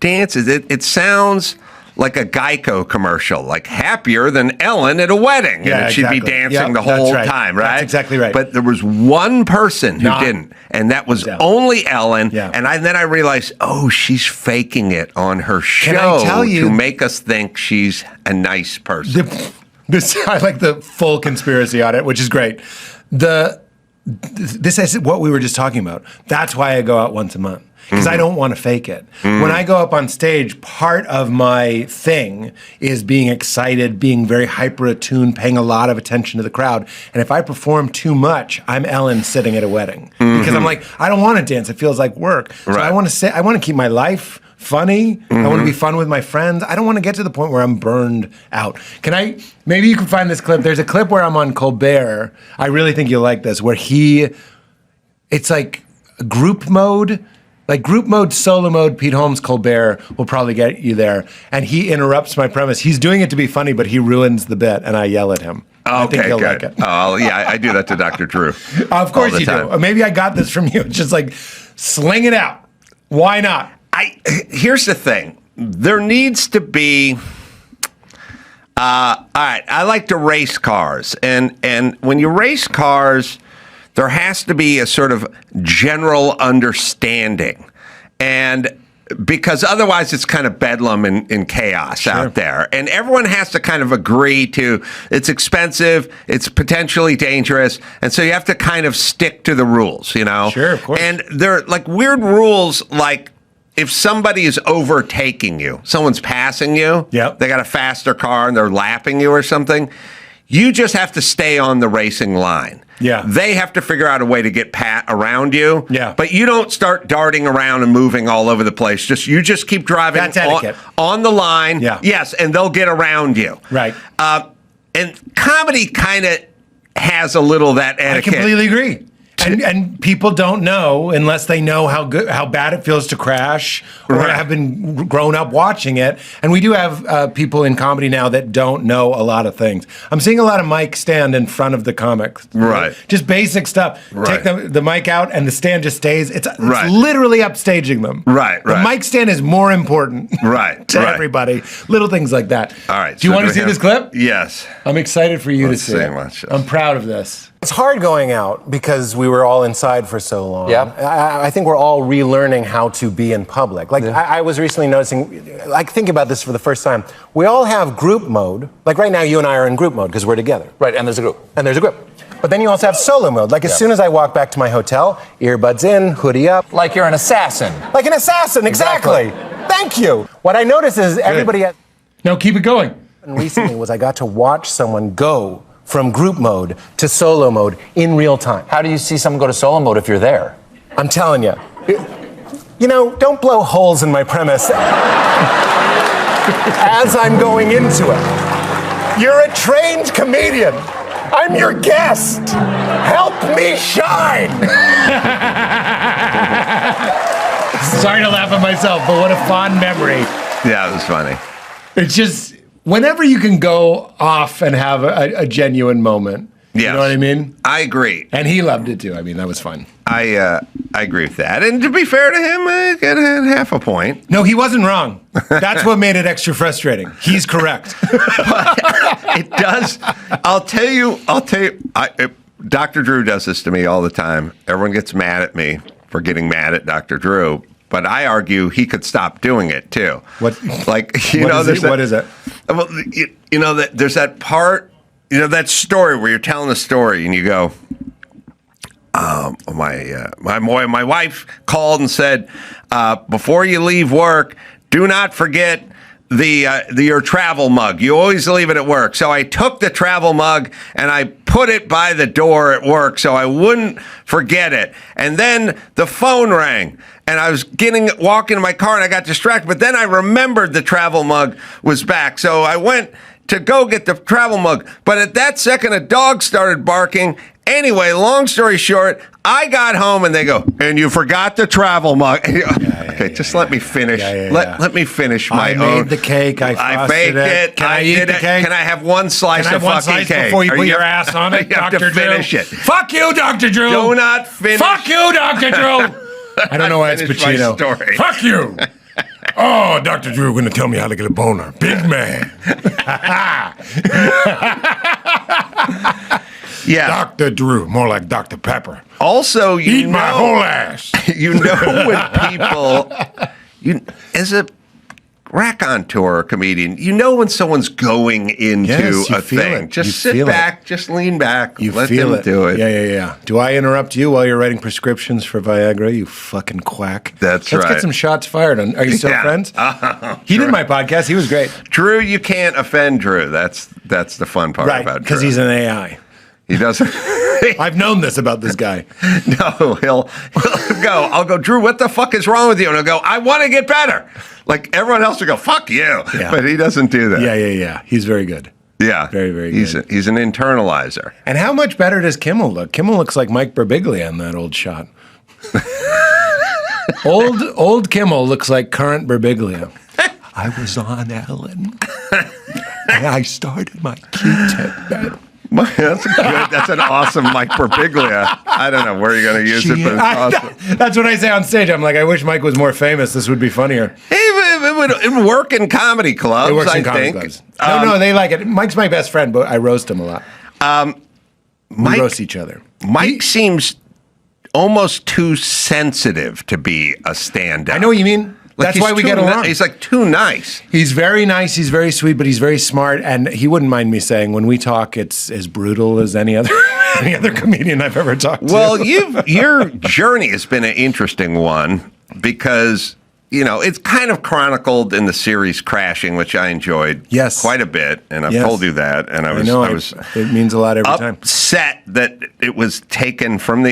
dances. It sounds like a Geico commercial, like happier than Ellen at a wedding.
Yeah,
and she'd be dancing the whole time, right?
That's exactly right.
But there was one person who didn't, and that was only Ellen.
Yeah.
And then I realized, she's faking it on her show to make us think she's a nice person.
I like the full conspiracy on it, which is great. This is what we were just talking about. That's why I go out once a month. Because I don't want to fake it. When I go up on stage, part of my thing is being excited, being very hyper attuned, paying a lot of attention to the crowd. And if I perform too much, I'm Ellen sitting at a wedding. Because I'm like, I don't want to dance. It feels like work. So I want to keep my life funny. I want to be fun with my friends. I don't want to get to the point where I'm burned out. Maybe you can find this clip. There's a clip where I'm on Colbert. I really think you'll like this, where it's like group mode. Like group mode, solo mode, Pete Holmes, Colbert will probably get you there. And he interrupts my premise. He's doing it to be funny, but he ruins the bit, and I yell at him. I think he'll like it.
Oh, yeah, I do that to Dr. Drew.
Of course you do. Maybe I got this from you. It's just like, sling it out. Why not?
Here's the thing. There needs to be... all right, I like to race cars. And when you race cars... there has to be a sort of general understanding. And because otherwise it's kind of bedlam and chaos out there. And everyone has to kind of agree to it's expensive, it's potentially dangerous. And so you have to kind of stick to the rules,
Sure, of course.
And there are like weird rules like if somebody is overtaking you, someone's passing you, they got a faster car and they're lapping you or something, you just have to stay on the racing line.
Yeah.
They have to figure out a way to get around you.
Yeah.
But you don't start darting around and moving all over the place. You just keep driving on the line.
Yeah.
Yes, and they'll get around you.
Right.
And comedy kind of has a little of that etiquette.
I completely agree. And people don't know unless they know how bad it feels to crash or have been grown up watching it. And we do have people in comedy now that don't know a lot of things. I'm seeing a lot of mic stand in front of the comics.
Right.
Just basic stuff.
Right.
Take the mic out and the stand just stays. It's literally upstaging them.
Right.
The mic stand is more important to everybody. Little things like that.
All right.
Do you want to see this clip?
Yes.
I'm excited for you
Let's
to see it.
Watch this.
I'm proud of this.
It's hard going out because we were all inside for so long.
Yeah.
I think we're all relearning how to be in public. Like, I was recently noticing, like, thinking about this for the first time. We all have group mode. Like, right now, you and I are in group mode because we're together.
Right, and there's a group.
And there's a group. But then you also have solo mode. Like, as soon as I walk back to my hotel, earbuds in, hoodie up.
Like you're an assassin.
Like an assassin, exactly. Thank you. What I noticed is everybody has...
No, keep it going.
Recently was I got to watch someone go from group mode to solo mode in real time.
How do you see someone go to solo mode if you're there?
I'm telling you. You know, don't blow holes in my premise as I'm going into it. You're a trained comedian. I'm your guest. Help me shine.
Sorry to laugh at myself, but what a fond memory.
Yeah, it was funny.
It's just, whenever you can go off and have a genuine moment.
Yes.
You know what I mean?
I agree.
And he loved it too. I mean, that was fun.
I agree with that. And to be fair to him, I got half a point.
No, he wasn't wrong. That's what made it extra frustrating. He's correct.
It does. I'll tell you. Dr. Drew does this to me all the time. Everyone gets mad at me for getting mad at Dr. Drew, but I argue he could stop doing it too.
What?
Like,
What is it?
Well, you know that there's that part. You know that story where you're telling a story and you go, my wife called and said, before you leave work, do not forget your travel mug. You always leave it at work. So I took the travel mug and I put it by the door at work so I wouldn't forget it. And then the phone rang and I was walking to my car and I got distracted. But then I remembered the travel mug was back. So I went to go get the travel mug. But at that second, a dog started barking. Anyway, long story short, I got home and they go, and you forgot the travel mug. Just let me finish. Let me finish my own.
I made the cake. I
baked it.
Can I eat the cake?
Can I have one slice
Can I
of
have one
fucking
slice
cake?
before you put your ass on it,
You have
Dr.
to finish
Drew?
it.
Fuck you, Dr. Drew.
Do not finish.
Fuck you, Dr. Drew. I don't know why it's
Finish my
Pacino.
story.
Fuck you. Oh, Dr. Drew going to tell me how to get a boner. Big man.
Yeah.
Dr. Drew, more like Dr. Pepper.
Also,
Eat my whole ass.
You know when people, as a raconteur or comedian, you know when someone's going into a thing. Just sit back, just lean back, let them do it.
Yeah. Do I interrupt you while you're writing prescriptions for Viagra, you fucking quack?
That's
Let's
right.
get some shots fired. Are you still friends? He did my podcast. He was great.
Drew, you can't offend Drew. That's the fun part about Drew.
Because he's an AI.
He doesn't.
I've known this about this guy.
No, he'll go. I'll go, Drew, what the fuck is wrong with you? And he'll go, I want to get better. Like everyone else will go, fuck you.
Yeah.
But he doesn't do that.
Yeah. He's very good.
Yeah.
Very, very
He's
good.
He's an internalizer.
And how much better does Kimmel look? Kimmel looks like Mike Birbiglia in that old shot. Old Kimmel looks like current Birbiglia. I was on Ellen. And I started my Q-tip bet.
That's good. That's an awesome Mike Birbiglia. I don't know where you're going to use it, but it's awesome.
That's what I say on stage. I'm like, I wish Mike was more famous. This would be funnier.
It would work in comedy clubs,
It works in
I
comedy
think.
clubs. No, they like it. Mike's my best friend, but I roast him a lot. We roast each other.
Mike seems almost too sensitive to be a stand-up.
I know what you mean.
Like
That's why we get along.
He's like too nice.
He's very nice. He's very sweet, but he's very smart. And he wouldn't mind me saying, when we talk, it's as brutal as any other comedian I've ever talked to.
Well, your journey has been an interesting one because, you know, it's kind of chronicled in the series Crashing, which I enjoyed quite a bit. And I've told you that. And I was
it means a lot every time.
Upset that it was taken from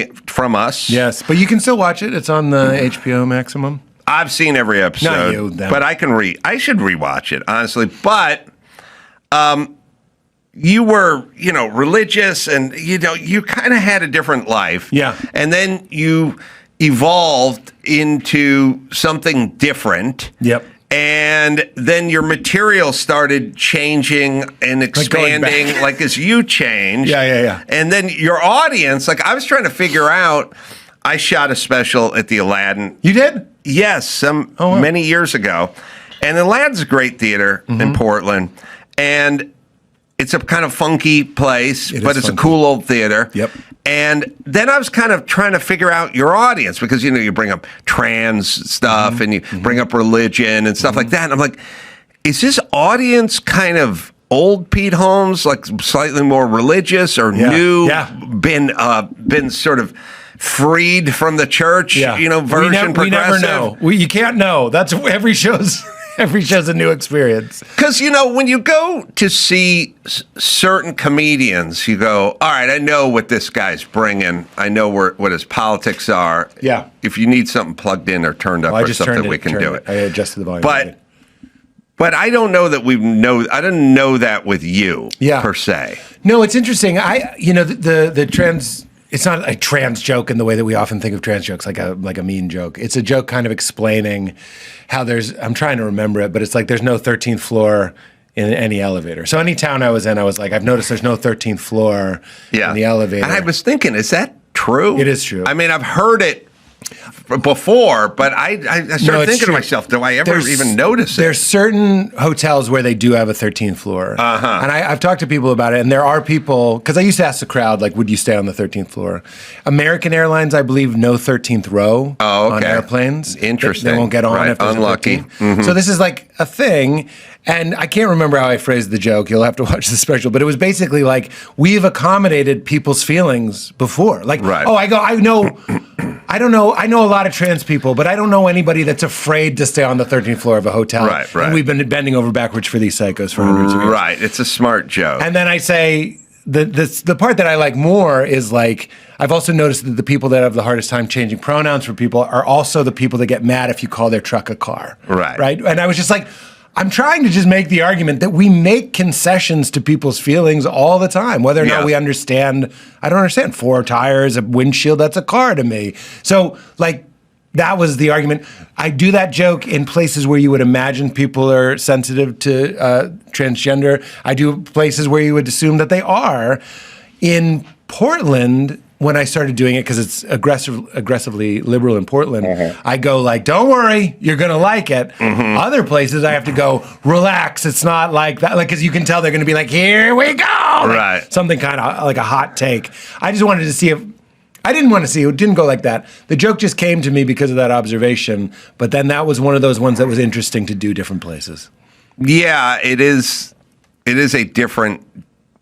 us.
Yes, but you can still watch it. It's on the HBO Maximum.
I've seen every episode,
Not you, them.
but I should rewatch it, honestly. But you were, religious and, you kind of had a different life.
Yeah.
And then you evolved into something different.
Yep.
And then your material started changing and expanding, like as you changed.
Yeah.
And then your audience, like I was trying to figure out, I shot a special at the Aladdin.
You did?
Yes, many years ago. And Aladdin's a great theater in Portland. And It's a kind of funky place,
It
but
is
it's
funky.
a cool old theater.
Yep.
And then I was kind of trying to figure out your audience because, you bring up trans stuff and you bring up religion and stuff like that. And I'm like, is this audience kind of old Pete Holmes, like slightly more religious or new, been sort of freed from the church, version,
we never know. You can't know. That's every show's a new experience.
Because, when you go to see certain comedians, you go, all right, I know what this guy's bringing. I know what his politics are.
Yeah.
If you need something plugged in or turned up or something, we can do it.
I adjusted the volume.
But I don't know that I didn't know that with you per se.
No, it's interesting. The trans. It's not a trans joke in the way that we often think of trans jokes, like a mean joke. It's a joke kind of explaining how I'm trying to remember it, but it's like there's no 13th floor in any elevator. So any town I was in, I was like, I've noticed there's no 13th floor in the elevator.
And I was thinking, is that true?
It is true.
I mean, I've heard it before, but I started thinking to myself, do I ever even notice it?
There's certain hotels where they do have a 13th floor.
Uh-huh.
And I've talked to people about it, and there are people, because I used to ask the crowd, like, would you stay on the 13th floor? American Airlines, I believe, no 13th row on airplanes.
Interesting.
They won't get on if there's
unlucky.
A 13th. So this is like a thing, and I can't remember how I phrased the joke. You'll have to watch the special, but it was basically like, we've accommodated people's feelings before. Like, I know a lot of trans people, but I don't know anybody that's afraid to stay on the 13th floor of a hotel.
Right.
And we've been bending over backwards for these psychos for hundreds of years.
Right. It's a smart joke.
And then I say, the part that I like more is like, I've also noticed that the people that have the hardest time changing pronouns for people are also the people that get mad if you call their truck a car. Right. And I was just like, I'm trying to just make the argument that we make concessions to people's feelings all the time, whether or not we understand. I don't understand 4 tires, a windshield, that's a car to me. So, like, that was the argument. I do that joke in places where you would imagine people are sensitive to transgender. I do places where you would assume that they are. In Portland, when I started doing it, because it's aggressively liberal in Portland, I go like, don't worry, you're going to like it. Other places I have to go, relax, it's not like that. Like, because you can tell they're going to be like, here we go. Like, something kind of like a hot take. I just wanted to see if, I didn't want to see it. It didn't go like that. The joke just came to me because of that observation. But then that was one of those ones that was interesting to do different places.
Yeah, it is a different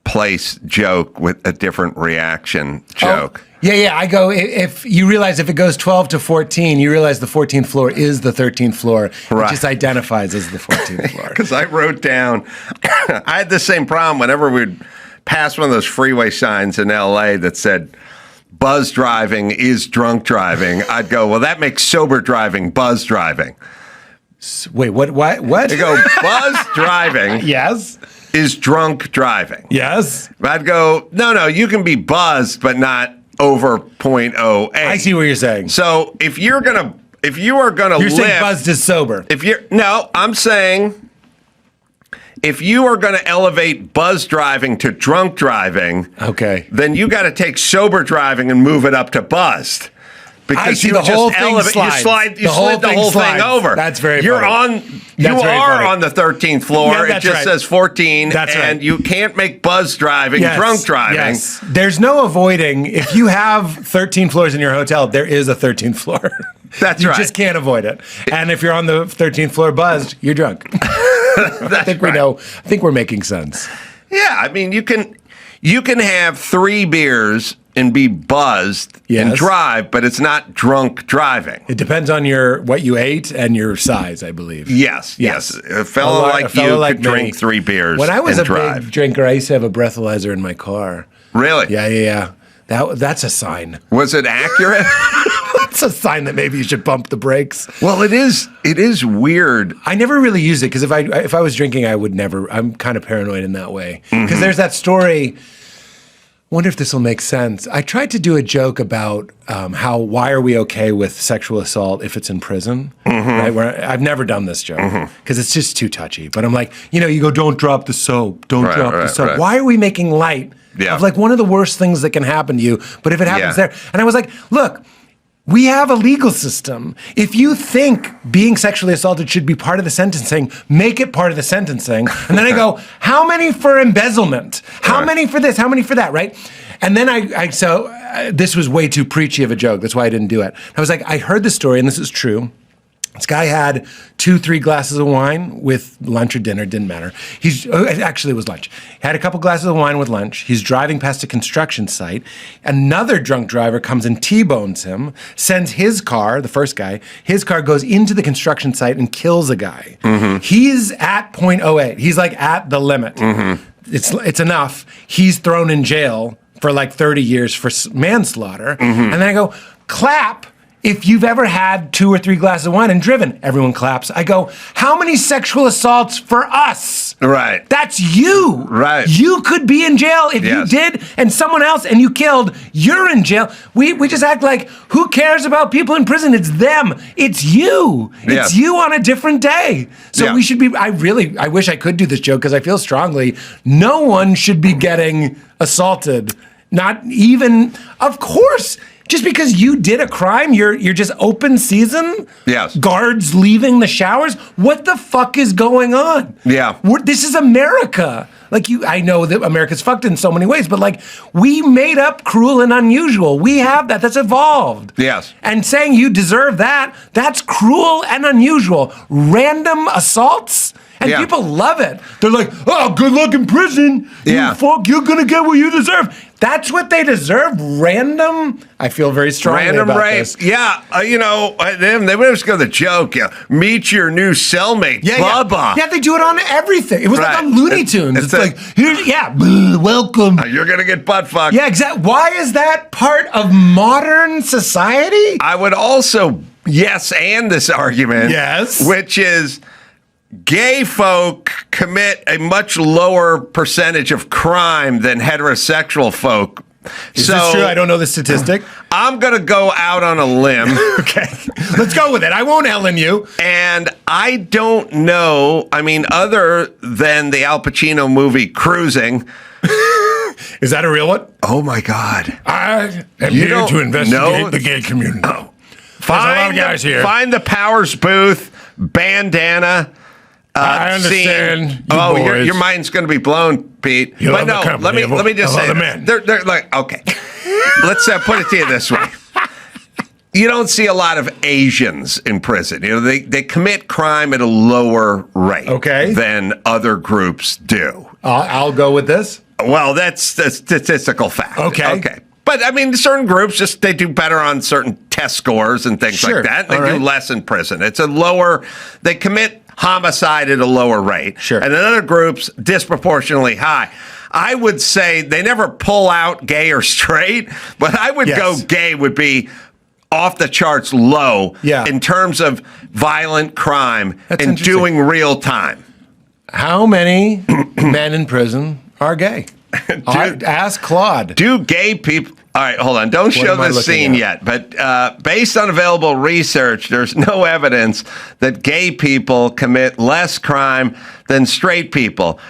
place joke with a different reaction joke.
Yeah. I go, if you realize if it goes 12 to 14, you realize the 14th floor is the 13th floor. It just identifies as the 14th floor.
Because I wrote down, I had the same problem whenever we'd pass one of those freeway signs in LA that said, buzz driving is drunk driving. I'd go, well, that makes sober driving buzz driving.
Wait, what?
They go, buzz driving.
Yes.
Is drunk driving.
Yes.
I'd go, no, you can be buzzed, but not over 0.08.
I see what you're saying.
So if you are gonna
you're saying buzzed is sober.
I'm saying if you are gonna elevate buzz driving to drunk driving, then you got to take sober driving and move it up to buzzed. Because
I see the whole thing slides.
You slid the whole thing over.
That's very
You're
funny.
You are on the 13th floor.
Yeah,
it just says 14.
That's
and you can't make buzz driving drunk driving.
Yes. There's no avoiding. If you have 13 floors in your hotel, there is a 13th floor.
That's
you just can't avoid it. And if you're on the 13th floor buzzed, you're drunk. I think we're making sense.
Yeah, I mean, you can have 3 beers and be buzzed and drive, but it's not drunk driving.
It depends on what you ate and your size, I believe.
Yes. A fellow like you could drink 3 beers.
When I was
and
a
drive.
big drinker, I used to have a breathalyzer in my car.
Really?
Yeah. That's a sign.
Was it accurate?
That's a sign that maybe you should bump the brakes.
Well, it is weird.
I never really use it because if I was drinking, I would never. I'm kind of paranoid in that way. Because there's that story. Wonder if this will make sense. I tried to do a joke about why are we okay with sexual assault if it's in prison, right? I've never done this joke because it's just too touchy. But I'm like, you go, don't drop the soap, don't drop the soap.
Right.
Why are we making light of like one of the worst things that can happen to you? But if it happens there, and I was like, look, We have a legal system. If you think being sexually assaulted should be part of the sentencing, make it part of the sentencing. And then I go, how many for embezzlement? How many for this? How many for that, right? And then this was way too preachy of a joke. That's why I didn't do it. I was like, I heard the story, and this is true. This guy had 2-3 glasses of wine with lunch or dinner, didn't matter. Actually, it was lunch. He had a couple glasses of wine with lunch. He's driving past a construction site. Another drunk driver comes and T-bones him, sends his car, the first guy, his car goes into the construction site and kills a guy. Mm-hmm. He's at .08. He's like at the limit. Mm-hmm. It's enough. He's thrown in jail for like 30 years for manslaughter. Mm-hmm. And then I go, clap if you've ever had 2 or 3 glasses of wine and driven. Everyone claps. I go, how many sexual assaults for us?
Right.
That's you.
Right.
You could be in jail if you did, and someone else, and you killed, you're in jail. We just act like, who cares about people in prison? It's them. It's you. It's you on a different day. So we should be, I wish I could do this joke because I feel strongly, no one should be getting assaulted. Not even, of course, just because you did a crime, you're just open season?
Yes.
Guards leaving the showers? What the fuck is going on?
Yeah.
This is America. Like I know that America's fucked in so many ways, but like we made up cruel and unusual. We have that. That's evolved.
Yes.
And saying you deserve that, that's cruel and unusual. Random assaults? And people love it. They're like, oh, good luck in prison. You fuck, you're going to get what you deserve. That's what they deserve? Random? I feel very strongly about this.
Yeah, they would just go the joke. Yeah. Meet your new cellmate, Bubba.
Yeah, they do it on everything. It was like on Looney Tunes. It's like, welcome.
You're going to get butt fucked.
Yeah, exactly. Why is that part of modern society?
I would also and this argument.
Yes.
Which is, gay folk commit a much lower percentage of crime than heterosexual folk.
Is this true? I don't know the statistic.
I'm going to go out on a limb.
Okay. Let's go with it. I won't Ellen you.
And I don't know, other than the Al Pacino movie Cruising.
Is that a real one?
Oh, my God.
I am here to investigate the gay community.
No.
There's a lot of guys here.
Find the Powers booth, bandana.
I understand.
Your mind's going to be blown, Pete. But no, let me just say, they're like, okay. Let's put it to you this way: you don't see a lot of Asians in prison. They commit crime at a lower rate, than other groups do.
I'll go with this.
Well, that's a statistical fact.
Okay.
But certain groups they do better on certain test scores and things like that. They do less in prison. It's a lower. They commit homicide at a lower rate.
Sure.
And in other groups, disproportionately high. I would say they never pull out gay or straight, but I would go gay would be off the charts low in terms of violent crime and doing real time.
How many men in prison are gay? Ask Claude.
Do gay people... All right, hold on. Don't show this scene yet. But based on available research, there's no evidence that gay people commit less crime than straight people.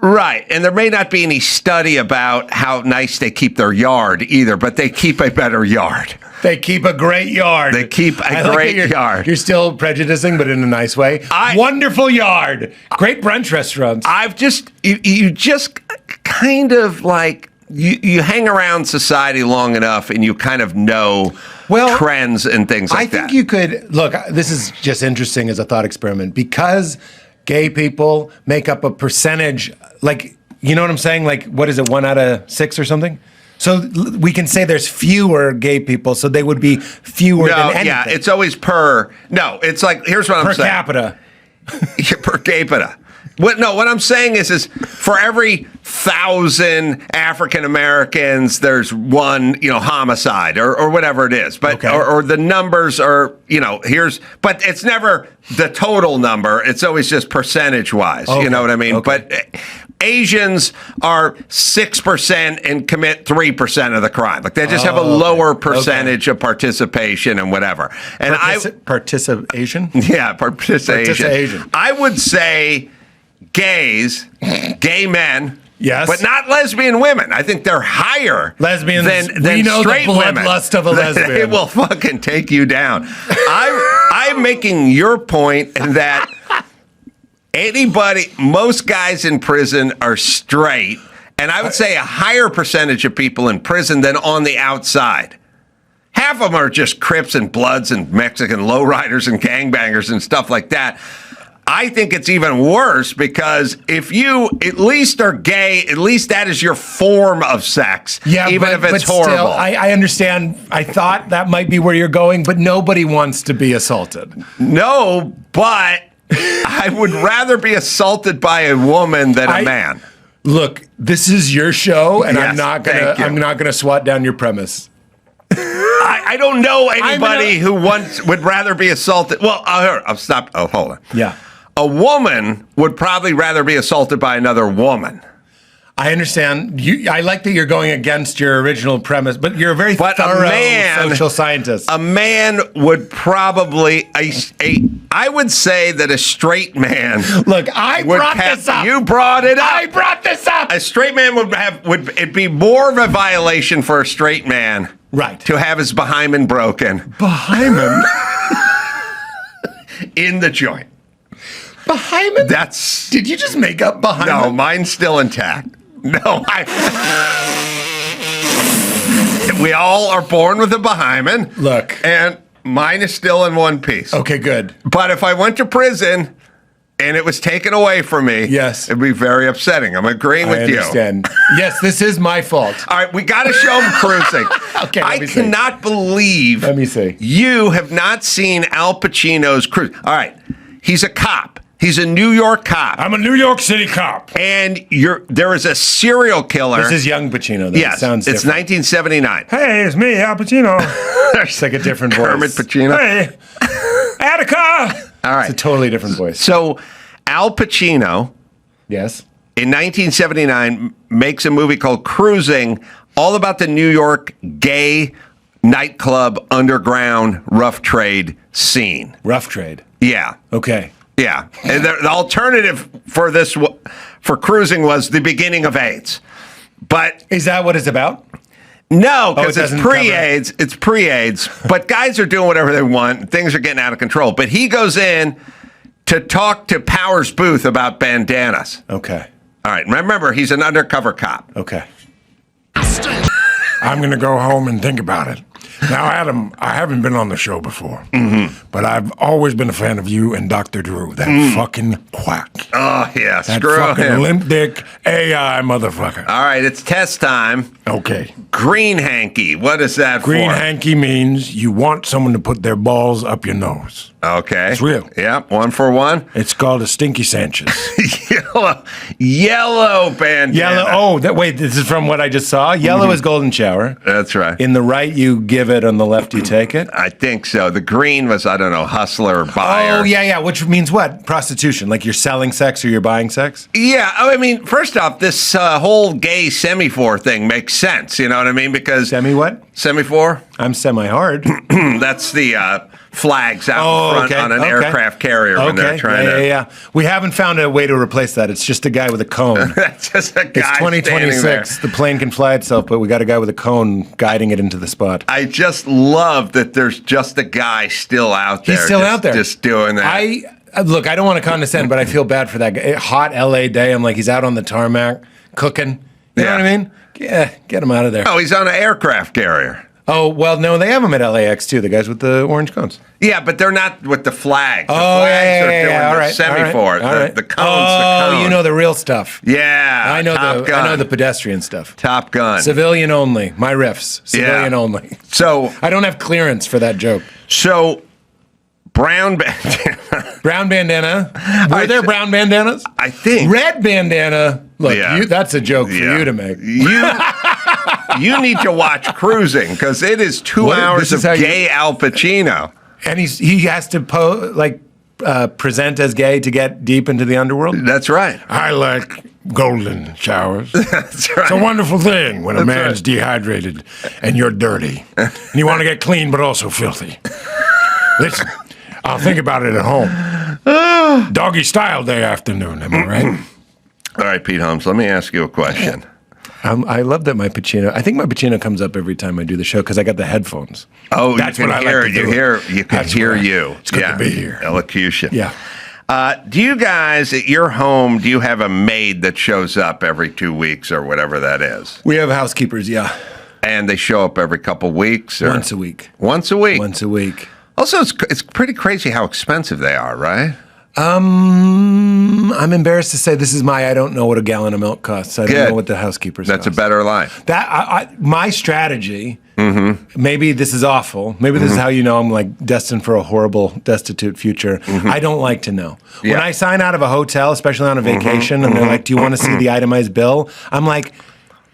Right. And there may not be any study about how nice they keep their yard either, but they keep a better yard.
They keep a great yard.
They keep a great yard.
You're still prejudicing, but in a nice way. Wonderful yard. Great brunch restaurants.
You just kind of like... You hang around society long enough and you kind of know trends and things like that.
I think you could, look, this is just interesting as a thought experiment, because gay people make up a percentage, like, you know what I'm saying? Like, what is it, 1 out of 6 or something? So we can say there's fewer gay people, so they would be fewer than anything.
Yeah, it's always it's like, here's what I'm saying.
Per capita.
Per capita. What I'm saying is for every 1,000 African Americans, there's one, homicide or whatever it is. But or the numbers are, but it's never the total number. It's always just percentage wise. You know what I mean? But Asians are 6% and commit 3% of the crime. Like they just have a lower percentage of participation and whatever. And
participation?
Yeah, participation. I would say gay men
Yes.
But not lesbian women. I think they're higher
Lesbians,
than
we know the
straight women.
bloodlust of a lesbian.
They will fucking take you down. I'm making your point that most guys in prison are straight, and I would say a higher percentage of people in prison than on the outside. Half of them are just Crips and Bloods and Mexican lowriders and gangbangers and stuff like that. I think it's even worse because if you at least are gay, at least that is your form of sex, even if it's horrible.
Still, I understand. I thought that might be where you're going, but nobody wants to be assaulted.
No, but I would rather be assaulted by a woman than a man.
Look, this is your show, and
Yes,
I'm not gonna swat down your premise.
I don't know anybody who would rather be assaulted. Well, I'll stop. Oh, hold on.
Yeah.
A woman would probably rather be assaulted by another woman.
I understand. I like that you're going against your original premise, but you're a very thorough social scientist.
A man would probably I would say that a straight man.
Look, I brought this up.
You brought it up.
I brought this up.
A straight man would it be more of a violation for a straight man,
right,
to have his behymen broken.
Behymen
in the joint.
Behymen? Did you just make up behymen?
No, mine's still intact. No, we all are born with a behymen.
Look.
And mine is still in one piece.
Okay, good.
But if I went to prison and it was taken away from me,
yes,
it'd be very upsetting. I'm agreeing with you.
I understand. Yes, this is my fault.
All right, we got to show them cruising.
Okay,
I cannot believe you have not seen Al Pacino's Cruise. All right, he's a cop. He's a New York cop.
I'm a New York City cop.
And there is a serial killer.
This is young Pacino, though.
Yes,
Sounds
it's
different.
1979.
Hey, it's me, Al Pacino. It's like a different voice.
Kermit Pacino.
Hey, Attica.
All right.
It's a totally different voice.
So Al Pacino,
yes,
in 1979 makes a movie called Cruising, all about the New York gay nightclub underground rough trade scene.
Rough trade.
Yeah.
Okay.
Yeah, and the alternative for Cruising was the beginning of AIDS, but
is that what it's about?
No, because it's pre-AIDS. It's pre-AIDS, but guys are doing whatever they want. Things are getting out of control. But he goes in to talk to Powers Booth about bandanas.
Okay.
All right. Remember, he's an undercover cop.
Okay.
I'm going to go home and think about it. Now, Adam, I haven't been on the show before, but I've always been a fan of you and Dr. Drew, that fucking quack.
Oh, yeah,
that
screw
fucking
him.
limp dick AI motherfucker.
All right, it's test time.
Okay.
Green hanky, what is that
Green
for?
hanky means you want someone to put their balls up your nose.
Okay.
It's real.
Yep, 1 for 1.
It's called a Stinky Sanchez.
Yellow bandana.
Yellow. Oh, wait, this is from what I just saw. Yellow is golden shower.
That's right.
In the right, you give it. On the left, you take it.
I think so. The green was, I don't know, hustler or buyer.
Oh, yeah. Which means what? Prostitution. Like you're selling sex or you're buying sex?
Yeah. I mean, first off, this whole gay semaphore thing makes sense. You know what I mean? Because
what?
Semaphore?
I'm semi-hard.
That's the flags out in front on an aircraft carrier when they're trying to.
Yeah. We haven't found a way to replace that. It's just a guy with a cone.
That's just a guy.
It's 2026. The plane can fly itself, but we got a guy with a cone guiding it into the spot.
I just love that there's just a guy still out there.
He's still out there.
Just doing that.
Look, I don't want to condescend, but I feel bad for that guy. Hot LA day. I'm like, he's out on the tarmac cooking. You know what I mean? Yeah, get him out of there.
Oh, he's on an aircraft carrier.
Oh, well, no, they have them at LAX too, the guys with the orange cones.
Yeah, but they're not with the flags. The
flags
are doing the semaphore. The cones,
Oh,
the cone.
you know the real stuff.
Yeah,
I know
Top Gun.
I know the pedestrian stuff.
Top Gun.
Civilian only. My riffs. Civilian only.
So
I don't have clearance for that joke.
So brown bandana.
Brown bandana. Were there brown bandanas?
I think.
Red bandana. Look, that's a joke for you to make.
You need to watch Cruising because it is 2 hours of gay Al Pacino.
And he has to present as gay to get deep into the underworld?
That's right.
I like golden showers.
That's right.
It's a wonderful thing when a man's dehydrated and you're dirty. And you want to get clean but also filthy. Listen, I'll think about it at home. Doggy style day afternoon, am I right?
All right, Pete Holmes, let me ask you a question.
I love that my Pacino. I think my Pacino comes up every time I do the show because I got the headphones.
Oh,
that's
you can
what
hear,
I like to do.
You can hear you.
It's good to be here.
Elocution.
Yeah.
Do you guys at your home? Do you have a maid that shows up every 2 weeks or whatever that is?
We have housekeepers. Yeah.
And they show up every couple weeks? Or?
Once a week.
Once a week?
Once a week.
Also, it's pretty crazy how expensive they are, right?
I'm embarrassed to say this is I don't know what a gallon of milk costs. I don't know what the housekeepers
That's
cost.
a better life.
My strategy, maybe this is awful. Maybe this is how you know I'm like destined for a horrible, destitute future. I don't like to know. When I sign out of a hotel, especially on a vacation, and they're like, do you want to see the itemized bill? I'm like,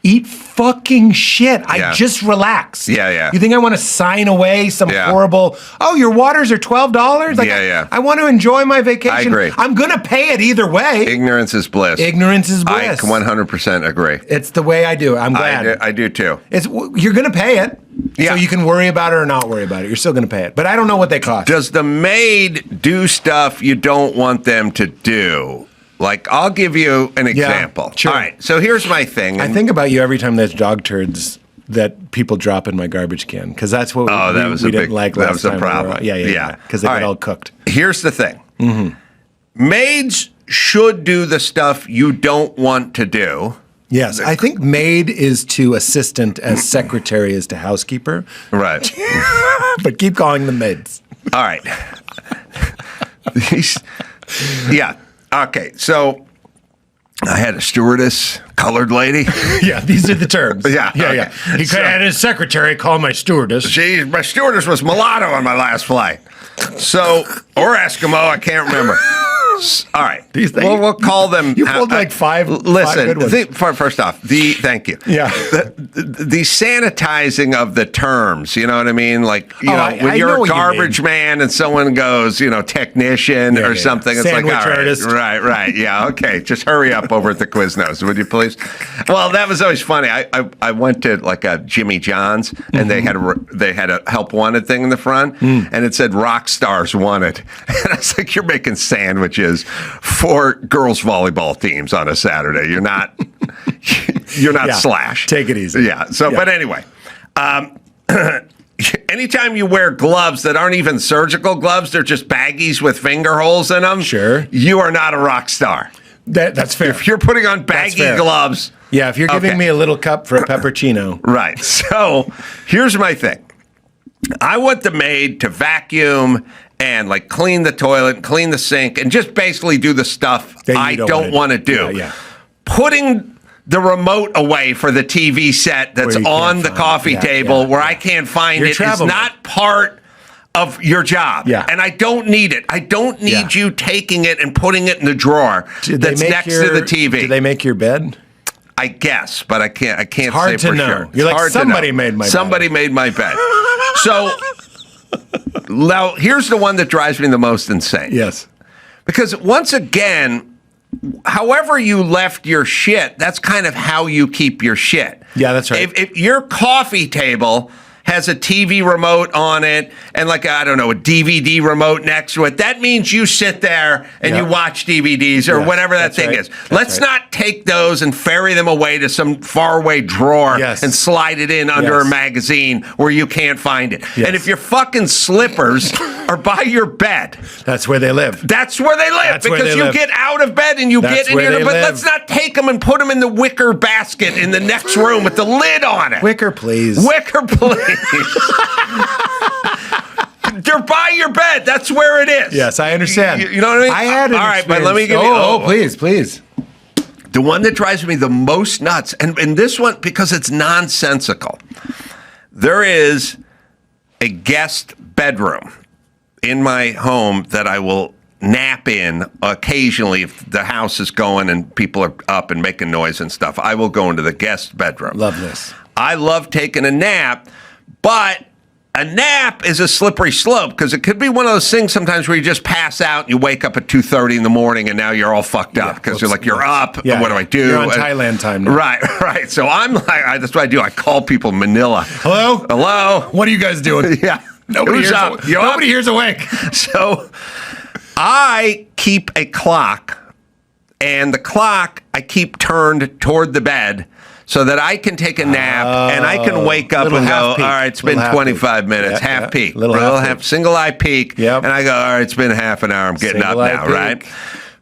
eat fucking shit. I just relaxed.
Yeah.
You think I want to sign away some horrible, your waters are $12? Like, I want to enjoy my vacation.
I agree.
I'm going to pay it either way.
Ignorance is bliss.
Ignorance is bliss.
I 100% agree.
It's the way I do it. I'm glad.
I do too.
You're going to pay it. So you can worry about it or not worry about it. You're still going to pay it. But I don't know what they cost.
Does the maid do stuff you don't want them to do? Like, I'll give you an example.
Sure.
All right, so here's my thing.
I think about you every time there's dog turds that people drop in my garbage can, because that's what we didn't like last time.
That was a problem.
Yeah, because they get all cooked.
Here's the thing. Maids should do the stuff you don't want to do.
Yes, I think maid is to assistant as secretary is to housekeeper.
Right.
But keep calling them maids.
All right. Okay, so I had a stewardess, colored lady.
Yeah, these are the terms.
Yeah.
He had his secretary call my stewardess.
My stewardess was mulatto on my last flight. So, or Eskimo, I can't remember. All right. We'll call them.
You pulled like five.
Listen,
five good ones.
First off, thank you.
Yeah.
The sanitizing of the terms, you know what I mean? Like, when you're a garbage man and someone goes, technician or something, it's
Sandwich
like, all right,
artist.
Right. Yeah, okay. Just hurry up over at the Quiznos, would you please? Well, that was always funny. I went to like a Jimmy John's and they had a help wanted thing in the front and it said rock stars wanted. And I was like, you're making sandwiches for girls volleyball teams on a Saturday. You're not Slash.
Take it easy.
Yeah. So, but anyway, anytime you wear gloves that aren't even surgical gloves, they're just baggies with finger holes in them.
Sure.
You are not a rock star.
That's fair.
If you're putting on baggy gloves.
Yeah, if you're giving me a little cup for a peppercino.
Right. So here's my thing. I want the maid to vacuum and like clean the toilet, clean the sink, and just basically do the stuff I don't want to do.
Yeah.
Putting the remote away for the TV set that's on the coffee table where I can't find it is not part of your job.
Yeah.
And I don't need it. I don't need you taking it and putting it in the drawer that's next to the TV.
Do they make your bed?
I guess, but I can't say
hard to
for
know.
sure.
You're like,
hard
somebody made my bed.
Somebody made my bed. So now here's the one that drives me the most insane.
Yes.
Because once again, however you left your shit, that's kind of how you keep your shit.
Yeah, that's right.
If your coffee table has a TV remote on it and like, I don't know, a DVD remote next to it, that means you sit there and you watch DVDs or whatever that thing is. Let's not take those and ferry them away to some faraway drawer and slide it in under a magazine where you can't find it. And if your fucking slippers are by your bed,
that's where they live.
That's where they live because you get out of bed and you get in here. But let's not take them and put them in the wicker basket in the next room with the lid on it.
Wicker, please.
Wicker, please. They're by your bed. That's where it is.
Yes, I understand.
You know what I mean?
I had an
all right, but let me give
you. Please.
The one that drives me the most nuts, and this one because it's nonsensical. There is a guest bedroom in my home that I will nap in occasionally if the house is going and people are up and making noise and stuff. I will go into the guest bedroom.
Love this.
I love taking a nap. But a nap is a slippery slope because it could be one of those things sometimes where you just pass out and you wake up at 2:30 in the morning and now you're all fucked up because you're like, you're up.
Yeah,
what do I do?
You're on Thailand time now.
Right. So I'm like, that's what I do. I call people Manila. Hello?
What are you guys doing?
Yeah.
Nobody here's awake.
So I keep a clock and the clock I keep turned toward the bed so that I can take a nap and I can wake up and go, all right, it's been 25 minutes, half peak. Little half single eye peak. And I go, all right, it's been half an hour. I'm getting up now, right?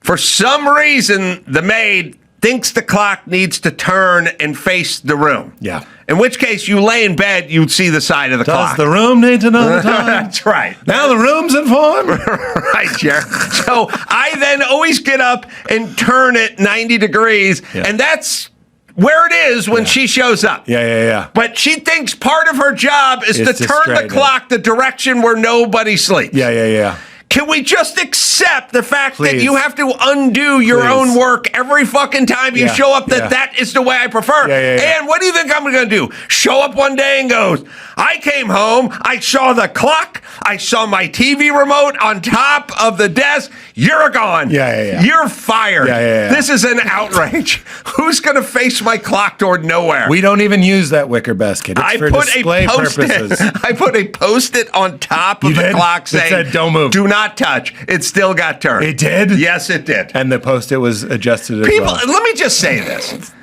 For some reason, the maid thinks the clock needs to turn and face the room.
Yeah.
In which case, you lay in bed, you'd see the side of the clock.
Does the room need to know the time?
That's right.
Now the room's informed.
Right, Jared. So I then always get up and turn it 90 degrees, and that's where it is when she shows up.
Yeah.
But she thinks part of her job is to turn the clock the direction where nobody sleeps.
Yeah.
Can we just accept the fact that you have to undo your own work every fucking time you show up, that is the way I prefer? And what do you think I'm going to do? Show up one day and go, I came home, I saw the clock, I saw my TV remote on top of the desk, you're gone. You're fired. This is an outrage. Who's going to face my clock toward nowhere?
We don't even use that wicker basket. It's for display purposes.
I put a Post-it on top of the clock saying,
said, don't move.
Do not touch. It still got turned.
It did?
Yes, it did.
And the Post-it was adjusted as well.
Let me just say this.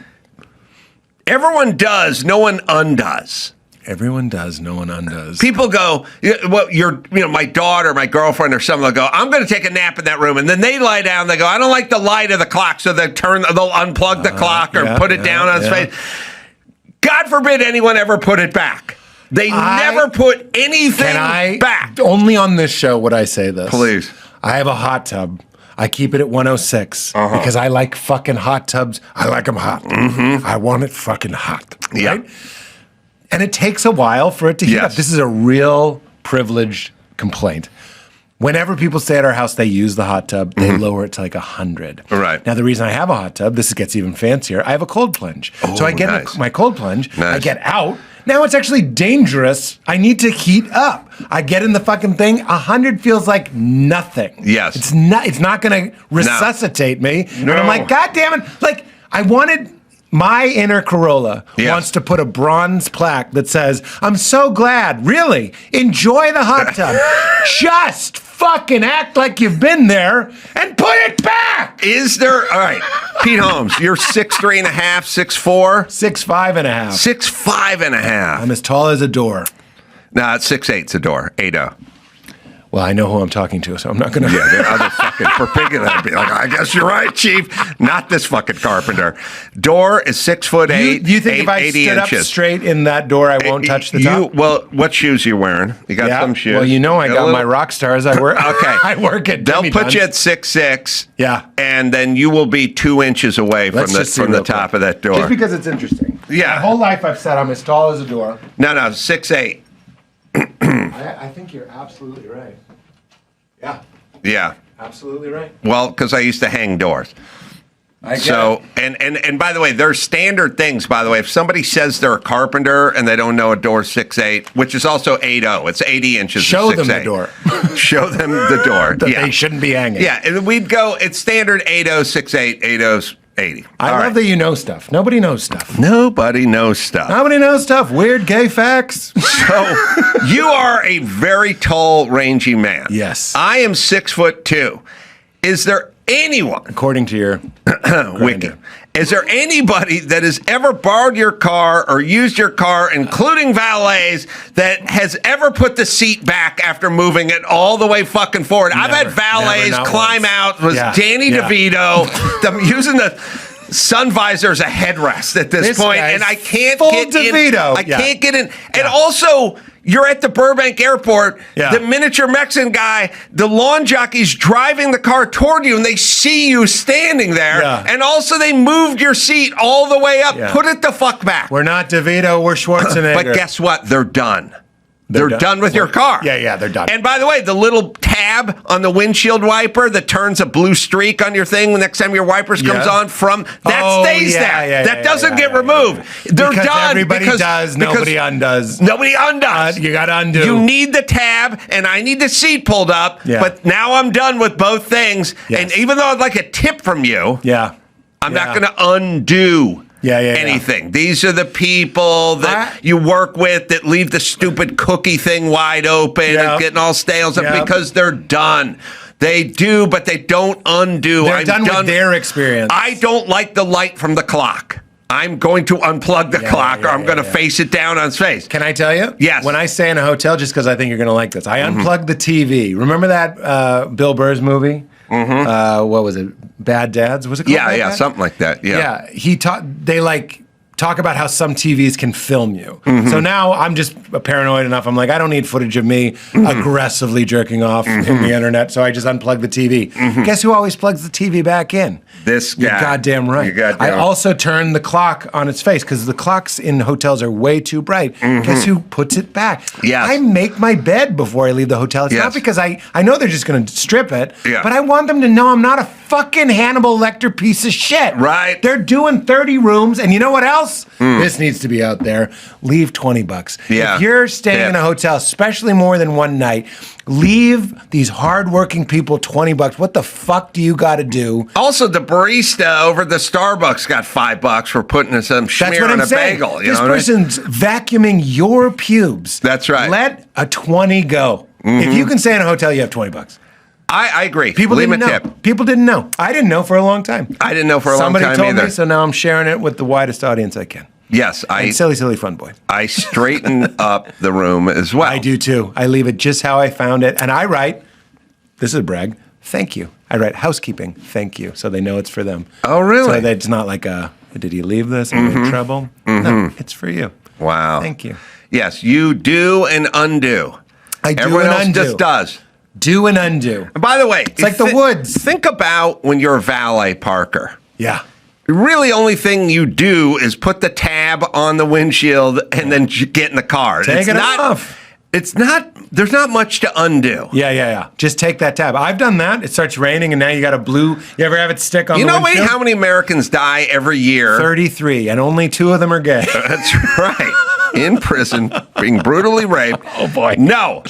Everyone does, no one undoes.
Everyone does, no one undoes.
People go, well, my daughter, my girlfriend, or someone will go, I'm going to take a nap in that room. And then they lie down, they go, I don't like the light of the clock. So they'll unplug the clock or put it down on its face. God forbid anyone ever put it back. They never put anything back.
Only on this show would I say this.
Please.
I have a hot tub. I keep it at 106 because I like fucking hot tubs. I like them hot. I want it fucking hot. Right? And it takes a while for it to heat up. This is a real privileged complaint. Whenever people stay at our house, they use the hot tub. They lower it to like 100.
Right.
Now, the reason I have a hot tub, this gets even fancier. I have a cold plunge. So I get my cold plunge. I get out. Now it's actually dangerous. I need to heat up. I get in the fucking thing. 100 feels like nothing.
Yes.
It's not going to resuscitate me. No. And I'm like, God damn it. Like, I wanted... My inner Carolla wants to put a bronze plaque that says, I'm so glad, really, enjoy the hot tub. Just fucking act like you've been there and put it back.
All right, Pete Holmes, you're 6'3.5", 6'4"?
6'5.5".
6'5.5".
I'm as tall as a door.
No, it's 6'8", a door, 8'0".
Well, I know who I'm talking to, so I'm not going to...
Yeah, the other fucking for bigger than be like, I guess you're right, Chief. Not this fucking carpenter. Door is 6'8".
You think if I stood up straight in that door, I won't touch the top?
Well, what shoes are you wearing? You got some shoes?
Well, I got my rock stars. I work. Okay, I work at.
They'll put you at 6'6".
Yeah,
and then you will be 2 inches away from the top of that door.
Just because it's interesting.
Yeah,
my whole life I've said I'm as tall as a door.
No, 6'8".
I think you're absolutely right. Yeah.
Yeah.
Absolutely right.
Well, because I used to hang doors. And by the way, there's standard things, by the way. If somebody says they're a carpenter and they don't know a door 6'8", which is also 8'0", it's 80 inches.
Show them the door.
Show them the door.
That they shouldn't be hanging.
Yeah, and we'd go, it's standard 8'0", 6'8", 8'0's 80.
I love that you know stuff. Nobody knows stuff.
Nobody knows stuff.
Nobody knows stuff. Weird gay facts.
So you are a very tall, rangy man.
Yes.
I am 6'2". Is there anyone,
according to your
wiki, is there anybody that has ever borrowed your car or used your car, including valets, that has ever put the seat back after moving it all the way fucking forward? I've had valets climb out. Was Danny DeVito. I'm using the sun visor as a headrest at this point, and I can't get
DeVito.
in. I can't get in. And also, you're at the Burbank airport. The miniature Mexican guy, the lawn jockey's driving the car toward you, and they see you standing there. And also, they moved your seat all the way up. Put it the fuck back.
We're not DeVito. We're Schwarzenegger.
But guess what? They're done. They're done with your car.
Yeah, they're done.
And by the way, the little tab on the windshield wiper that turns a blue streak on your thing the next time your wipers comes on that stays there. That doesn't get removed. They're
because
done.
Everybody does. Nobody undoes.
Nobody undoes.
You got to undo.
You need the tab, and I need the seat pulled up. But now I'm done with both things. And even though I'd like a tip from you, I'm not going to undo anything. These are the people that you work with that leave the stupid cookie thing wide open and getting all stale stuff because they're done. They do, but they don't undo.
They're done with their experience.
I don't like the light from the clock. I'm going to unplug the clock or I'm going to face it down on its face.
Can I tell you?
Yes.
When I stay in a hotel, just because I think you're going to like this, I unplugged the TV. Remember that Bill Burr's movie? What was it? Bad Dads? Was it called Bad Dads?
Something like that. Yeah.
They talk about how some TVs can film you. So now I'm just paranoid enough. I'm like, I don't need footage of me aggressively jerking off in the internet, so I just unplug the TV. Guess who always plugs the TV back in?
This guy.
You're goddamn right.
You're goddamn
I
right.
also turn the clock on its face because the clocks in hotels are way too bright. Guess who puts it back?
Yes.
I make my bed before I leave the hotel. It's not because I know they're just going to strip it, but I want them to know I'm not a fucking Hannibal Lecter piece of shit.
Right.
They're doing 30 rooms, and you know what else? This needs to be out there. Leave $20.
Yeah.
If you're staying in a hotel, especially more than one night, leave these hardworking people $20. What the fuck do you got to do?
Also, the barista over at the Starbucks got $5 for putting some schmear on a bagel. You
This
know what I mean?
person's vacuuming your pubes.
That's right.
Let a 20 go. If you can stay in a hotel, you have $20.
I agree.
People
Leave
didn't
a
know.
tip.
People didn't know. I didn't know for a long time.
I didn't know for a long time
Somebody told
either.
me, so now I'm sharing it with the widest audience I can.
Yes,
And silly fun boy.
I straighten up the room as well.
I do too. I leave it just how I found it, and I write. This is a brag. Thank you. I write housekeeping. Thank you, so they know it's for them.
Oh, really?
So that it's not like a. Did you leave this? Are you in trouble? No, it's for you.
Wow.
Thank you.
Yes, you do and undo.
I do
Everyone
and
else
undo.
just does.
Do and undo.
And by the way,
It's like the woods.
Think about when you're a valet parker.
Yeah.
The really only thing you do is put the tab on the windshield and then get in the car.
Take it off.
It's not. There's not much to undo.
Yeah. Just take that tab. I've done that. It starts raining, and now you got a blue. You ever have it stick on
You
the
know
windshield?
how many Americans die every year?
33, and only 2 of them are gay.
That's right. In prison, being brutally raped.
Oh, boy.
No.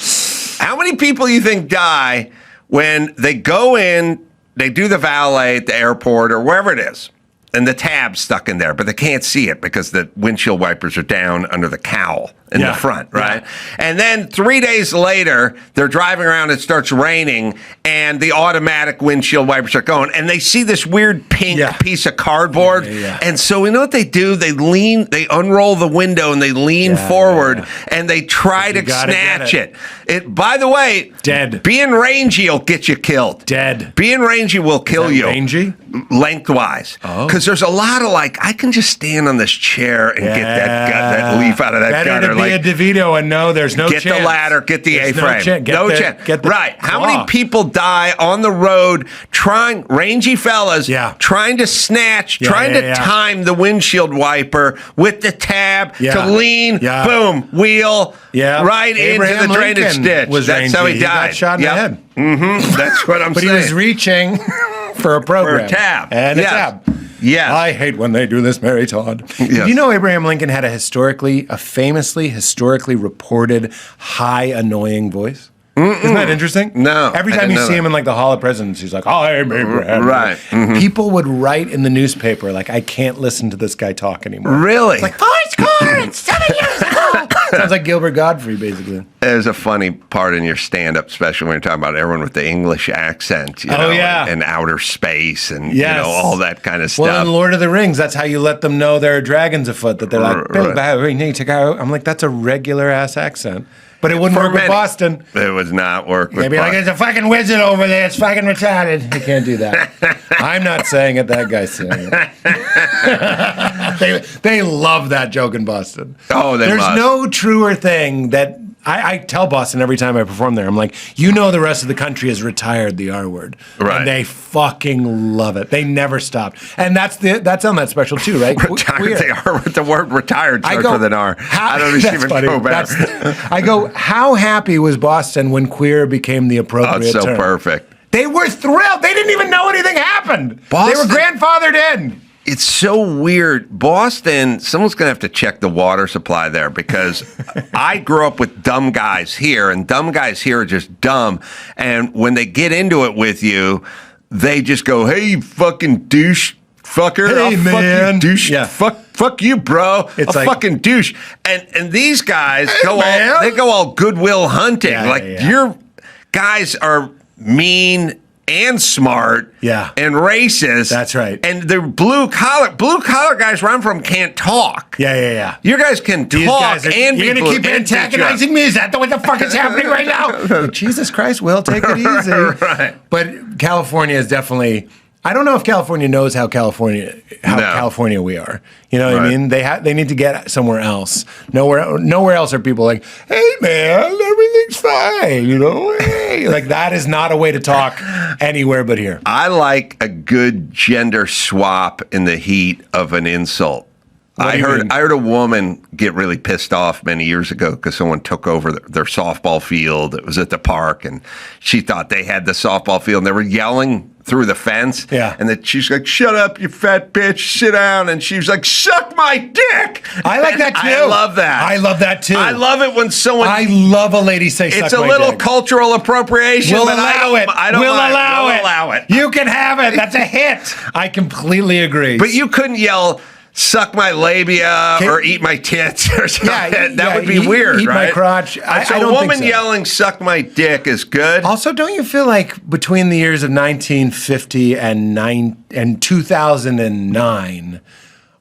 How many people you think die when they go in, they do the valet at the airport or wherever it is, and the tab's stuck in there, but they can't see it because the windshield wipers are down under the cowl in the front, right? Yeah. And then 3 days later, they're driving around, it starts raining, and the automatic windshield wipers are going, and they see this weird pink piece of cardboard. And so you know what they do? They unroll the window and they lean forward and they try to snatch it. By the way,
dead.
Being rangy will get you killed.
Dead.
Being rangy will kill you.
Rangy?
Lengthwise. Because there's a lot of I can just stand on this chair and get that leaf out of that gutter.
Be a DeVito and no, there's no
chance. Get the ladder, get the A-frame.
No chance.
Right. How many people die on the road rangy fellas, trying to snatch, trying to time the windshield wiper with the tab to lean, boom, wheel, right
Abraham
into the drainage
Lincoln
ditch. That's how he died.
Got shot in the head.
That's what I'm
but
saying.
He was reaching for a program.
For a tab.
And a tab.
Yes.
I hate when they do this, Mary Todd. Yes. Did you know Abraham Lincoln had a famously historically reported high annoying voice? Isn't that interesting?
No.
Every time you see him in the Hall of Presidents, he's like, I'm Abraham.
Right.
People would write in the newspaper, I can't listen to this guy talk anymore.
Really?
It's like, voice chord, 7 years ago. Sounds like Gilbert Godfrey, basically.
There's a funny part in your stand-up special when you're talking about everyone with the English accent, and outer space and all that kind of stuff.
Well, in Lord of the Rings, that's how you let them know there are dragons afoot. That they're like, Bilbo, need to go. I'm like, that's a regular ass accent. But it wouldn't work with Boston.
It would not work with
They'd be like, there's a fucking wizard over there. It's fucking retarded. You can't do that. I'm not saying it. That guy's saying it. They love that joke in Boston.
Oh,
There's no truer thing that I tell Boston every time I perform there. I'm like, the rest of the country has retired the R word.
Right.
And they fucking love it. They never stopped. And that's on that special too, right?
Retired the R word. The word retired starts with an R. I don't even go back.
I go, how happy was Boston when queer became the appropriate term?
So perfect.
They were thrilled. They didn't even know anything happened.
Boston,
they were grandfathered in.
It's so weird. Boston, someone's going to have to check the water supply there because I grew up with dumb guys here, and dumb guys here are just dumb. And when they get into it with you, they just go, hey, you fucking douche fucker.
Hey,
I'll
man.
fuck you, douche.
Yeah.
Fuck you, bro.
It's
I'll fucking douche. And these guys go all goodwill hunting. Your guys are mean and smart and racist.
That's right.
And the blue collar guys where I'm from can't talk.
Yeah.
You guys can talk and
you're
be
going to keep antagonizing me? Is that what the fuck is happening right now? Jesus Christ, Will, take it easy.
Right.
But California is definitely... I don't know if California knows how California we are. You know what I mean? They need to get somewhere else. Nowhere else are people like, hey man, everything's fine. You know, hey. Like that is not a way to talk anywhere but here.
I like a good gender swap in the heat of an insult. I heard a woman get really pissed off many years ago because someone took over their softball field. It was at the park, and she thought they had the softball field, and they were yelling through the fence.
Yeah.
And then she's like, shut up, you fat bitch, sit down. And she was like, suck my dick.
I like that too.
I love that.
I love that too.
I love it when someone...
I love a lady say suck my dick.
It's a little cultural appropriation.
We'll
but
allow it.
I don't
we'll
like
allow it. You can have it. That's a hit. I completely agree.
But you couldn't yell... suck my labia or eat my tits or something. That would be weird,
eat
right?
my crotch.
So
I
a
don't think
woman
so.
yelling "suck my dick" is good.
Also, don't you feel like between the years of 1950 and 2009,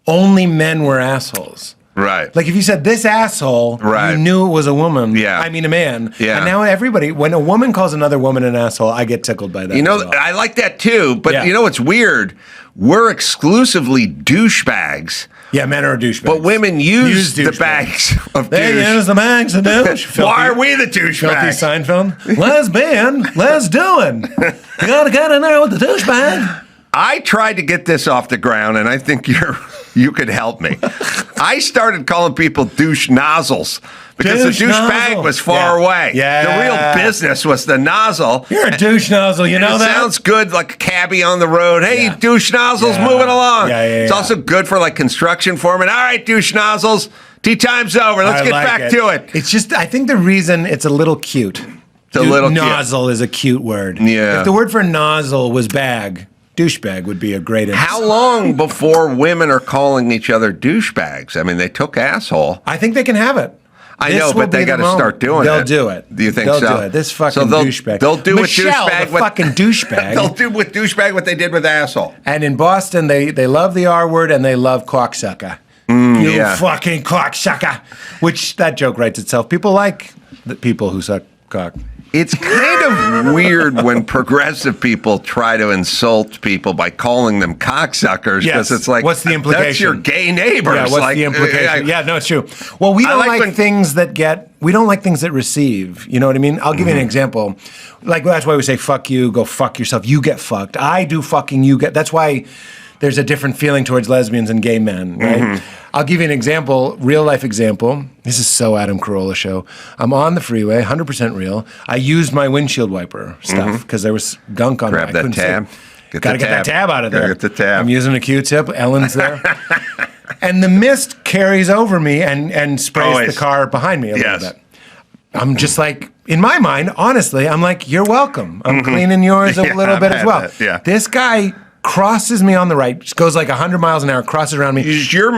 only men were assholes?
Right.
Like if you said this asshole, you knew it was a woman.
Yeah.
I mean a man.
Yeah.
And now everybody, when a woman calls another woman an asshole, I get tickled by that.
You know,
as well.
I like that too. But you know what's weird? We're exclusively douchebags.
Yeah, men are douchebags.
But women use the bags of douche.
They use the bags of douche.
Why are we the douchebags?
Filthy Seinfeld. Lesbian, let's doing. You gotta get in there with the douchebag.
I tried to get this off the ground, and I think you could help me. I started calling people douche nozzles because the douchebag was far away.
Yeah.
The real business was the nozzle.
You're a douche nozzle, you know
it
that?
Sounds good, like a cabbie on the road. Hey, you douche nozzles, moving along. It's also good for like construction foremen. All right, douche nozzles, tea time's over. Let's get back to it.
It's just, I think the reason it's a little cute.
It's a little cute.
Nozzle is a cute word.
Yeah.
If the word for nozzle was bag, douchebag would be a great answer.
How long before women are calling each other douchebags? I mean, they took asshole.
I think they can have it.
I know, but they got to start doing
They'll
it.
do it.
Do you think
They'll
so?
do it. This fucking douchebag.
They'll do
Michelle,
with douchebag.
the fucking douchebag.
They'll do with douchebag what they did with asshole.
And in Boston, they love the R word and they love cocksucker. You fucking cocksucker. Which, that joke writes itself. People like the people who suck cock.
It's kind of weird when progressive people try to insult people by calling them cocksuckers because it's like,
what's the implication?
That's your gay neighbors.
Yeah, what's the implication? Yeah, no, it's true. Well, we don't like things that we don't like things that receive. You know what I mean? I'll give you an example. Like, that's why we say, fuck you, go fuck yourself. You get fucked. I do fucking, you get, that's why there's a different feeling towards lesbians and gay men, right? I'll give you an example, real life example. This is so Adam Carolla show. I'm on the freeway, 100% real. I used my windshield wiper stuff because there was gunk on it.
Grab that tab.
Gotta get that tab out of there.
Gotta get the tab.
I'm using a Q-tip. Ellen's there. And the mist carries over me and sprays the car behind me a little bit. I'm just like, in my mind, honestly, I'm like, you're welcome. I'm cleaning yours a little bit as well. This guy crosses me on the right, just goes like 100 miles an hour, crosses around me.
Your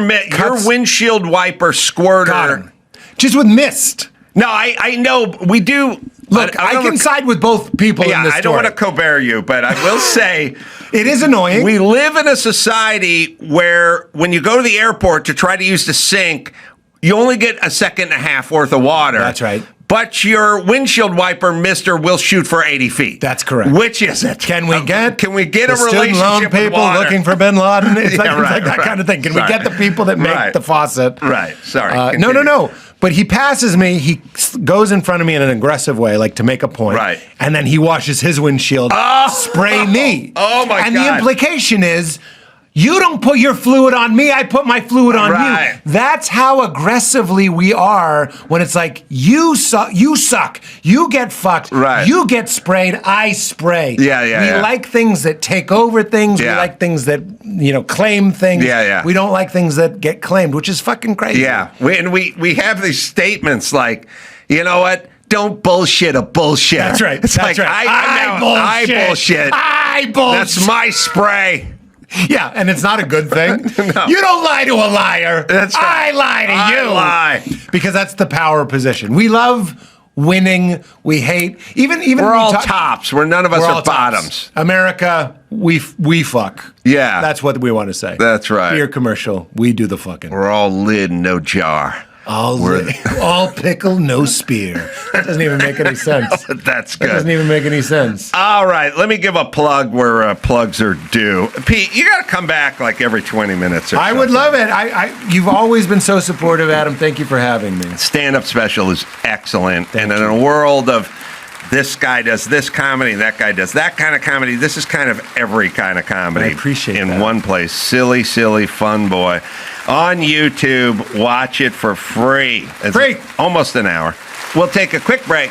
windshield wiper squirter.
Just with mist.
No, I know. We do.
Look, I can side with both people in this story.
I don't want to Colbert you, but I will say
it is annoying.
We live in a society where when you go to the airport to try to use the sink, you only get a second and a half worth of water.
That's right.
But your windshield wiper, mister, will shoot for 80 feet.
That's correct.
Which is it?
Can we get
a relationship
loan
with
people
water?
looking for Bin Laden? It's like that kind of thing. Can we get the people that make the faucet?
Right. Sorry.
No. But he passes me. He goes in front of me in an aggressive way, like to make a point.
Right.
And then he washes his windshield, spray me.
Oh, my God.
And the implication is, you don't put your fluid on me, I put my fluid on you. That's how aggressively we are when it's like, you suck, you get fucked, you get sprayed, I spray.
We
like things that take over things, we like things that, claim things. We don't like things that get claimed, which is fucking crazy.
Yeah, we have these statements like, you know what? Don't bullshit a bullshit.
That's right.
It's like, I bullshit.
I bullshit.
That's my spray.
Yeah, and it's not a good thing.
No.
You don't lie to a liar.
That's right.
I lie to you.
I lie.
Because that's the power position. We love winning. We hate even.
We're all tops. None of us are bottoms.
America, we fuck.
Yeah,
that's what we want to say.
That's right.
Beer commercial. We do the fucking.
We're all lid, no jar.
All pickle, no spear. That doesn't even make any sense.
That's good.
That doesn't even make any sense.
All right, let me give a plug where plugs are due. Pete, you got to come back like every 20 minutes or
I would love it. You've always been so supportive, Adam. Thank you for having me.
Stand-up special is excellent. And in a world of this guy does this comedy, that guy does that kind of comedy, this is kind of every kind of comedy.
I appreciate
in
that.
one place. Silly, fun boy. On YouTube, watch it for free. It's
free.
Almost an hour. We'll take a quick break.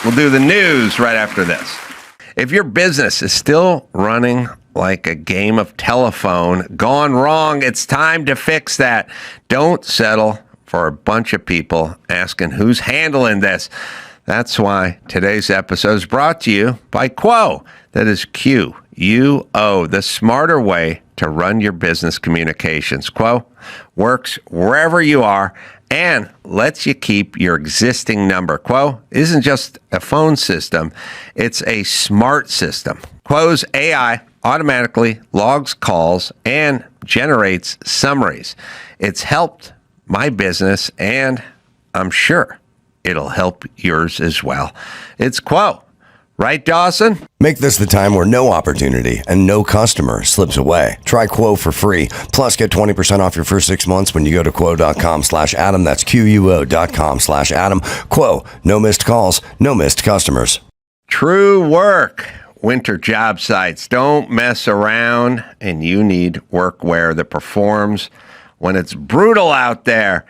We'll do the news right after this. If your business is still running like a game of telephone gone wrong, it's time to fix that. Don't settle for a bunch of people asking who's handling this. That's why today's episode is brought to you by Quo. That is Q-U-O, the smarter way to run your business communications. Quo works wherever you are and lets you keep your existing number. Quo isn't just a phone system, it's a smart system. Quo's AI automatically logs calls and generates summaries. It's helped my business, and I'm sure it'll help yours as well. It's Quo. Right, Dawson?
Make this the time where no opportunity and no customer slips away. Try Quo for free. Plus, get 20% off your first 6 months when you go to quo.com/Adam. That's QUO.com/Adam. Quo. No missed calls, no missed customers.
True work. Winter job sites. Don't mess around, and you need workwear that performs when it's brutal out there.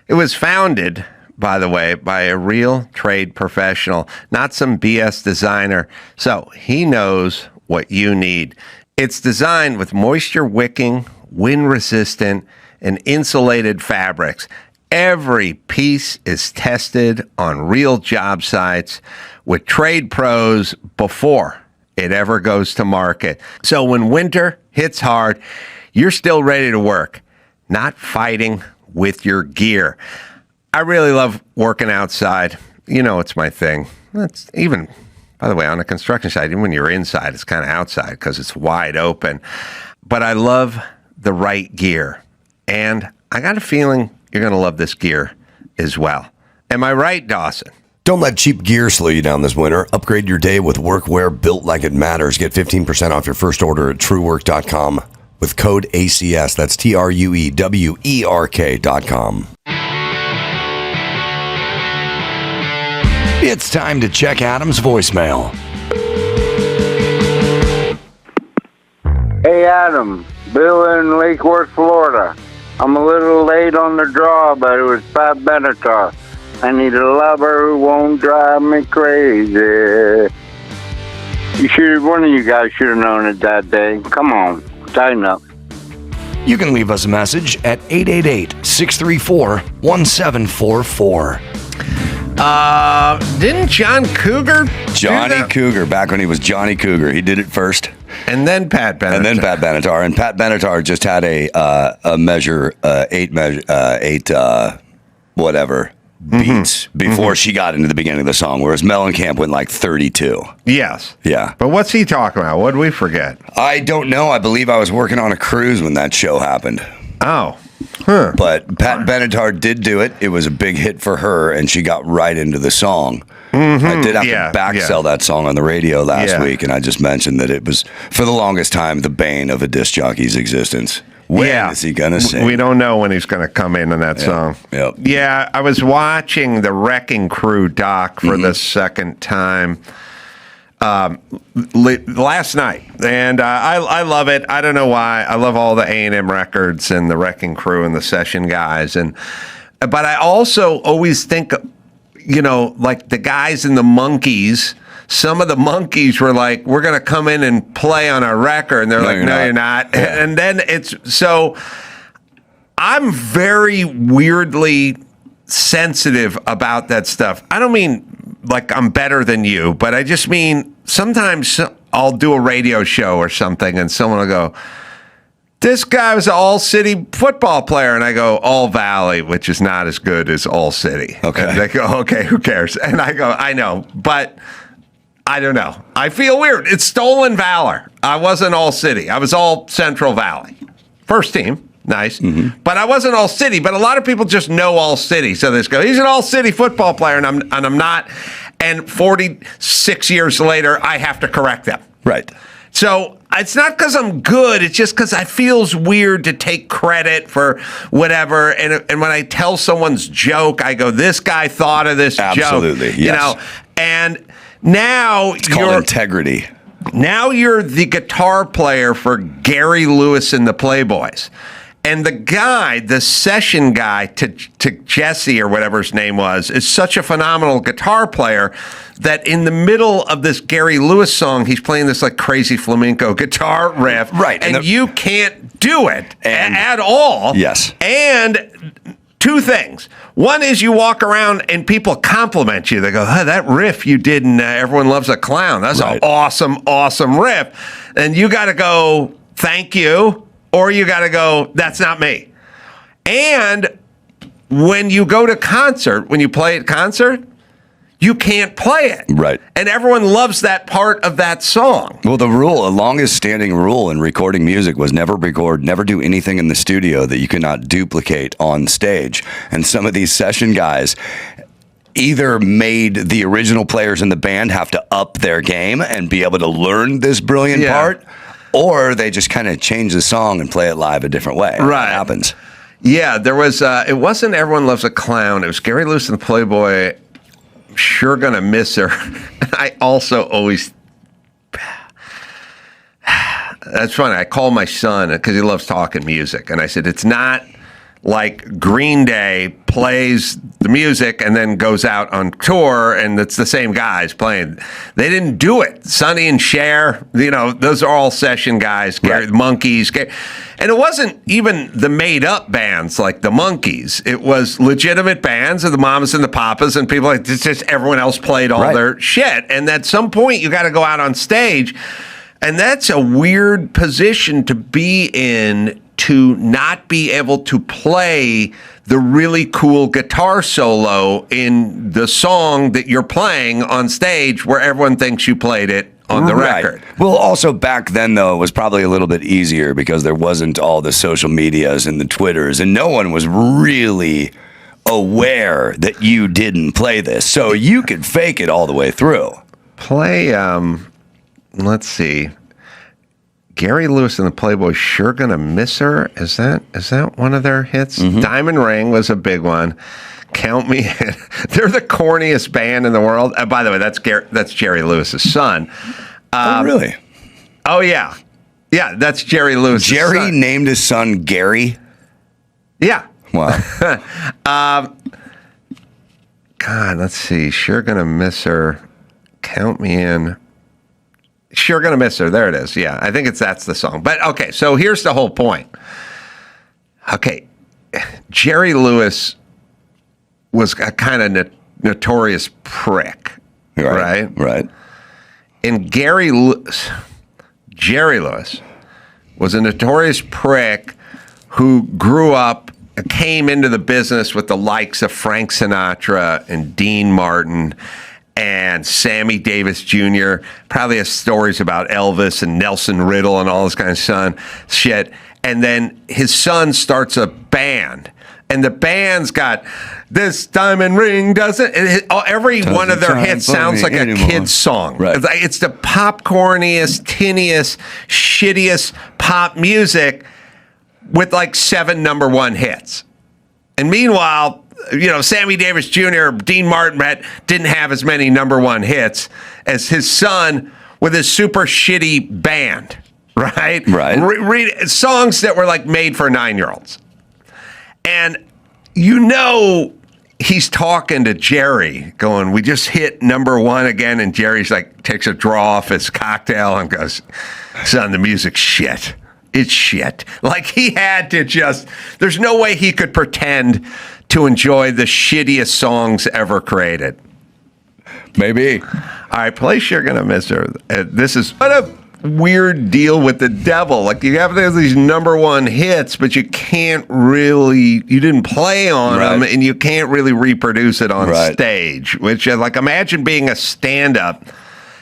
It was founded, by the way, by a real trade professional, not some BS designer. So he knows what you need. It's designed with moisture wicking, wind resistant, and insulated fabrics. Every piece is tested on real job sites with trade pros before it ever goes to market. So when winter hits hard, you're still ready to work, not fighting with your gear. I really love working outside. You know, it's my thing. That's even, by the way, on a construction site, even when you're inside, it's kind of outside because it's wide open. But I love the right gear. And I got a feeling you're going to love this gear as well. Am I right, Dawson?
Don't let cheap gear slow you down this winter. Upgrade your day with workwear built like it matters. Get 15% off your first order at truework.com with code ACS. That's TRUEWERK.com. It's time to check Adam's voicemail.
Hey, Adam. Bill in Lake Worth, Florida. I'm a little late on the draw, but it was Pat Benatar. I need a lover who won't drive me crazy. One of you guys should have known it that day. Come on, tighten up.
You can leave us a message at 888-634-1744.
Didn't John Cougar?
Johnny Cougar, back when he was Johnny Cougar. He did it first.
And then Pat Benatar.
And Pat Benatar just had a measure, eight beats before she got into the beginning of the song, whereas Mellencamp went like 32.
Yes.
Yeah.
But what's he talking about? What did we forget?
I don't know. I believe I was working on a cruise when that show happened.
Oh. Huh.
But Pat Benatar did do it. It was a big hit for her, and she got right into the song.
Mm-hmm.
I did have to backsell that song on the radio last week, and I just mentioned that it was, for the longest time, the bane of a disc jockey's existence. When is he going to sing?
We don't know when he's going to come in on that song.
Yep.
Yeah, I was watching the Wrecking Crew doc for the second time last night, and I love it. I don't know why. I love all the A&M records and the Wrecking Crew and the session guys, but I also always think, you know, like the guys in the Monkees. Some of the Monkees were like, we're going to come in and play on our record. And they're like, no, you're not. Yeah. And then so I'm very weirdly sensitive about that stuff. I don't mean like I'm better than you, but I just mean sometimes I'll do a radio show or something and someone will go, this guy was an all-city football player. And I go, All Valley, which is not as good as All City.
Okay.
And they go, okay, who cares? And I go, I know, but I don't know. I feel weird. It's stolen valor. I wasn't All City. I was all Central Valley. First team. Nice. But I wasn't All City. But a lot of people just know All City. So they just go, he's an All City football player, and I'm not. And 46 years later, I have to correct them.
Right.
So it's not because I'm good. It's just because it feels weird to take credit for whatever. And when I tell someone's joke, I go, this guy thought of this joke.
Absolutely, yes.
You know, and now
It's called integrity.
Now you're the guitar player for Gary Lewis and the Playboys. And the guy, the session guy to Jesse or whatever his name was, is such a phenomenal guitar player that in the middle of this Gary Lewis song, he's playing this like crazy flamenco guitar riff.
Right.
And you can't do it at all.
Yes.
And two things. One is you walk around and people compliment you. They go, hey, that riff you did in Everyone Loves a Clown. That's an awesome, awesome riff. And you got to go, thank you. Or you got to go, that's not me. And when you go to concert, when you play at concert, you can't play it.
Right.
And everyone loves that part of that song.
Well, the longest standing rule in recording music was never record, never do anything in the studio that you cannot duplicate on stage. And some of these session guys either made the original players in the band have to up their game and be able to learn this brilliant part, or they just kind of change the song and play it live a different way.
Right.
That happens.
Yeah, there was, it wasn't Everyone Loves a Clown. It was Gary Lewis and the Playboy. Sure gonna miss her. I also always, that's funny. I call my son because he loves talking music. And I said, it's not like Green Day plays the music and then goes out on tour and it's the same guys playing. They didn't do it. Sonny and Cher, you know, those are all session guys, Gary, the Monkees. And it wasn't even the made up bands like the Monkees. It was legitimate bands of the Mamas and the Papas and people like, it's just everyone else played all their shit. And at some point you got to go out on stage. And that's a weird position to be in, to not be able to play the really cool guitar solo in the song that you're playing on stage where everyone thinks you played it on the record.
Well, also back then, though, it was probably a little bit easier because there wasn't all the social medias and the Twitters, and no one was really aware that you didn't play this. So you could fake it all the way through.
Play, let's see. Gary Lewis and the Playboy, Sure Gonna Miss Her. Is that one of their hits? Diamond Ring was a big one. Count Me In. They're the corniest band in the world. By the way, that's Jerry Lewis's son.
Oh, really?
Oh, yeah. Yeah, that's Jerry Lewis's son.
Jerry named his son Gary?
Yeah.
Wow.
God, let's see. Sure Gonna Miss Her. Count Me In. Sure Gonna Miss Her. There it is. Yeah, I think that's the song. But okay, so here's the whole point. Okay, Jerry Lewis was a kind of notorious prick, right?
Right.
And Jerry Lewis was a notorious prick who grew up, came into the business with the likes of Frank Sinatra and Dean Martin and Sammy Davis Jr. Probably has stories about Elvis and Nelson Riddle and all this kind of shit. And then his son starts a band. And the band's got This Diamond Ring doesn't. Every one of their hits sounds like a kid's song.
Right.
It's the popcorniest, tinniest, shittiest pop music with like 7 number 1 hits. And meanwhile, you know, Sammy Davis Jr., Dean Martin didn't have as many number 1 hits as his son with his super shitty band, right?
Right.
Read songs that were like made for 9-year-olds. And you know he's talking to Jerry going, we just hit number 1 again. And Jerry's like, takes a draw off his cocktail and goes, son, the music's shit. It's shit. Like he had to just, there's no way he could pretend to enjoy the shittiest songs ever created.
Maybe.
All right, play Sure Gonna Miss Her. This is weird deal with the devil. Like you have these number one hits, but you can't really, you didn't play on them, and you can't really reproduce it on stage. Which, like, imagine being a stand-up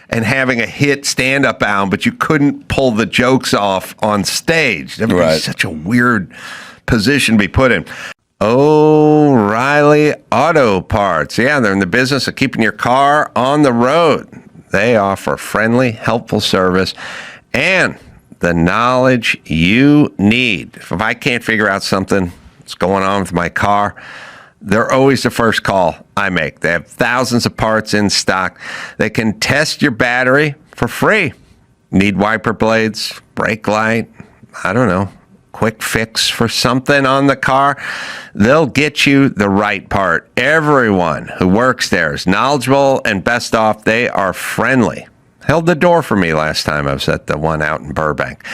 and having a hit stand-up album, but you couldn't pull the jokes off on stage. That would be such a weird position to be put in. O'Reilly Auto Parts. Yeah, they're in the business of keeping your car on the road. They offer friendly, helpful service and the knowledge you need. If I can't figure out something that's going on with my car, they're always the first call I make. They have thousands of parts in stock. They can test your battery for free. Need wiper blades, brake light, I don't know, quick fix for something on the car? They'll get you the right part. Everyone who works there is knowledgeable, and best off, they are friendly. Held the door for me last time I was at the one out in Burbank.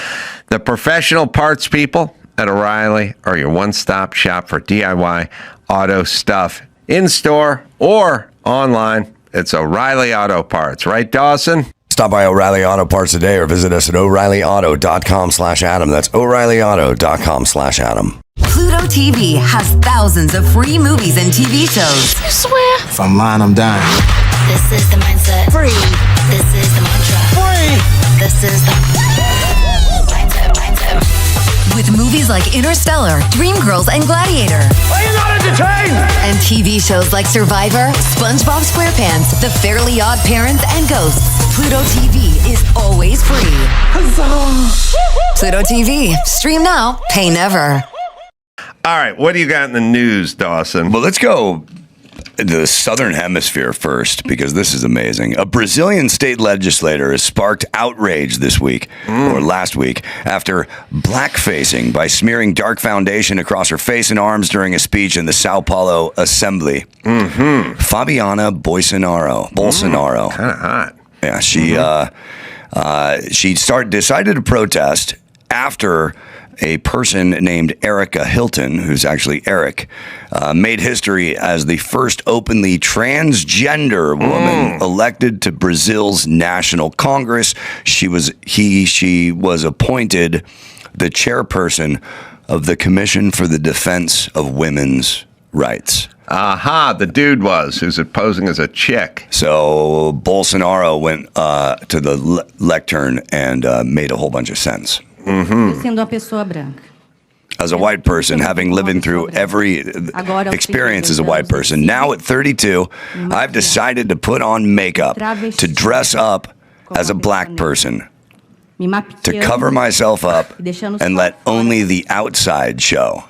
The professional parts people at O'Reilly are your one-stop shop for DIY auto stuff, in-store or online. It's O'Reilly Auto Parts. Right, Dawson?
Stop by O'Reilly Auto Parts today or visit us at O'ReillyAuto.com/Adam. That's O'ReillyAuto.com/Adam.
Pluto TV has thousands of free movies and TV shows.
You swear?
If I'm lying, I'm dying.
This is the mindset.
Free.
This is the mantra.
Free.
This is the mindset.
With movies like Interstellar, Dreamgirls, and Gladiator.
Are you not entertained?
And TV shows like Survivor, SpongeBob SquarePants, The Fairly Odd Parents, and Ghosts. Pluto TV is always free. Pluto TV. Stream now, pay never.
All right, what do you got in the news, Dawson?
Well, let's go to the Southern Hemisphere first, because this is amazing. A Brazilian state legislator has sparked outrage this week, or last week, after blackfacing by smearing dark foundation across her face and arms during a speech in the Sao Paulo Assembly. Fabiana Bolsonaro.
Kind of hot.
Yeah, she decided to protest after a person named Erica Hilton, who's actually Eric, made history as the first openly transgender woman elected to Brazil's National Congress. She was appointed the chairperson of the Commission for the Defense of Women's Rights.
Aha, the dude who's posing as a chick.
So Bolsonaro went to the lectern and made a whole bunch of sense. As a white person, having lived through every experience as a white person, now at 32, I've decided to put on makeup, to dress up as a black person, to cover myself up and let only the outside show.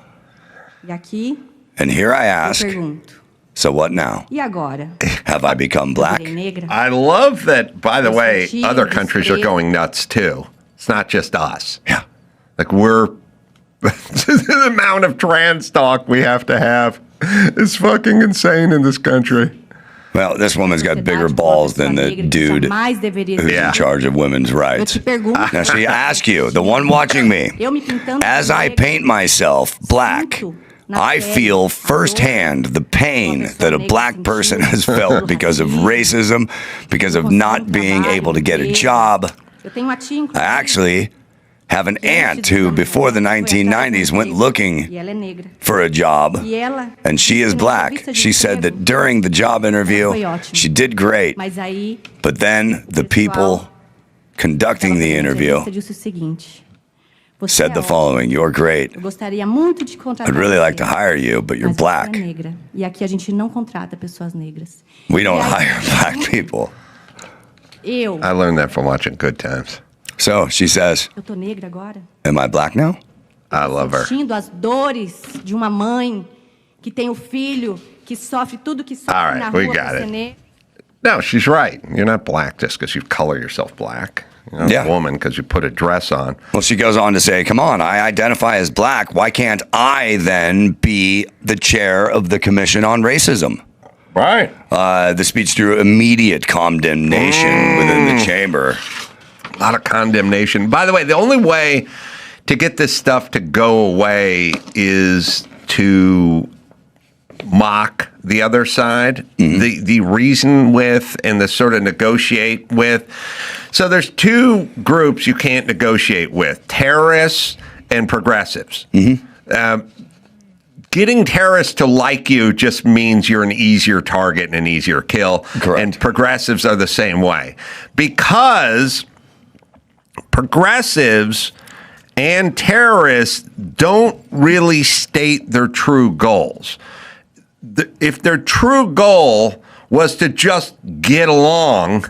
And here I ask, so what now? Have I become black?
I love that, by the way, other countries are going nuts too. It's not just us.
Yeah.
Like the amount of trans talk we have to have is fucking insane in this country.
Well, this woman's got bigger balls than the dude who's in charge of women's rights. Now, see, I ask you, the one watching me, as I paint myself black, I feel firsthand the pain that a black person has felt because of racism, because of not being able to get a job. I actually have an aunt who, before the 1990s, went looking for a job, and she is black. She said that during the job interview, she did great, but then the people conducting the interview said the following: "You're great. I'd really like to hire you, but you're black. We don't hire black people."
I learned that from watching Good Times.
So she says, am I black now?
I love her. All right, we got it. No, she's right. You're not black just because you color yourself black. You're not a woman because you put a dress on.
Well, she goes on to say, come on, I identify as black. Why can't I then be the chair of the Commission on Racism?
Right.
The speech drew immediate condemnation within the chamber.
A lot of condemnation. By the way, the only way to get this stuff to go away is to mock the other side, the reason with and the sort of negotiate with. So there's two groups you can't negotiate with: terrorists and progressives. Getting terrorists to like you just means you're an easier target and an easier kill.
Correct.
And progressives are the same way. Because progressives and terrorists don't really state their true goals. If their true goal was to just get along,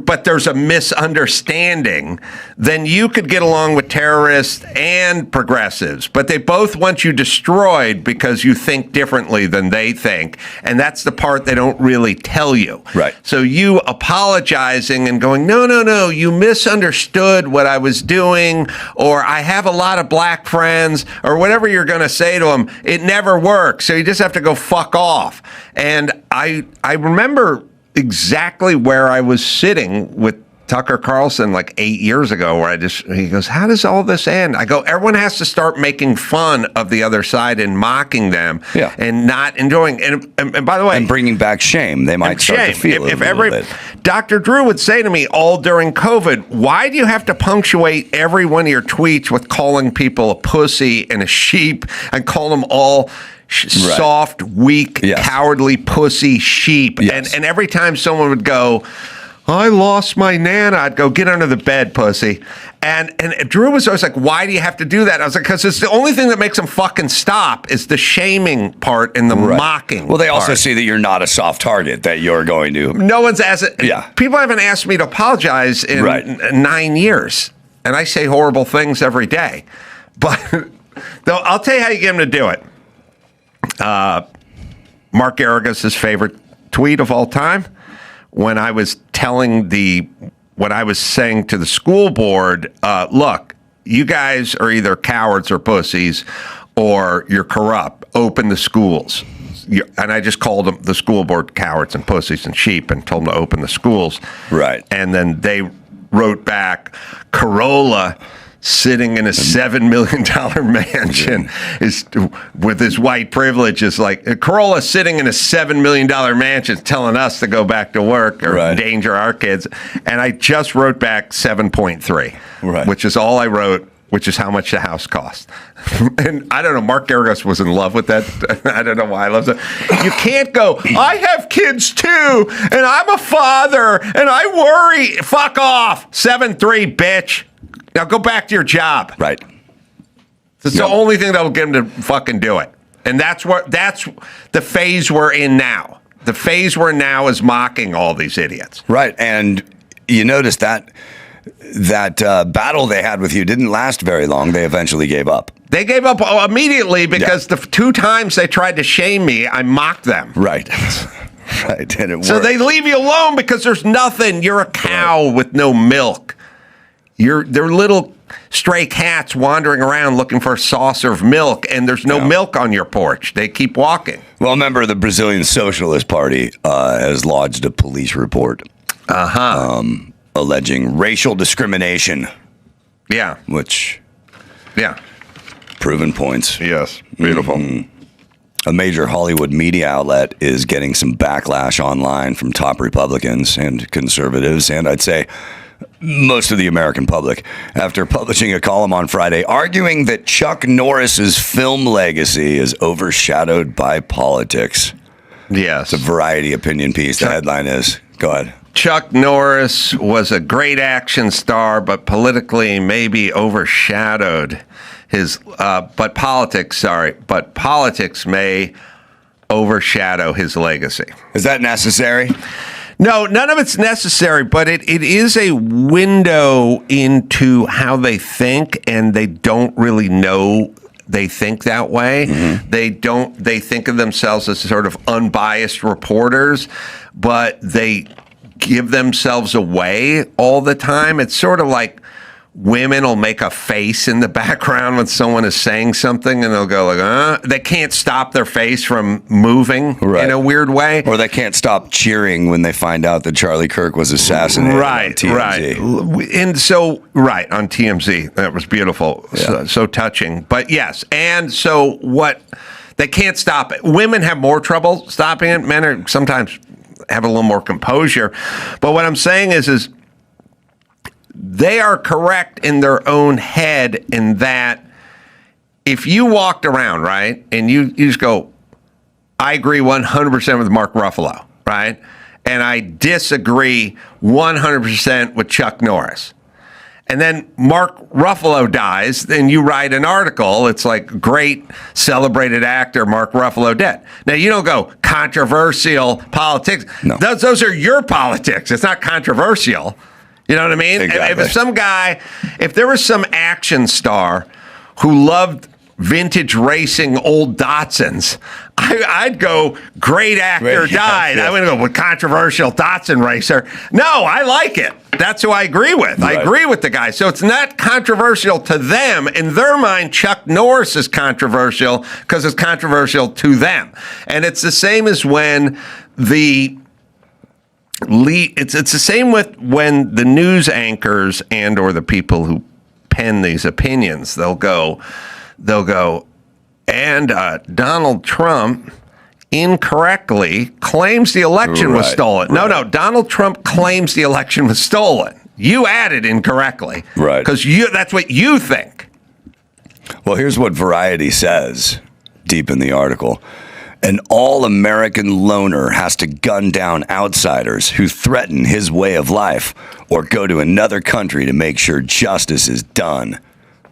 but there's a misunderstanding, then you could get along with terrorists and progressives. But they both want you destroyed because you think differently than they think. And that's the part they don't really tell you.
Right.
So you apologizing and going, no, you misunderstood what I was doing, or I have a lot of black friends, or whatever you're going to say to them, it never works. So you just have to go fuck off. And I remember exactly where I was sitting with Tucker Carlson like 8 years ago, where he goes, how does all this end? I go, everyone has to start making fun of the other side and mocking them and not enjoying. And by the way,
and bringing back shame. They might start to feel it a little bit.
Dr. Drew would say to me all during COVID, why do you have to punctuate every one of your tweets with calling people a pussy and a sheep and call them all soft, weak, cowardly pussy sheep? And every time someone would go, I lost my Nana, I'd go, get under the bed, pussy. And Drew was always like, why do you have to do that? I was like, because it's the only thing that makes them fucking stop is the shaming part and the mocking.
Well, they also
part.
see that you're not a soft target, that you're going to.
No one's asked it. Yeah. People haven't asked me to apologize in 9 years. And I say horrible things every day. But though, I'll tell you how you get them to do it. Mark Garagos' favorite tweet of all time, when I was what I was saying to the school board, look, you guys are either cowards or pussies, or you're corrupt. Open the schools. And I just called them, the school board, cowards and pussies and sheep, and told them to open the schools.
Right.
And then they wrote back, Carolla, sitting in a $7 million mansion is with his white privilege, is like Carolla sitting in a $7 million mansion telling us to go back to work or endanger our kids. And I just wrote back 7.3, which is all I wrote, which is how much the house cost. And I don't know, Mark Garagos was in love with that. I don't know why I love that. You can't go, I have kids too, and I'm a father, and I worry. Fuck off. 7.3, bitch. Now go back to your job.
Right.
It's the only thing that will get him to fucking do it. And that's the phase we're in now. The phase we're in now is mocking all these idiots.
Right. And you notice that battle they had with you didn't last very long. They eventually gave up.
They gave up immediately because the 2 times they tried to shame me, I mocked them.
Right. Right. And it worked.
So they leave you alone because there's nothing. You're a cow with no milk. They're little stray cats wandering around looking for a saucer of milk, and there's no milk on your porch. They keep walking.
Well, a member of the Brazilian Socialist Party has lodged a police report alleging racial discrimination.
Yeah.
Proven points.
Yes. Beautiful.
A major Hollywood media outlet is getting some backlash online from top Republicans and conservatives, and I'd say most of the American public, after publishing a column on Friday arguing that Chuck Norris's film legacy is overshadowed by politics.
Yes.
It's a Variety opinion piece. The headline is, go ahead.
Chuck Norris was a great action star, but politically maybe overshadowed his, but politics may overshadow his legacy.
Is that necessary?
No, none of it's necessary, but it is a window into how they think, and they don't really know they think that way. They think of themselves as sort of unbiased reporters, but they give themselves away all the time. It's sort of like women will make a face in the background when someone is saying something, and they'll go like, They can't stop their face from moving in a weird way.
Or they can't stop cheering when they find out that Charlie Kirk was assassinated on TMZ.
Right. And so, on TMZ. That was beautiful. So touching. But yes. And so what They can't stop it. Women have more trouble stopping it. Men are sometimes have a little more composure. But what I'm saying is they are correct in their own head in that if you walked around, right, and you just go, I agree 100% with Mark Ruffalo, right? And I disagree 100% with Chuck Norris. And then Mark Ruffalo dies, then you write an article. It's like, great celebrated actor Mark Ruffalo dead. Now, you don't go controversial politics.
No.
Those are your politics. It's not controversial. You know what I mean?
Exactly.
If there was some action star who loved vintage racing old Datsuns, I'd go, great actor died. I wouldn't go with controversial Datsun racer. No, I like it. That's who I agree with.
Right.
I agree with the guy. So it's not controversial to them. In their mind, Chuck Norris is controversial because it's controversial to them. And it's the same as when it's the same with when the news anchors and or the people who pen these opinions, they'll go, and Donald Trump incorrectly claims the election was stolen. No, Donald Trump claims the election was stolen. You added incorrectly.
Right.
Because that's what you think.
Well, here's what Variety says deep in the article. An all-American loner has to gun down outsiders who threaten his way of life or go to another country to make sure justice is done.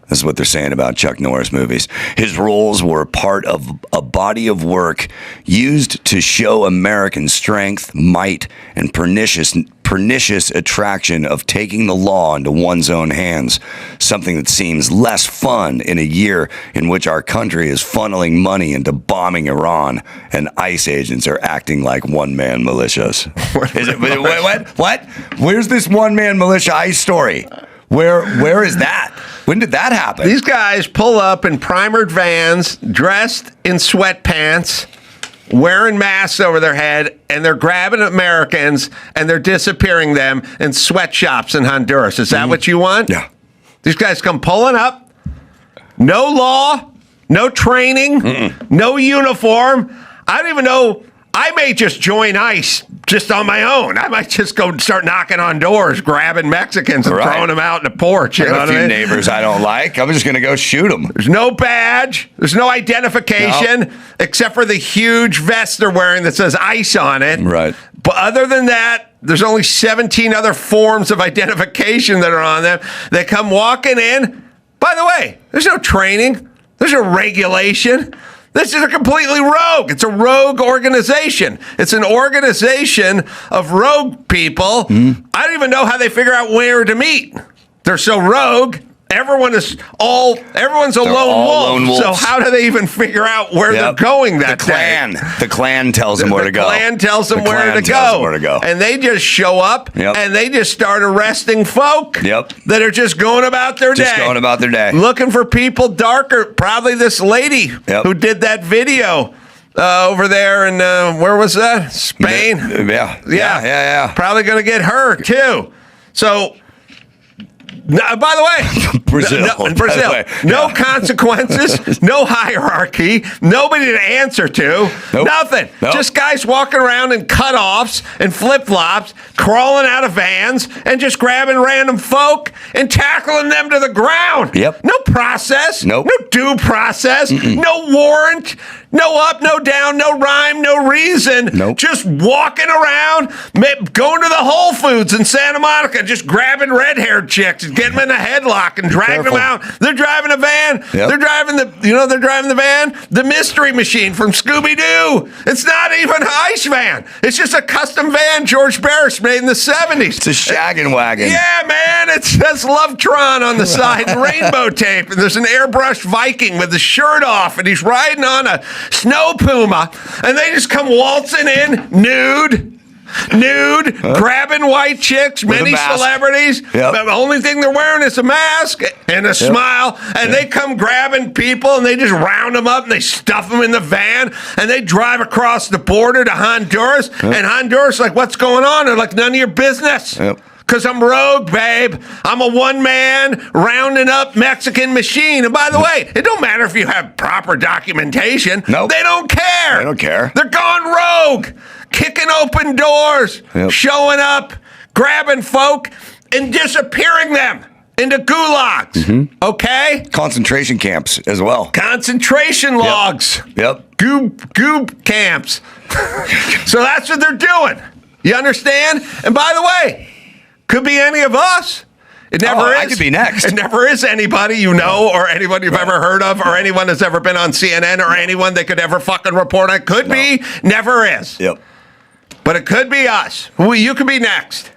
This is what they're saying about Chuck Norris movies. His roles were part of a body of work used to show American strength, might, and pernicious attraction of taking the law into one's own hands, something that seems less fun in a year in which our country is funneling money into bombing Iran and ICE agents are acting like one-man militias. What? Where's this one-man militia ICE story? Where is that? When did that happen?
These guys pull up in primered vans, dressed in sweatpants, wearing masks over their head, and they're grabbing Americans and they're disappearing them in sweatshops in Honduras. Is that what you want?
Yeah.
These guys come pulling up. No law, no training, no uniform. I don't even know. I may just join ICE just on my own. I might just go start knocking on doors, grabbing Mexicans and throwing them out in the porch. You know
I
what
got a
I
few
mean?
neighbors I don't like. I'm just going to go shoot them.
There's no badge. There's no identification except for the huge vest they're wearing that says ICE on it.
Right.
But other than that, there's only 17 other forms of identification that are on them. They come walking in. By the way, there's no training. There's no regulation. This is a completely rogue. It's a rogue organization. It's an organization of rogue people. I don't even know how they figure out where to meet. They're so rogue. Everyone's a lone wolf. So how do they even figure out where they're going that day?
The Klan tells them where to go.
The Klan tells them where to go. And they just show up and they just start arresting folk that are just going about their day. Looking for people darker. Probably this lady who did that video over there in, where was that? Spain? Yeah. Probably going to get her too. So... No, by the way, Brazil. No consequences, no hierarchy, nobody to answer to, nothing. Just guys walking around in cutoffs and flip-flops, crawling out of vans, and just grabbing random folk and tackling them to the ground. No process, no due process, no warrant, no up, no down, no rhyme, no reason. Just walking around, going to the Whole Foods in Santa Monica, just grabbing red-haired chicks and getting them in a headlock and dragging them out. They're driving a van. They're driving the van, the Mystery Machine from Scooby-Doo. It's not even an ICE van. It's just a custom van George Barris made in the 70s.
It's a shaggin' wagon.
Yeah, man. It says Lovetron on the side, rainbow tape, and there's an airbrushed Viking with his shirt off, and he's riding on a snow puma, and they just come waltzing in nude, grabbing white chicks, many celebrities. The only thing they're wearing is a mask and a smile, and they come grabbing people, and they just round them up, and they stuff them in the van, and they drive across the border to Honduras, and Honduras like, what's going on? They're like, none of your business. Because I'm rogue, babe. I'm a one-man rounding up Mexican machine. And by the way, it don't matter if you have proper documentation.
Nope.
They don't care.
They don't care.
They're gone rogue, kicking open doors, showing up, grabbing folk, and disappearing them into gulags. Okay?
Concentration camps as well.
Concentration logs.
Yep.
Goob camps. So that's what they're doing. You understand? And by the way, could be any of us. It never is.
I could be next.
It never is anybody you know or anyone you've ever heard of or anyone that's ever been on CNN or anyone that could ever fucking report on. Could be. Never is.
Yep.
But it could be us. You could be next.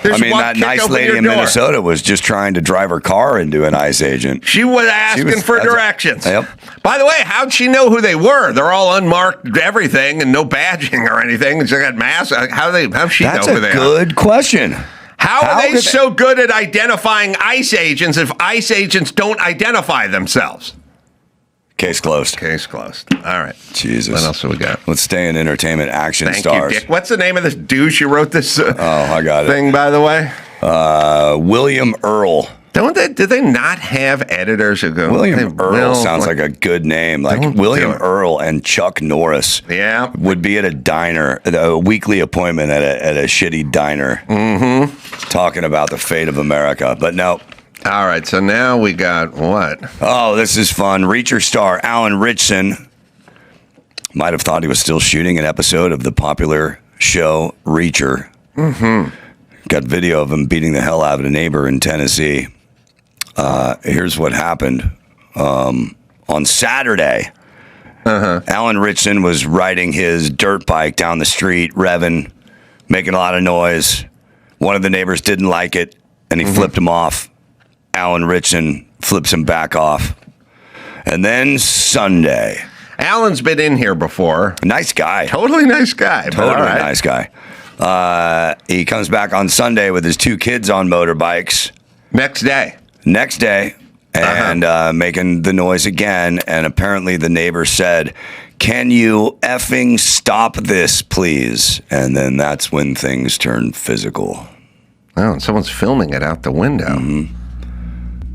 I mean, that nice lady in Minnesota was just trying to drive her car into an ICE agent.
She was asking for directions.
Yep.
By the way, how'd she know who they were? They're all unmarked everything and no badging or anything. She got masks. How'd she know who they are?
That's a good question.
How are they so good at identifying ICE agents if ICE agents don't identify themselves?
Case closed.
Case closed. All right.
Jesus.
What else do we got?
Let's stay in entertainment action
Thank
stars.
you, Dick. What's the name of this douche who wrote this
I got
thing, by the way?
William Earl.
Did they not have editors who go?
William Earl sounds like a good name. Like William Earl and Chuck Norris would be at a diner, a weekly appointment at a shitty diner, talking about the fate of America. But no.
All right, so now we got what?
Oh, this is fun. Reacher star Alan Ritchson might have thought he was still shooting an episode of the popular show Reacher. Got video of him beating the hell out of a neighbor in Tennessee. Here's what happened. On Saturday, Alan Ritchson was riding his dirt bike down the street, revving, making a lot of noise. One of the neighbors didn't like it, and he flipped him off. Alan Ritchson flips him back off. And then Sunday.
Alan's been in here before.
Nice guy.
Totally nice guy.
Totally nice guy. He comes back on Sunday with his two kids on motorbikes.
Next day.
And making the noise again. And apparently the neighbor said, "Can you effing stop this, please?" And then that's when things turn physical.
Oh, and someone's filming it out the window.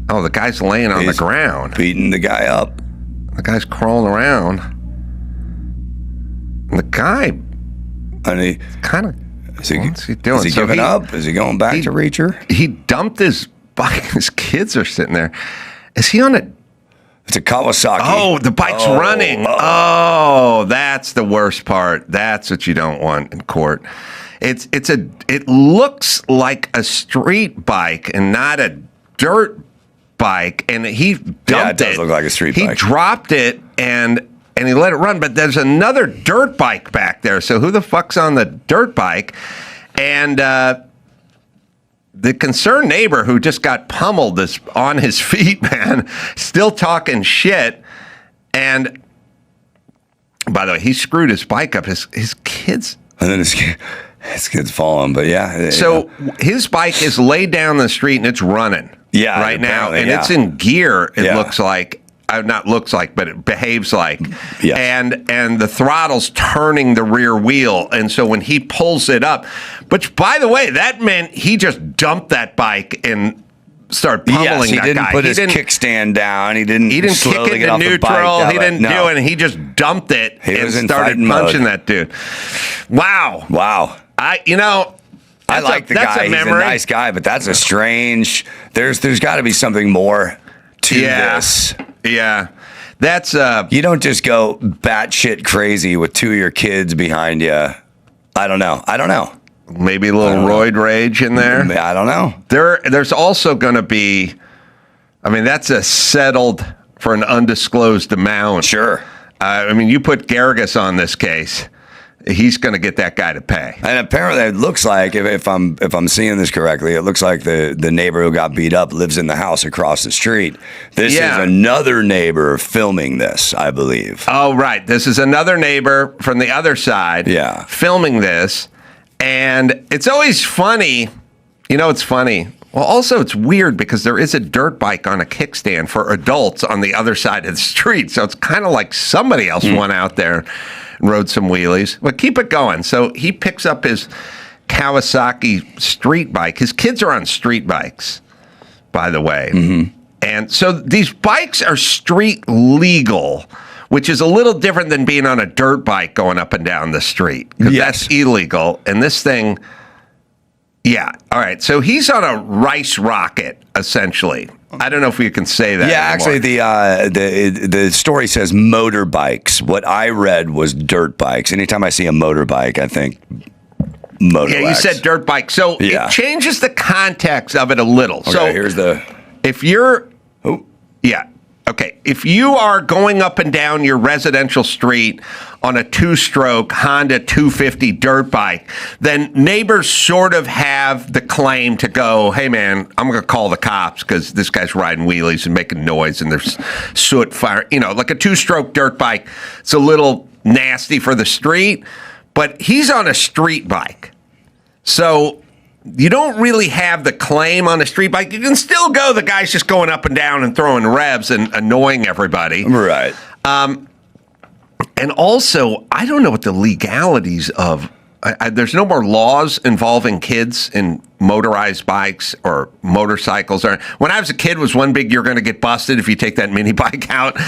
Oh, the guy's laying on the ground.
Beating the guy up.
The guy's crawling around. And the guy...
And he
kind of... What's he doing?
Is he giving up? Is he going back to Reacher?
He dumped his bike. His kids are sitting there. Is he on a...
It's a Kawasaki.
Oh, the bike's running. Oh, that's the worst part. That's what you don't want in court. It looks like a street bike and not a dirt bike, and he dumped it.
Yeah, it does look like a street bike.
He dropped it and he let it run, but there's another dirt bike back there. So who the fuck's on the dirt bike? And the concerned neighbor who just got pummeled is on his feet, man, still talking shit. And by the way, he screwed his bike up. His kids.
And then his kids follow him, but yeah.
So his bike is laid down the street and it's running.
Yeah,
right now, and it's in gear. It looks like, not looks like, but it behaves like.
Yes.
And the throttle's turning the rear wheel, and so when he pulls it up, which by the way, that meant he just dumped that bike and started pummeling
he
that
didn't
guy.
put his kickstand down. He didn't
kick
slowly
it
get
to
off the
neutral.
bike.
He didn't do it, and he just dumped it and started punching that dude. Wow.
I like the guy. He's a nice guy, but that's a strange. There's got to be something more to this.
Yeah, that's
you don't just go batshit crazy with two of your kids behind you. I don't know.
Maybe a little roid rage in there.
I don't know.
There's also going to be. I mean, that's a settled for an undisclosed amount.
Sure.
I mean, you put Garrigus on this case. He's going to get that guy to pay.
And apparently it looks like, if I'm seeing this correctly, it looks like the neighbor who got beat up lives in the house across the street. This is another neighbor filming this, I believe.
Oh, right. This is another neighbor from the other side filming this. And it's always funny. You know, it's funny. Well, also, it's weird because there is a dirt bike on a kickstand for adults on the other side of the street. So it's kind of like somebody else went out there and rode some wheelies. But keep it going. So he picks up his Kawasaki street bike. His kids are on street bikes, by the way. And so these bikes are street legal, which is a little different than being on a dirt bike going up and down the street. Because that's illegal. And this thing, yeah. All right. So he's on a rice rocket, essentially. I don't know if we can say that anymore.
Actually, the story says motorbikes. What I read was dirt bikes. Anytime I see a motorbike, I think motor.
Yeah, you said dirt bike. So it changes the context of it a little.
Okay,
so
here's the...
If you're... Yeah. Okay. If you are going up and down your residential street on a two-stroke Honda 250 dirt bike, then neighbors sort of have the claim to go, hey, man, I'm going to call the cops because this guy's riding wheelies and making noise and there's soot fire. You know, like a two-stroke dirt bike. It's a little nasty for the street, but he's on a street bike. So... you don't really have the claim on a street bike. You can still go. The guy's just going up and down and throwing revs and annoying everybody.
Right.
And also, I don't know what the legalities of... there's no more laws involving kids in motorized bikes or motorcycles. When I was a kid, was one big, you're going to get busted if you take that mini bike out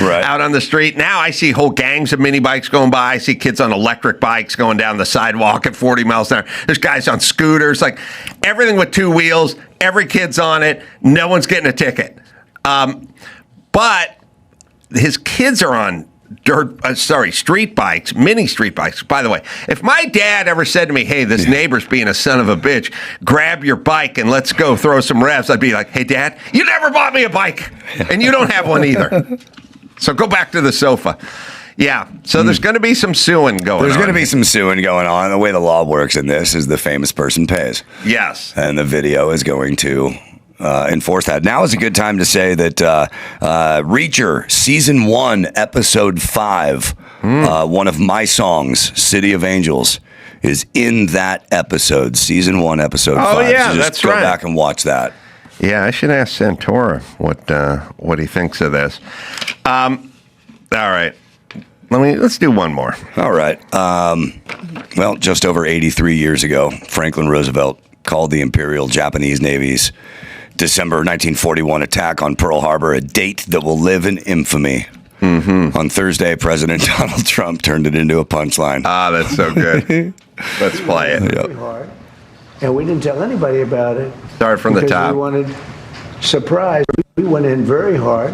on the street. Now I see whole gangs of mini bikes going by. I see kids on electric bikes going down the sidewalk at 40 miles an hour. There's guys on scooters, like everything with two wheels. Every kid's on it. No one's getting a ticket. But his kids are on street bikes, mini street bikes. By the way, if my dad ever said to me, hey, this neighbor's being a son of a bitch, grab your bike and let's go throw some revs, I'd be like, hey, Dad, you never bought me a bike and you don't have one either. So go back to the sofa. Yeah, so there's going to be some suing going on.
There's going to be some suing going on. The way the law works in this is the famous person pays.
Yes.
And the video is going to... enforce that. Now is a good time to say that Reacher Season 1, Episode 5, one of my songs, City of Angels, is in that episode. Season 1, Episode 5.
Oh, yeah,
so just
that's
go
right.
back and watch that.
Yeah, I should ask Santora what he thinks of this. All right. Let's do one more.
All right. Well, just over 83 years ago, Franklin Roosevelt called the Imperial Japanese Navy's December 1941 attack on Pearl Harbor a date that will live in infamy. On Thursday, President Donald Trump turned it into a punchline.
Ah, that's so good. Let's play it.
Yep. And we didn't tell anybody about it.
Start from the
because
top.
We wanted surprise. We went in very hard,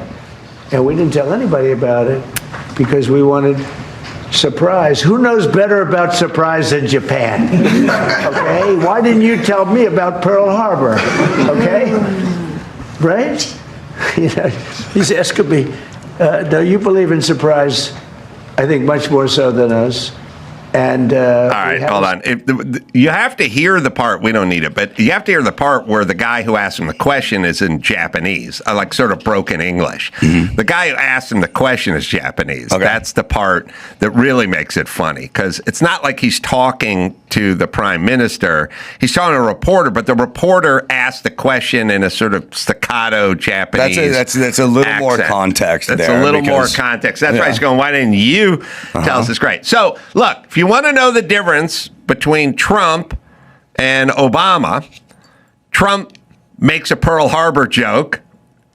and we didn't tell anybody about it because we wanted surprise. Who knows better about surprise than Japan? Okay? Why didn't you tell me about Pearl Harbor? Okay? Right? You know, he's asking me, no, you believe in surprise, I think much more so than us. And
all right, hold on. You have to hear the part. We don't need it, but you have to hear the part where the guy who asked him the question is in Japanese, like sort of broken English. The guy who asked him the question is Japanese. Okay. That's the part that really makes it funny because it's not like he's talking to the prime minister. He's talking to a reporter, but the reporter asked the question in a sort of staccato Japanese.
That's a little
accent.
more context.
That's a little more context. That's why he's going, why didn't you tell us this? Great. So look, if you want to know the difference between Trump and Obama, Trump makes a Pearl Harbor joke.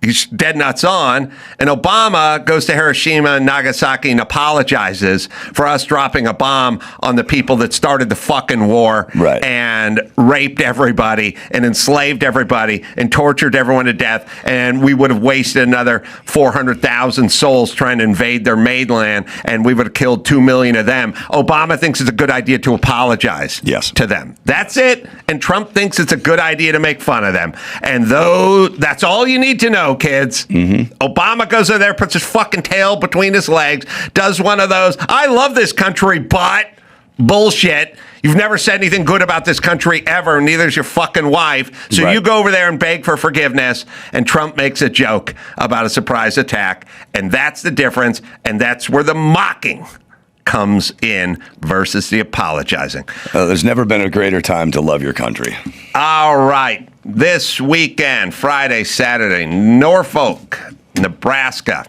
He's dead nuts on. And Obama goes to Hiroshima and Nagasaki and apologizes for us dropping a bomb on the people that started the fucking war and raped everybody and enslaved everybody and tortured everyone to death. And we would have wasted another 400,000 souls trying to invade their mainland, and we would have killed 2 million of them. Obama thinks it's a good idea to apologize to them. That's it. And Trump thinks it's a good idea to make fun of them. And that's all you need to know, kids. Obama goes over there, puts his fucking tail between his legs, does one of those, I love this country, but bullshit. You've never said anything good about this country ever, neither's your fucking wife. So you go over there and beg for forgiveness, and Trump makes a joke about a surprise attack, and that's the difference, and that's where the mocking comes in versus the apologizing.
There's never been a greater time to love your country.
All right. This weekend, Friday, Saturday, Norfolk, Nebraska,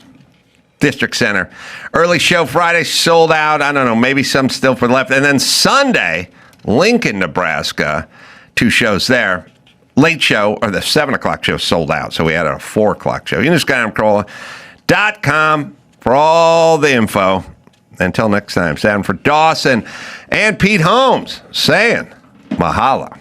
District Center. Early show Friday sold out. I don't know, maybe some still for left. And then Sunday, Lincoln, Nebraska. 2 shows there. Late show, or the 7 o'clock show, sold out. So we had a 4 o'clock show. You can just go to AdamCarolla.com for all the info. Until next time, Sam for Dawson and Pete Holmes saying mahalo.